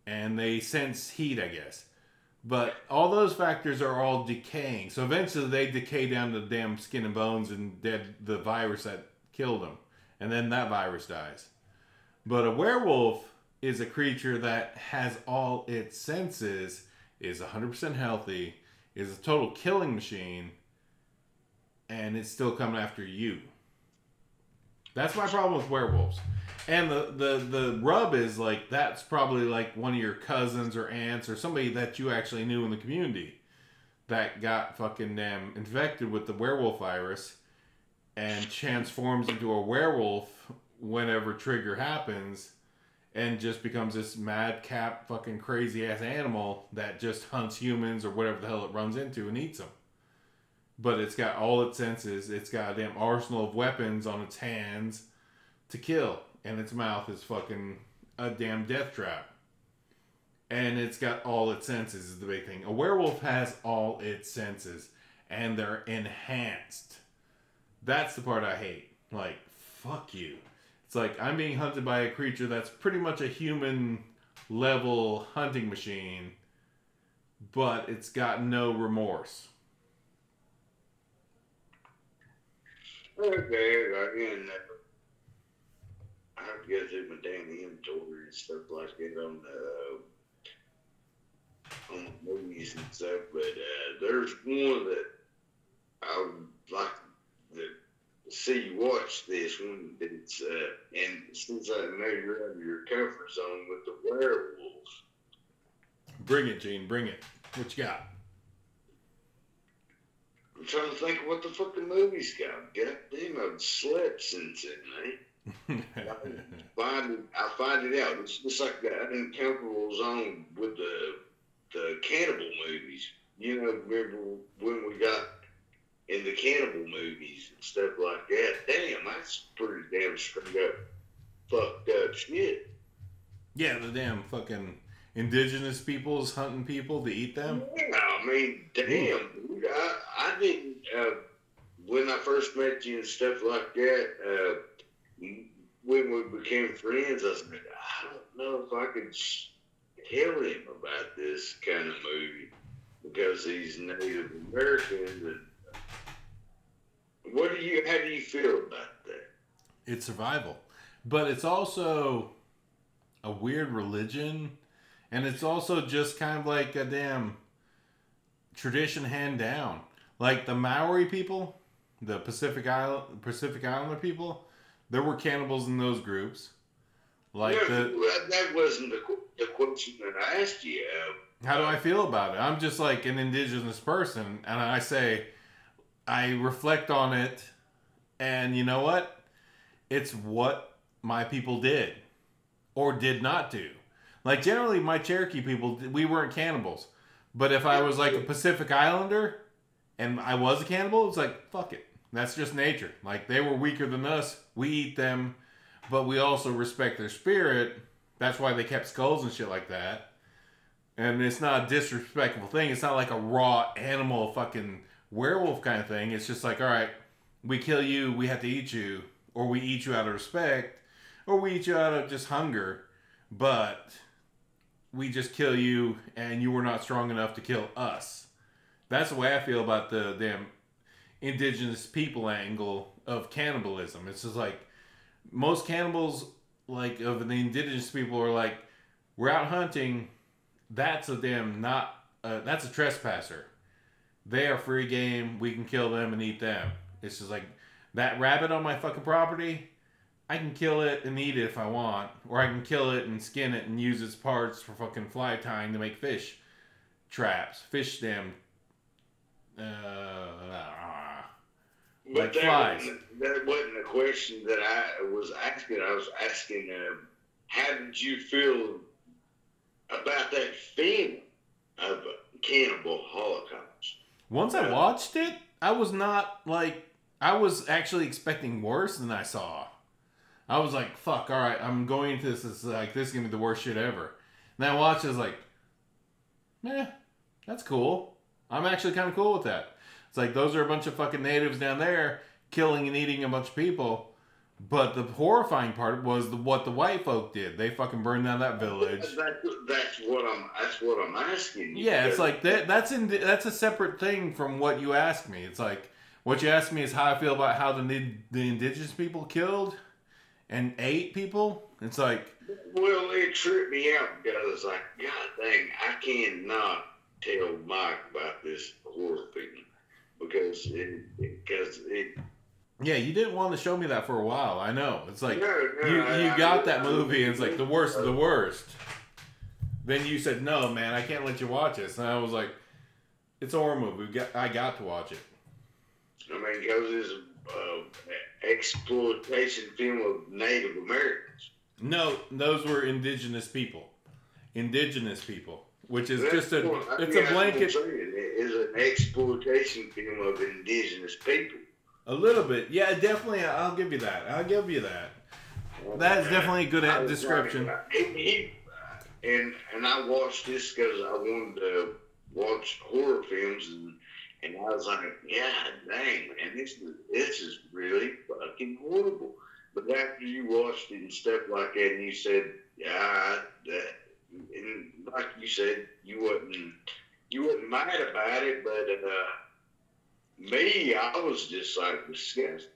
S2: and they sense heat, I guess. But all those factors are all decaying. So eventually they decay down to damn skin and bones and the virus that killed them. And then that virus dies. But a werewolf is a creature that has all its senses, is 100% healthy, is a total killing machine, and it's still coming after you. That's my problem with werewolves. And the rub is like that's probably like one of your cousins or aunts or somebody that you actually knew in the community that got fucking infected with the werewolf virus and transforms into a werewolf whenever trigger happens and just becomes this madcap fucking crazy ass animal that just hunts humans or whatever the hell it runs into and eats them. But it's got all its senses. It's got a damn arsenal of weapons on its hands to kill. And its mouth is fucking a damn death trap. And it's got all its senses is the big thing. A werewolf has all its senses. And they're enhanced. That's the part I hate. Like, fuck you. It's like I'm being hunted by a creature that's pretty much a human level hunting machine. But it's got no remorse.
S3: Okay, again, I have to go through my damn inventory and stuff like that on movies and stuff, but there's one that I would like to see you watch this one. It's and since I know you're out of your comfort zone with the werewolves.
S2: Bring it, Gene. Bring it. What you got?
S3: I'm trying to think of what the fucking movie's got. God damn, I've slept since then, man. I find it out. It's just like that uncomfortable zone with the cannibal movies. You know, remember when we got in the cannibal movies and stuff like that? Damn, that's pretty damn straight up fucked up shit.
S2: Yeah, the damn fucking indigenous peoples hunting people to eat them.
S3: Yeah, I mean, damn, dude, I didn't, when I first met you and stuff like that, when we became friends, I was like, I don't know if I could tell him about this kind of movie because he's Native American. And how do you feel about that?
S2: It's survival, but it's also a weird religion, and it's also just kind of like a damn tradition hand down. Like the Maori people, the Pacific Islander people, there were cannibals in those groups. Like
S3: that wasn't the question that I asked you.
S2: How do I feel about it? I'm just like an indigenous person, and I reflect on it, and you know what? It's what my people did or did not do. Like generally, my Cherokee people, we weren't cannibals. But if I was like a Pacific Islander and I was a cannibal, it's like, fuck it. That's just nature. Like, they were weaker than us. We eat them, but we also respect their spirit. That's why they kept skulls and shit like that. And it's not a disrespectful thing. It's not like a raw animal fucking werewolf kind of thing. It's just like, all right, we kill you, we have to eat you. Or we eat you out of respect. Or we eat you out of just hunger. But we just kill you and you were not strong enough to kill us. That's the way I feel about the damn indigenous people angle of cannibalism. It's just like most cannibals, like of the indigenous people, are like, we're out hunting. That's a damn that's a trespasser. They are free game. We can kill them and eat them. It's just like that rabbit on my fucking property. I can kill it and eat it if I want, or I can kill it and skin it and use its parts for fucking fly tying to make fish traps, fish stem.
S3: But that wasn't a question that I was asking. I was asking, how did you feel about that film of Cannibal Holocaust? Once
S2: I watched it, I was not like, I was actually expecting worse than I saw. I was like, fuck, all right, I'm going into this. It's like, this is going to be the worst shit ever. And I watched it, I was like, that's cool. I'm actually kind of cool with that. It's like, those are a bunch of fucking natives down there killing and eating a bunch of people. But the horrifying part was what the white folk did. They fucking burned down that village.
S3: That's what I'm asking you.
S2: Yeah, it's like, that's a separate thing from what you asked me. It's like, what you asked me is how I feel about how the indigenous people killed and ate people. It's like,
S3: well, it tripped me out because like, God dang, I cannot tell Mike about this horror thing because it.
S2: Yeah, you didn't want to show me that for a while. I know. It's like you got that movie and it's like the worst of the worst. Then you said, no, man, I can't let you watch this. And I was like, it's a horror movie. I got to watch it.
S3: I mean, because it's exploitation film of Native Americans.
S2: No, those were indigenous people. Indigenous people, which is it's a blanket.
S3: It is an exploitation film of indigenous people.
S2: A little bit, yeah, definitely. I'll give you that. That is definitely a good description.
S3: And I watched this because I wanted to watch horror films and I was like, yeah, dang, man, this is really fucking horrible. But after you watched it and stuff like that, and you said, and like you said, you wasn't mad about it, but me, I was just like disgusted.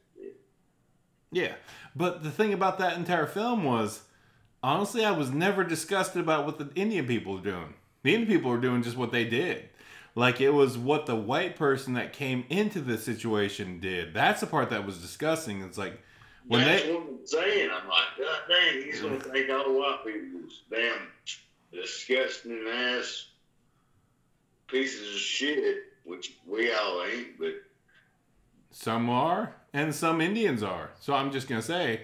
S2: Yeah, but the thing about that entire film was, honestly, I was never disgusted about what the Indian people were doing. The Indian people were doing just what they did. Like, it was what the white person that came into the situation did. That's the part that was disgusting. It's like,
S3: what I'm saying. I'm like, God dang, he's going to think all white people's damn disgusting ass pieces of shit, which we all ain't, but
S2: some are, and some Indians are. So I'm just going to say,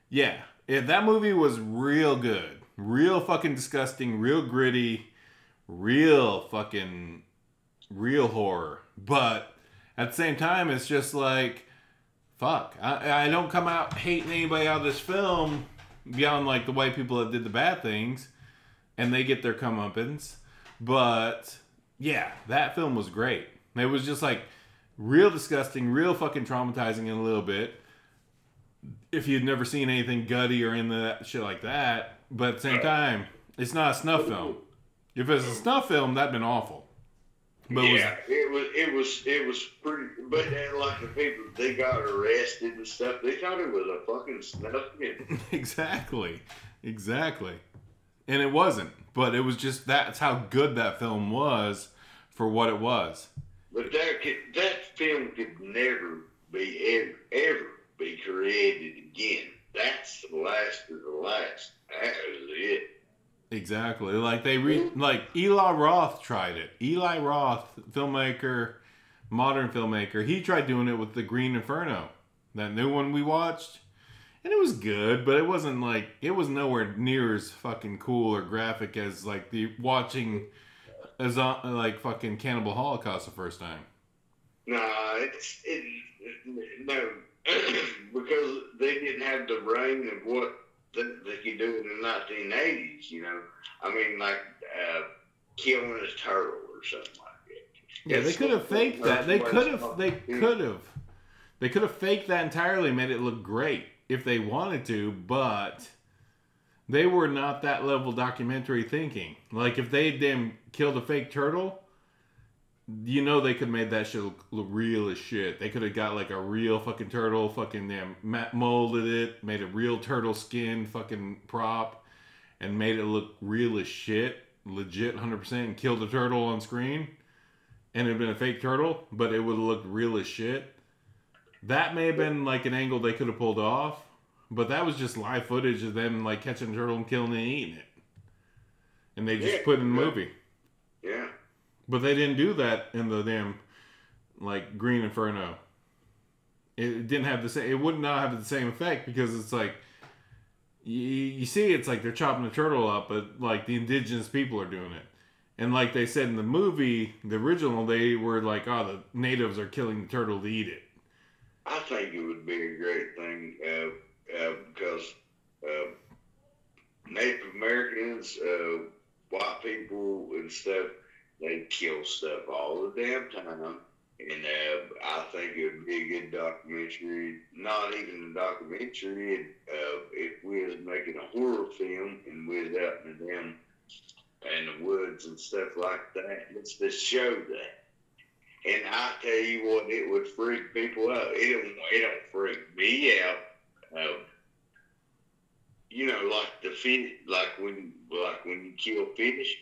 S2: yeah, that movie was real good. Real fucking disgusting, real gritty, real horror. But at the same time, it's just like, fuck. I don't come out hating anybody out of this film beyond like the white people that did the bad things and they get their comeuppance. But yeah, that film was great. It was just like real disgusting, real fucking traumatizing in a little bit. if you'd never seen anything gutty or into that shit like that. But at the same time, it's not a snuff film. If it was a snuff film, that'd been awful.
S3: But it was pretty. But like the people, they got arrested and stuff. They thought it was a fucking snuff film.
S2: Exactly. And it wasn't. But it was just that's how good that film was for what it was.
S3: But that film could never be ever be created again. That's the last of the last. That was it.
S2: Exactly. Like like Eli Roth tried it. Eli Roth, filmmaker, modern filmmaker, he tried doing it with The Green Inferno, that new one we watched, and it was good, but it wasn't like it was nowhere near as fucking cool or graphic as like the watching as like fucking Cannibal Holocaust the first time.
S3: Nah, no, because they didn't have the brain of what they could do in the 1980s, you know. I mean, like killing a turtle or something like that.
S2: Yeah, they could have faked that. They could have faked that entirely, made it look great if they wanted to, but they were not that level documentary thinking. Like if they damn killed a fake turtle, you know they could have made that shit look real as shit. They could have got like a real fucking turtle, fucking damn molded it, made a real turtle skin fucking prop, and made it look real as shit, legit 100%, and killed the turtle on screen, and it'd been a fake turtle, but it would have looked real as shit. That may have been like an angle they could have pulled off, but that was just live footage of them like catching a turtle and killing it and eating it, and they just put it in the movie.
S3: Yeah.
S2: But they didn't do that in the damn, like, Green Inferno. It didn't have the same, it would not have the same effect because it's like, you see it's like they're chopping the turtle up, but like the indigenous people are doing it. And like they said in the movie, the original, they were like, oh, the natives are killing the turtle to eat it.
S3: I think it would be a great thing because Native Americans, white people and stuff, they kill stuff all the damn time, and I think it would be a good documentary. Not even a documentary. If we was making a horror film and we was out in the woods and stuff like that, let's just show that. And I tell you what, it would freak people out. It don't freak me out. You know, like the fish, like when you kill fish.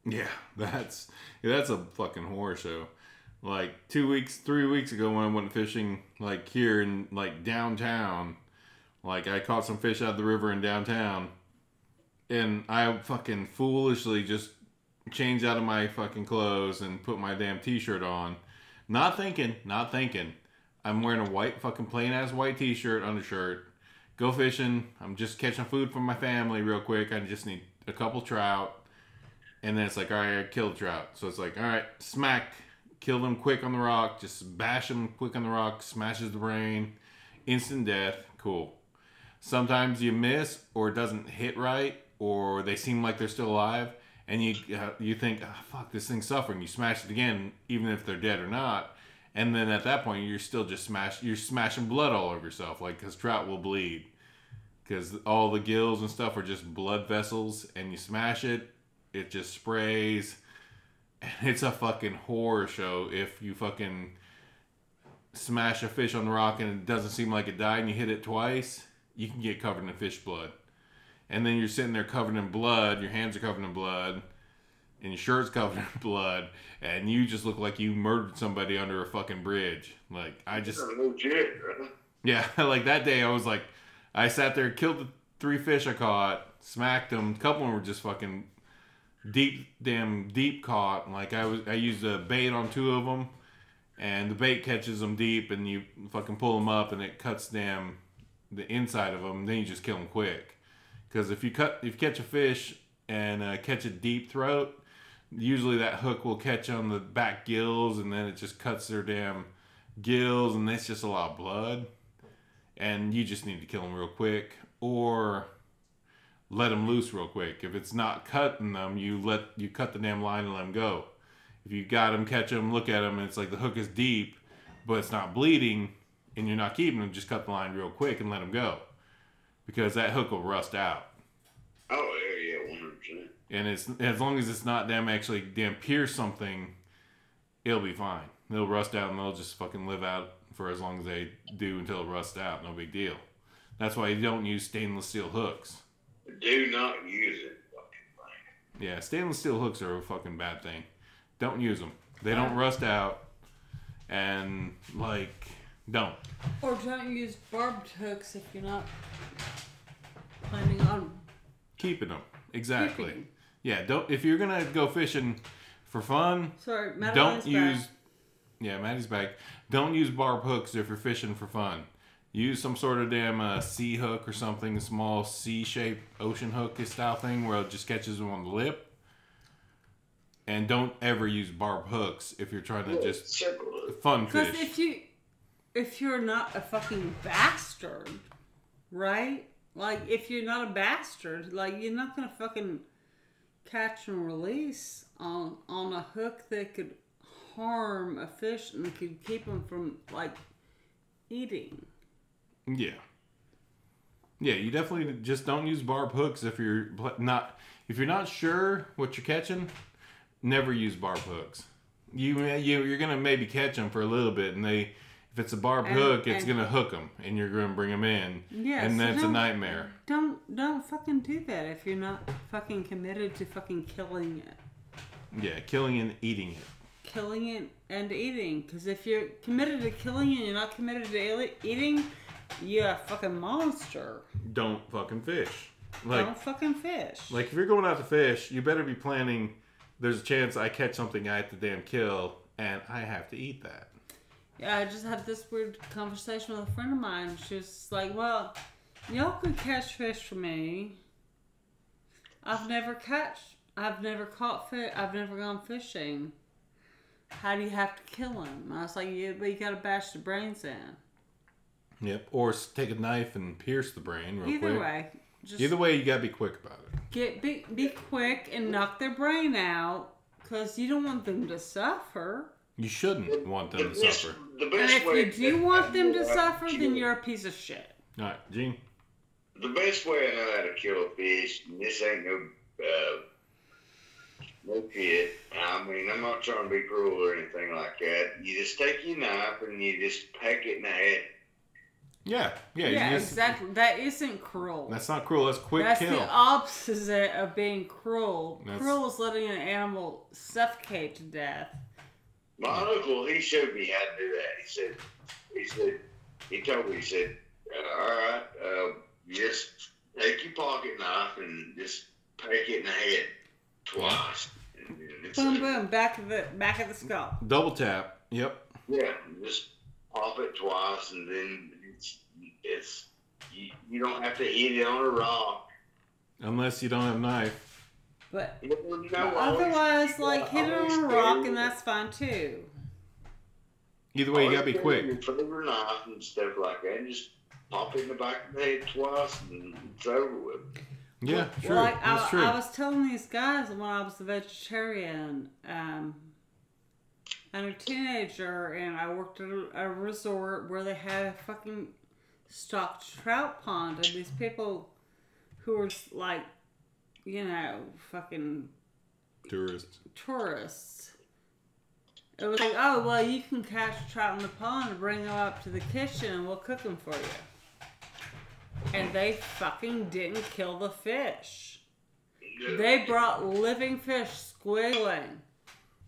S2: Yeah, that's a fucking horror show. Like 3 weeks ago when I went fishing, like here in like downtown, like I caught some fish out of the river in downtown, and I fucking foolishly just changed out of my fucking clothes and put my damn t-shirt on, not thinking. I'm wearing a white fucking plain ass white t-shirt, undershirt. Go fishing. I'm just catching food for my family real quick. I just need a couple trout. And then it's like, all right, I killed a trout. So it's like, all right, smack, kill them quick on the rock, just bash them quick on the rock, smashes the brain, instant death, cool. Sometimes you miss, or it doesn't hit right, or they seem like they're still alive, and you think, oh, fuck, this thing's suffering. You smash it again, even if they're dead or not, and then at that point, you're still just you're smashing blood all over yourself, like, because trout will bleed. Because all the gills and stuff are just blood vessels, and you smash it, it just sprays, and it's a fucking horror show. If you fucking smash a fish on the rock and it doesn't seem like it died and you hit it twice, you can get covered in fish blood. And then you're sitting there covered in blood, your hands are covered in blood, and your shirt's covered in blood, and you just look like you murdered somebody under a fucking bridge. Like, I just...
S3: legit, right?
S2: Yeah, like that day I was like, I sat there, killed the 3 fish I caught, smacked them, a couple of them were just fucking... deep caught. Like I used a bait on 2 of them, and the bait catches them deep, and you fucking pull them up, and it cuts the inside of them. Then you just kill them quick. Because if you catch a fish and catch a deep throat, usually that hook will catch on the back gills, and then it just cuts their damn gills, and that's just a lot of blood. And you just need to kill them real quick, or let them loose real quick. If it's not cutting them, you cut the damn line and let them go. If you got them, catch them, look at them, and it's like the hook is deep, but it's not bleeding, and you're not keeping them, just cut the line real quick and let them go. Because that hook will rust out.
S3: Oh, yeah, 100%.
S2: And it's as long as it's not them actually pierce something, it'll be fine. They'll rust out and they'll just fucking live out for as long as they do until it rusts out. No big deal. That's why you don't use stainless steel hooks.
S3: Do not use it.
S2: Yeah, stainless steel hooks are a fucking bad thing. Don't use them. They don't rust out. And, like, don't.
S1: Or don't use barbed hooks if you're not planning on
S2: keeping them. Exactly.
S1: Keeping them.
S2: Yeah, don't. If you're gonna go fishing for fun,
S1: sorry,
S2: don't use. Yeah, Maddie's back. Don't use barb hooks if you're fishing for fun. Use some sort of damn sea hook or something, a small C-shaped ocean hook style thing where it just catches them on the lip. And don't ever use barb hooks if you're trying to just fun fish.
S1: Because if you're not a fucking bastard, right? Like, if you're not a bastard, like, you're not gonna fucking catch and release on a hook that could harm a fish and could keep them from, like, eating.
S2: Yeah. Yeah, you definitely just don't use barb hooks if you're not sure what you're catching. Never use barb hooks. You're gonna maybe catch them for a little bit, and if it's a barb hook, it's gonna hook them, and you're gonna bring them in, and that's a nightmare.
S1: Don't fucking do that if you're not fucking committed to fucking killing it.
S2: Yeah, killing and eating it.
S1: Killing it and eating, because if you're committed to killing it and you're not committed to eating, you're a fucking monster.
S2: Don't fucking fish.
S1: Don't fucking fish.
S2: Like, if you're going out to fish, you better be planning. There's a chance I catch something I have to damn kill, and I have to eat that.
S1: Yeah, I just had this weird conversation with a friend of mine. She was like, well, y'all could catch fish for me. I've never caught fish. I've never gone fishing. How do you have to kill him? I was like, yeah, but you gotta bash the brains in.
S2: Yep, or take a knife and pierce the brain real quick. Either way, you gotta be quick about it.
S1: Be quick and knock their brain out, because you don't want them to suffer.
S2: You shouldn't want them to suffer.
S1: And if you do want them to suffer, then you're a piece of shit.
S2: All right, Gene.
S3: The best way I know how to kill a fish, and this ain't no kid. I mean, I'm not trying to be cruel or anything like that. You just take your knife and you just peck it in the head.
S2: Yeah,
S1: exactly. That isn't cruel.
S2: That's not cruel. That's quick kill.
S1: That's the opposite of being cruel. Cruel is letting an animal suffocate to death.
S3: My uncle, he showed me how to do that. He told me, all right, just take your pocket knife and just peck it in the head twice.
S1: Boom, boom, back of the skull.
S2: Double tap. Yep.
S3: Yeah, just pop it twice, and then you don't have to hit it on a rock
S2: unless you don't have a knife.
S1: But otherwise, like, hit it on a rock, and that's fine too.
S2: Either way, you gotta be quick.
S3: Your favorite knife and stuff like that, and just pop it in the back of the head twice, and it's over with.
S2: Yeah, true.
S1: Well,
S2: that's true.
S1: I was telling these guys when I was a vegetarian, and a teenager, and I worked at a resort where they had a fucking stocked trout pond, and these people who were like, you know, fucking tourists. It was like, oh, well, you can catch trout in the pond and bring them up to the kitchen and we'll cook them for you. And they fucking didn't kill the fish. They brought living fish squiggling.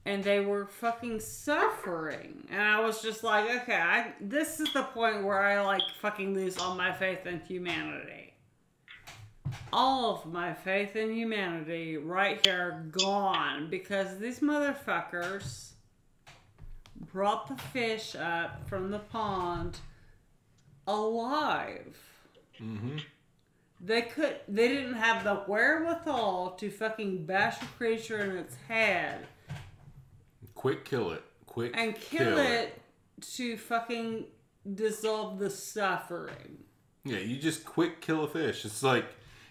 S1: And they were fucking suffering. And I was just like, okay, this is the point where I, like, fucking lose all my faith in humanity. All of my faith in humanity right here gone. Because these motherfuckers brought the fish up from the pond alive.
S2: Mm-hmm.
S1: They didn't have the wherewithal to fucking bash a creature in its head.
S2: Quick kill it.
S1: And kill it to fucking dissolve the suffering.
S2: Yeah, you just quick kill a fish. It's like,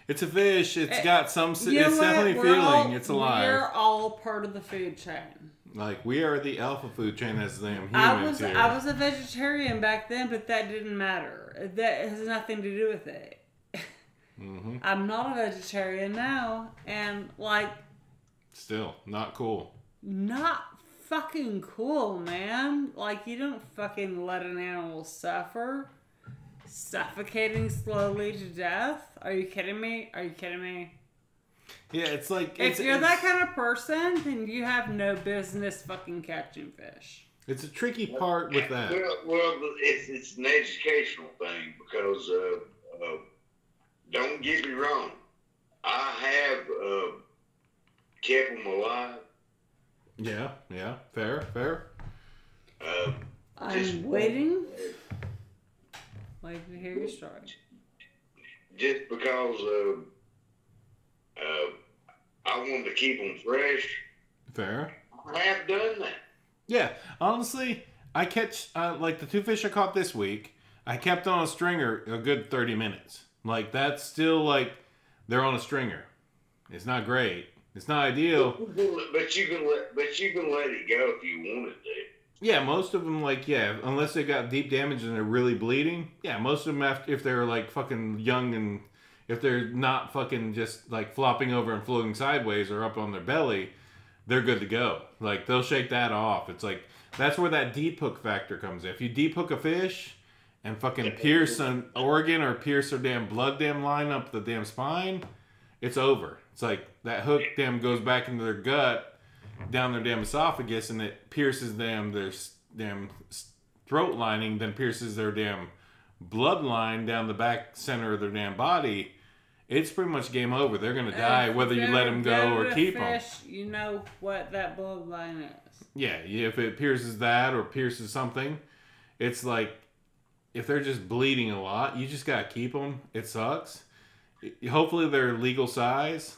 S2: it's a fish. It's got some, it's definitely feeling. It's alive.
S1: We're all part of the food chain.
S2: Like, we are the alpha food chain as them
S1: I
S2: humans here.
S1: was a vegetarian back then, but that didn't matter. That has nothing to do with it.
S2: Mm-hmm.
S1: I'm not a vegetarian now, and like...
S2: Still, not cool.
S1: Not fucking cool, man. Like, you don't fucking let an animal suffer. Suffocating slowly to death? Are you kidding me? Are you kidding me?
S2: Yeah, it's like...
S1: If you're that kind of person, then you have no business fucking catching fish.
S2: It's a tricky part with that.
S3: Well, it's an educational thing because don't get me wrong, I have kept them alive.
S2: Yeah, fair.
S1: I'm waiting to hear your story.
S3: Just because I wanted to keep them fresh.
S2: Fair.
S3: I have done that.
S2: Yeah, honestly, I catch, like the 2 fish I caught this week, I kept on a stringer a good 30 minutes. Like, that's still like, they're on a stringer. It's not great. It's not ideal.
S3: But you can let it go if you wanted to.
S2: Yeah, most of them, like, yeah, unless they got deep damage and they're really bleeding. Yeah, most of them, if they're like fucking young and if they're not fucking just like flopping over and floating sideways or up on their belly, they're good to go. Like, they'll shake that off. It's like, that's where that deep hook factor comes in. If you deep hook a fish and fucking pierce an organ or pierce their damn blood line up the damn spine, it's over. It's like that hook goes back into their gut, down their damn esophagus, and it pierces their damn throat lining, then pierces their damn blood line down the back center of their damn body. It's pretty much game over. They're gonna die whether you let them go or keep them.
S1: You know what that bloodline is.
S2: Yeah, if it pierces that or pierces something, it's like if they're just bleeding a lot, you just gotta keep them. It sucks. Hopefully they're legal size,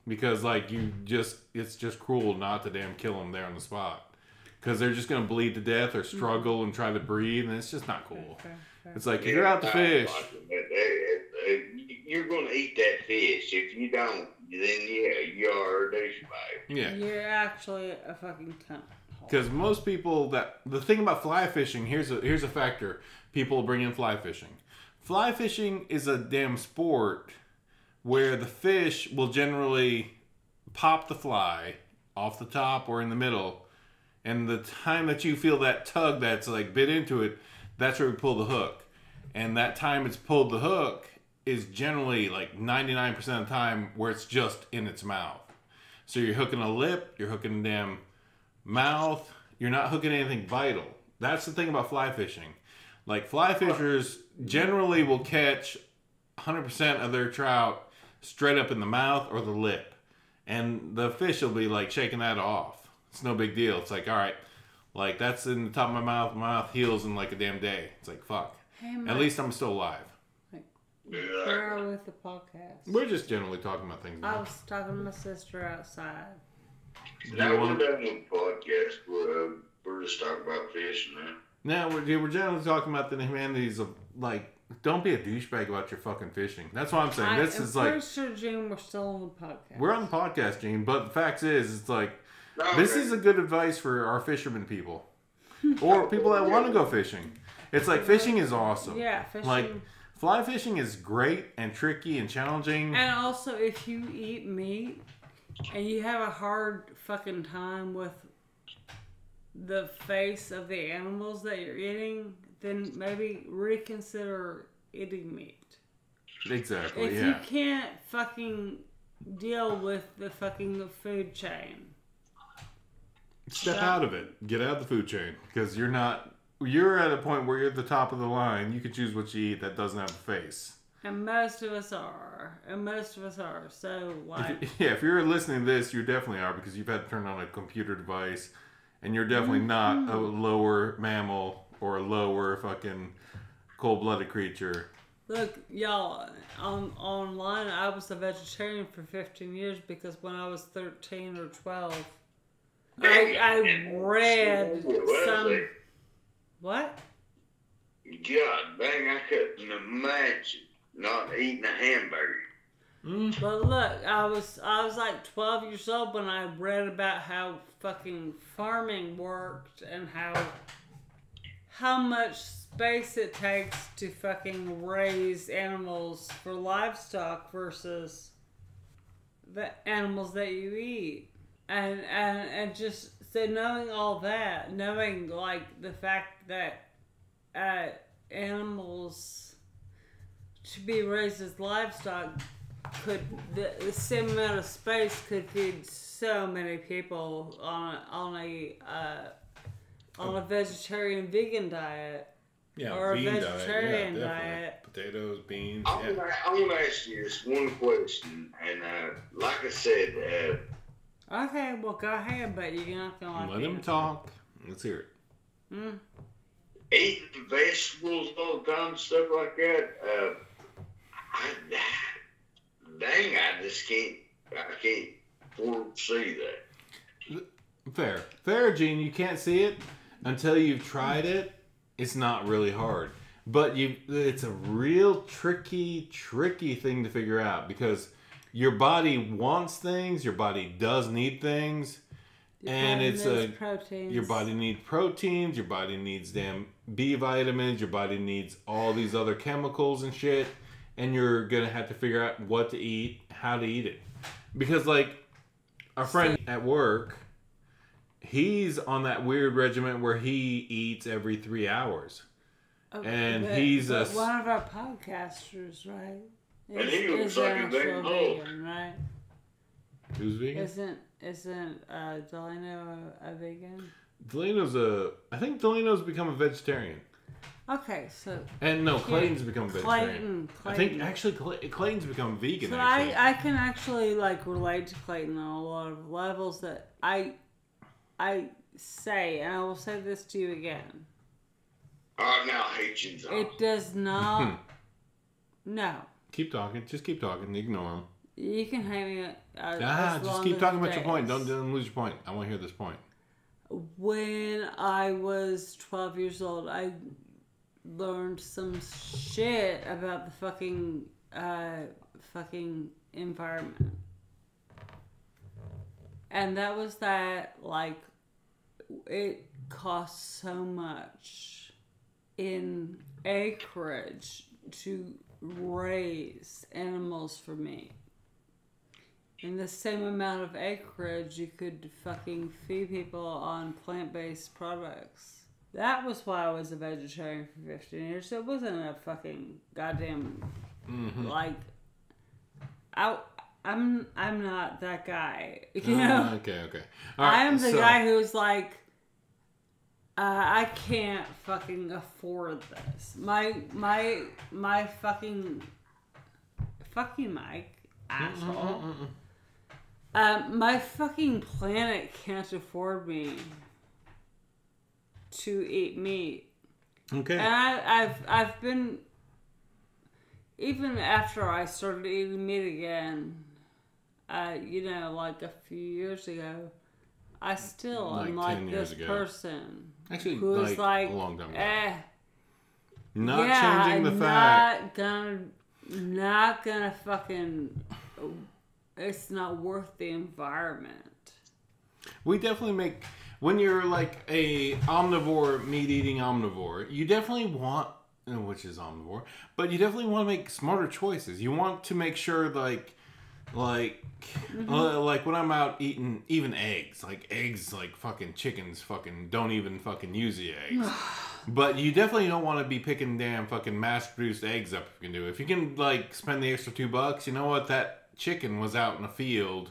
S2: because like it's just cruel not to damn kill them there on the spot, because they're just gonna bleed to death or struggle and try to breathe, and it's just not cool. It's like, if you're out to fish,
S3: you're gonna eat that fish. If you don't, then yeah, you are a douchebag.
S2: Yeah,
S1: you're actually a fucking cunt.
S2: Because most people, the thing about fly fishing, here's a factor. People bring in fly fishing. Fly fishing is a damn sport where the fish will generally pop the fly off the top or in the middle, and the time that you feel that tug that's like bit into it, that's where we pull the hook. And that time it's pulled the hook is generally like 99% of the time where it's just in its mouth. So you're hooking a lip, you're hooking a damn mouth, you're not hooking anything vital. That's the thing about fly fishing. Like, fly fishers generally will catch 100% of their trout straight up in the mouth or the lip. And the fish will be like shaking that off. It's no big deal. It's like, all right, like that's in the top of my mouth heals in like a damn day. It's like, fuck.
S1: Hey,
S2: at least I'm still alive.
S1: Where are we with the podcast?
S2: We're just generally talking about things.
S1: I was talking to my sister outside.
S3: Now we're done with the podcast. We're just talking about fishing now.
S2: Now we're generally talking about the humanities of, like, don't be a douchebag about your fucking fishing. That's what I'm saying.
S1: I'm pretty sure, Gene, we're still on the podcast.
S2: We're on the podcast, Gene, but the fact is, it's like, this is a good advice for our fishermen people. Or people that want to go fishing. It's like, fishing is awesome.
S1: Yeah, fishing.
S2: Like, fly fishing is great and tricky and challenging.
S1: And also, if you eat meat and you have a hard fucking time with the face of the animals that you're eating, then maybe reconsider eating meat.
S2: Exactly,
S1: if you can't fucking deal with the fucking food chain,
S2: step out of it. Get out of the food chain. Because you're at a point where you're at the top of the line. You can choose what you eat that doesn't have a face.
S1: And most of us are. So, like...
S2: If you're listening to this, you definitely are, because you've had to turn on a computer device. And you're definitely not a lower mammal or a lower fucking cold-blooded creature.
S1: Look, y'all, online, I was a vegetarian for 15 years because when I was 13 or 12, I read some... What?
S3: God dang, I couldn't imagine not eating a hamburger.
S1: But look, I was like 12 years old when I read about how fucking farming worked and how much space it takes to fucking raise animals for livestock versus the animals that you eat. And just so knowing all that, knowing like the fact that animals to be raised as livestock could the same amount of space could feed so many people on a vegetarian vegan diet.
S2: Yeah,
S1: or a
S2: bean
S1: vegetarian
S2: diet.
S1: diet.
S2: Potatoes, beans.
S3: I'm gonna ask you this one question, and like I said,
S1: Okay, well go ahead, but you're not gonna like
S2: let him talk. Let's hear it.
S3: Eating vegetables all the time, stuff like that. I just can't foresee that.
S2: Fair, Gene. You can't see it until you've tried it. It's not really hard, but it's a real tricky thing to figure out because your body wants things, your body does need things, and your body needs proteins, your body needs damn B vitamins, your body needs all these other chemicals and shit, and you're gonna have to figure out what to eat, how to eat it, because like our friend at work. He's on that weird regiment where he eats every 3 hours. And he's
S1: one of our podcasters, right?
S3: And he looks like a big
S1: vegan, right?
S2: Who's vegan?
S1: Isn't Delano a vegan?
S2: I think Delano's become a vegetarian.
S1: Okay, so...
S2: And no, Clayton's become a vegetarian.
S1: Clayton.
S2: I think actually Clayton's become vegan,
S1: so
S2: actually.
S1: I can actually like relate to Clayton on a lot of levels that I say, and I will say this to you again.
S3: Oh, now I hate you.
S1: It does not. No.
S2: Keep talking. Just keep talking. Ignore him.
S1: You can hate me.
S2: Just keep talking about your point. Don't lose your point. I want to hear this point. When
S1: I was 12 years old, I learned some shit about the fucking environment. And that was that, like, it costs so much in acreage to raise animals for meat. In the same amount of acreage, you could fucking feed people on plant-based products. That was why I was a vegetarian for 15 years. So it wasn't a fucking goddamn, like, I'm not that guy, you know?
S2: Okay. All right,
S1: I am the guy who's like, I can't fucking afford this. My fucking Mike, asshole. My fucking planet can't afford me to eat meat.
S2: Okay.
S1: And I've been, even after I started eating meat again, like a few years ago, I still am like this person.
S2: Actually,
S1: who's like
S2: a long time ago.
S1: Changing
S2: the fact.
S1: Not gonna fucking, it's not worth the environment.
S2: We definitely make, when you're like a omnivore, meat-eating omnivore, you definitely want, which is omnivore, but you definitely want to make smarter choices. You want to make sure like when I'm out eating even eggs, like fucking chickens fucking don't even fucking use the eggs. But you definitely don't want to be picking damn fucking mass-produced eggs up if you can do it. If you can like spend the extra $2, you know what? That chicken was out in the field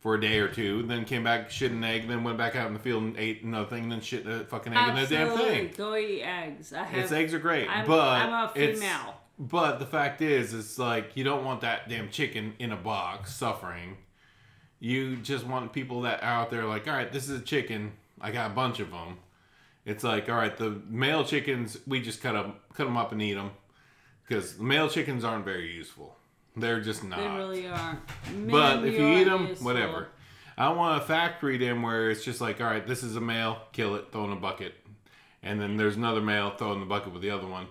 S2: for a day or two, then came back, shit an egg, then went back out in the field and ate another thing, then shit a fucking egg in a damn thing.
S1: Go eat eggs.
S2: Eggs are great,
S1: I'm a female.
S2: But the fact is, it's like, you don't want that damn chicken in a box suffering. You just want people that are out there like, all right, this is a chicken. I got a bunch of them. It's like, all right, the male chickens, we just cut them up and eat them. Because the male chickens aren't very useful. They're just not.
S1: They really aren't.
S2: But if you eat them, whatever. I want a factory them where it's just like, all right, this is a male, kill it, throw in a bucket. And then there's another male, throw in the bucket with the other one.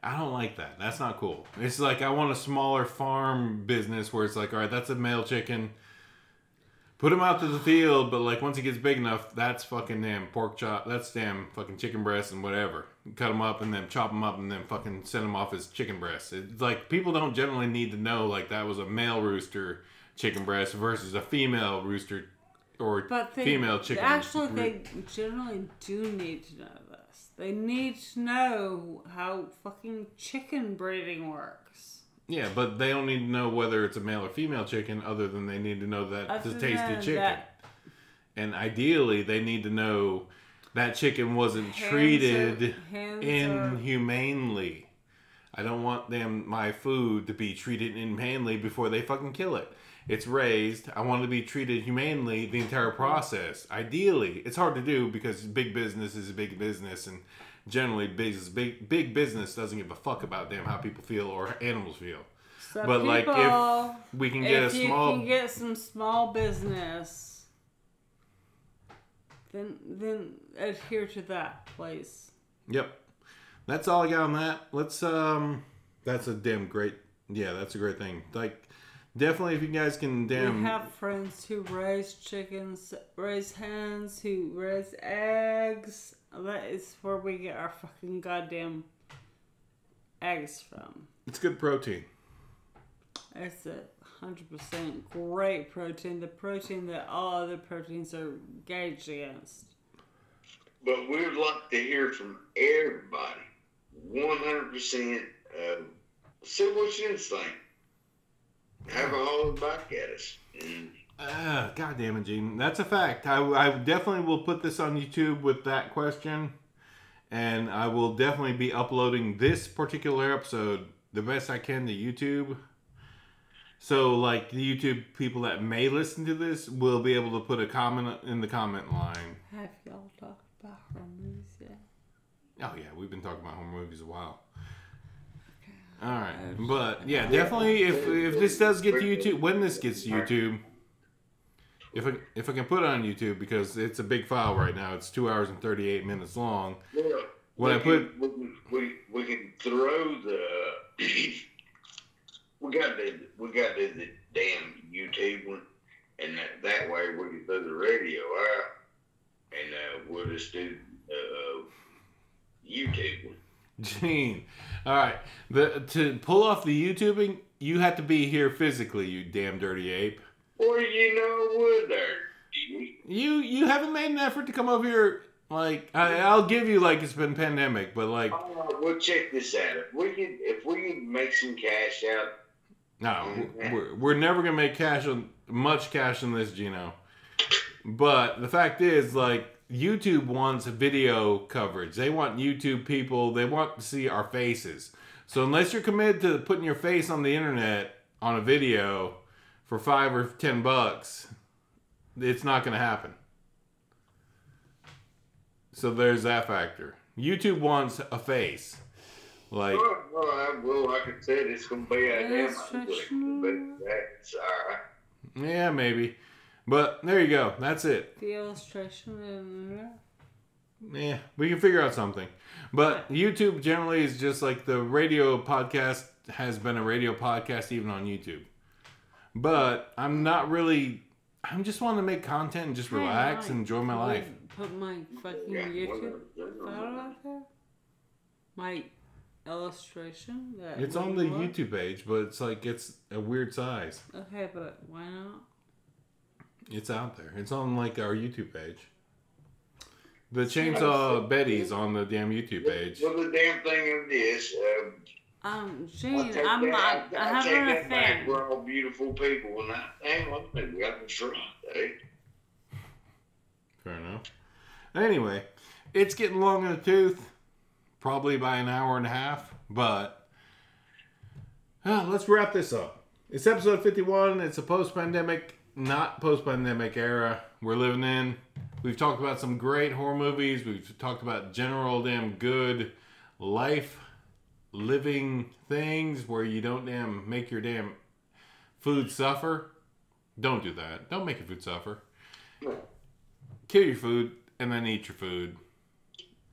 S2: I don't like that. That's not cool. It's like I want a smaller farm business where it's like, all right, that's a male chicken. Put him out to the field, but like once he gets big enough, that's fucking damn pork chop. That's damn fucking chicken breast and whatever. Cut him up and then chop him up and then fucking send him off as chicken breast. It's like people don't generally need to know like that was a male rooster chicken breast versus a female rooster or female chicken.
S1: Actually, they generally do need to know this. They need to know how fucking chicken breeding works.
S2: Yeah, but they don't need to know whether it's a male or female chicken other than they need to know that it's a tasty chicken. And ideally, they need to know that chicken wasn't treated inhumanely. I don't want my food to be treated inhumanely before they fucking kill it. It's raised. I want it to be treated humanely the entire process. Ideally, it's hard to do because big business is a big business, and generally big business doesn't give a fuck about how people feel or animals feel.
S1: So
S2: but
S1: people,
S2: like if we can get
S1: you can get some small business, then adhere to that, please.
S2: Yep. That's all I got on that. Let's that's a damn great, that's a great thing. Like, definitely if you guys can
S1: We have friends who raise chickens, raise hens, who raise eggs. That is where we get our fucking goddamn eggs from.
S2: It's good protein.
S1: It's 100% great protein. The protein that all other proteins are gauged against.
S3: But we would like to hear from everybody. 100%. See what you think. Have a holler back at us.
S2: God damn it, Gene. That's a fact. I definitely will put this on YouTube with that question. And I will definitely be uploading this particular episode the best I can to YouTube. So, like, the YouTube people that may listen to this will be able to put a comment in the comment line.
S1: Have y'all talked about horror movies yet?
S2: Oh, yeah. We've been talking about horror movies a while. Okay. All right. But, yeah, definitely if this does get to YouTube, when this gets to YouTube, if I can put it on YouTube, because it's a big file right now. It's 2 hours and 38 minutes long.
S3: Yeah, we can throw the we got the damn YouTube one, and that way we can throw the radio out, and we'll just do YouTube one.
S2: Gene, all right. To pull off the YouTubing, you have to be here physically. You damn dirty ape.
S3: What do you know would there?
S2: You haven't made an effort to come over here. Like, I'll give you, like, it's been pandemic, but like,
S3: we'll check this out. If we can make some cash out.
S2: No, we're never gonna make much cash on this, Gino. But the fact is, like, YouTube wants video coverage. They want YouTube people. They want to see our faces. So unless you're committed to putting your face on the internet on a video for $5 or $10, it's not gonna happen. So there's that factor. YouTube wants a face. Like,
S3: well, like I said, it's gonna be a damn conflict, but that's alright.
S2: Yeah, maybe. But there you go. That's it.
S1: The illustration
S2: Yeah, we can figure out something. But YouTube generally is just like the radio podcast has been a radio podcast even on YouTube. But I'm just wanting to make content and just relax and enjoy my life.
S1: Put my fucking YouTube photo out there? My illustration?
S2: It's on the YouTube page, but it's like, it's a weird size.
S1: Okay, but why not?
S2: It's out there. It's on like our YouTube page. The Chainsaw Betty's on the damn YouTube page.
S3: Well, the damn thing of this,
S1: Gene, I have a thing.
S3: We're all beautiful people, and we got the try, eh?
S2: Fair enough. Anyway, it's getting long in the tooth. Probably by an hour and a half. But let's wrap this up. It's episode 51. It's a post-pandemic, not post-pandemic era we're living in. We've talked about some great horror movies. We've talked about general damn good life living things where you don't damn make your damn food suffer. Don't do that. Don't make your food suffer. Kill your food and then eat your food.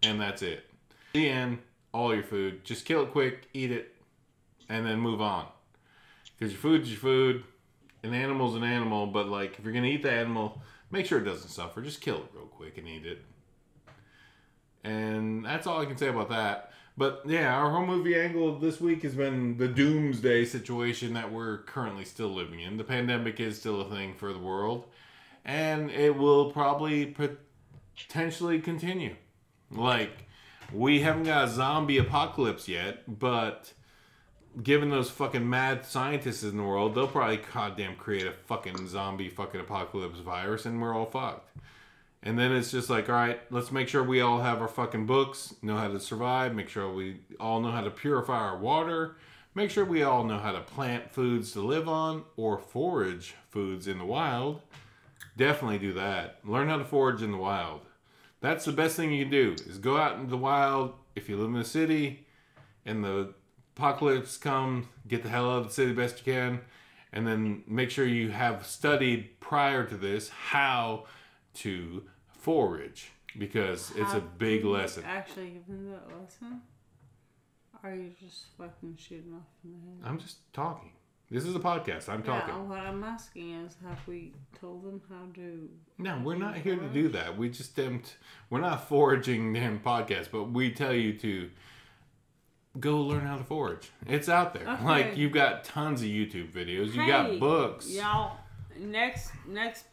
S2: And that's it. The end. all your food. Just kill it quick, eat it, and then move on. Because your food's your food. An animal's an animal, but like if you're gonna eat the animal, make sure it doesn't suffer. Just kill it real quick and eat it. And that's all I can say about that. But yeah, our home movie angle of this week has been the Doomsday situation that we're currently still living in. The pandemic is still a thing for the world, and it will probably potentially continue. Like, we haven't got a zombie apocalypse yet, but given those fucking mad scientists in the world, they'll probably goddamn create a fucking zombie fucking apocalypse virus, and we're all fucked. And then it's just like, all right, let's make sure we all have our fucking books, know how to survive, make sure we all know how to purify our water, make sure we all know how to plant foods to live on or forage foods in the wild. Definitely do that. Learn how to forage in the wild. That's the best thing you can do, is go out into the wild. If you live in a city and the apocalypse comes, get the hell out of the city best you can, and then make sure you have studied prior to this how to forage, because it's a big lesson.
S1: Actually give them that lesson? Or are you just fucking shooting off in the head?
S2: I'm just talking. This is a podcast. I'm talking.
S1: Yeah, what I'm asking is, have we told them how to...
S2: No, we're not here to do that. We just we're not foraging them podcasts, but we tell you to go learn how to forage. It's out there.
S1: Okay.
S2: Like, you've got tons of YouTube videos. You got books.
S1: Y'all, next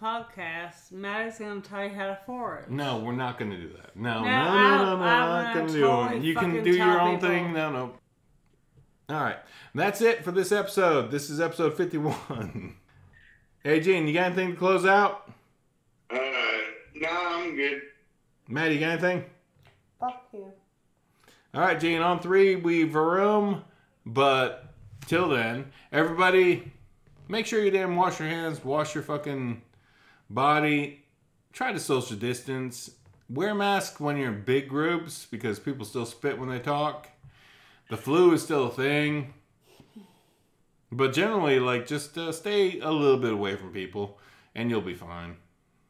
S1: podcast, Maddy's going to tell you how to forage.
S2: No, we're not going to do that. No,
S1: No,
S2: I'm not going to do
S1: totally
S2: it. You can
S1: fucking
S2: do your
S1: tell
S2: own
S1: people.
S2: thing. No. All right. That's it for this episode. This is episode 51. Hey, Gene, you got anything to close out?
S3: No, I'm good.
S2: Maddie, you got anything?
S1: Fuck you.
S2: All right, Gene, on 3, we vroom. But till then, everybody, make sure you damn wash your hands, wash your fucking body. Try to social distance. Wear a mask when you're in big groups, because people still spit when they talk. The flu is still a thing. But generally, like, just stay a little bit away from people, and you'll be fine.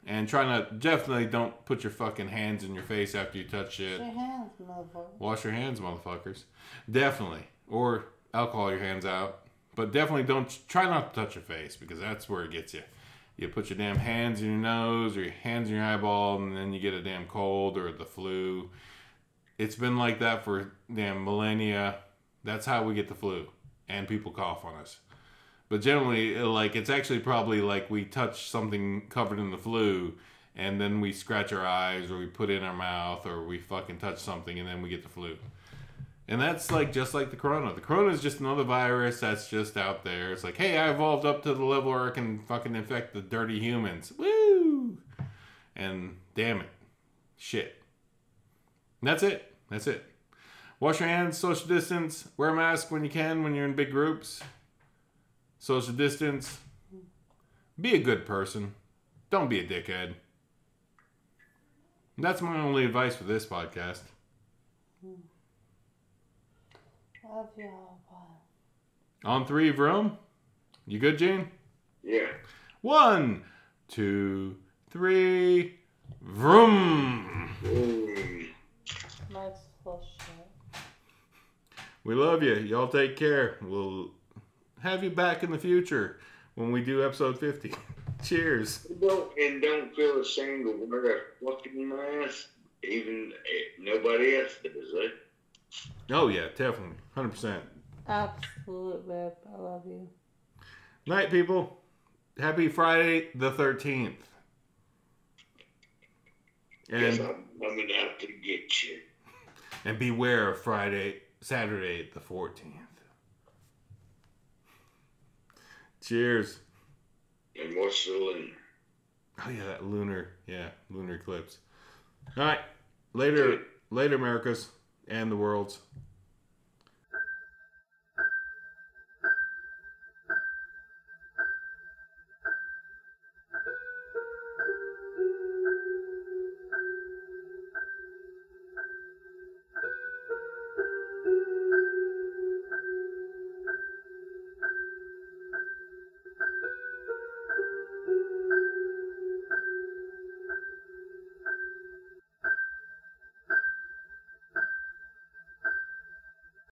S2: And definitely don't put your fucking hands in your face after you touch shit.
S1: Wash your hands, motherfucker.
S2: Wash your hands, motherfuckers. Definitely. Or alcohol your hands out. But definitely try not to touch your face, because that's where it gets you. You put your damn hands in your nose or your hands in your eyeball, and then you get a damn cold or the flu. It's been like that for damn millennia. That's how we get the flu. And people cough on us. But generally, like, it's actually probably like we touch something covered in the flu, and then we scratch our eyes, or we put it in our mouth, or we fucking touch something, and then we get the flu. And that's like just like the corona. The corona is just another virus that's just out there. It's like, hey, I evolved up to the level where I can fucking infect the dirty humans. Woo! And damn it. Shit. And that's it. That's it. Wash your hands, social distance, wear a mask when you can, when you're in big groups. Social distance. Be a good person. Don't be a dickhead. And that's my only advice for this podcast.
S1: Love y'all. Bye.
S2: On 3, vroom. You good, Gene?
S3: Yeah.
S2: 1, 2, 3, vroom.
S1: Nice flush shot.
S2: We love you. Y'all take care. We'll have you back in the future when we do episode 50. Cheers.
S3: Don't feel ashamed to wear a fucking mask. Even nobody else does it.
S2: Oh, yeah, definitely. 100%.
S1: Absolute, babe. I love you.
S2: Night, people. Happy Friday the 13th.
S3: Yes,
S2: And,
S3: I'm coming out to get you.
S2: and beware of Saturday the 14th. Cheers.
S3: And what's the lunar?
S2: Oh, yeah, that lunar eclipse. All right. Later, Americas and the worlds.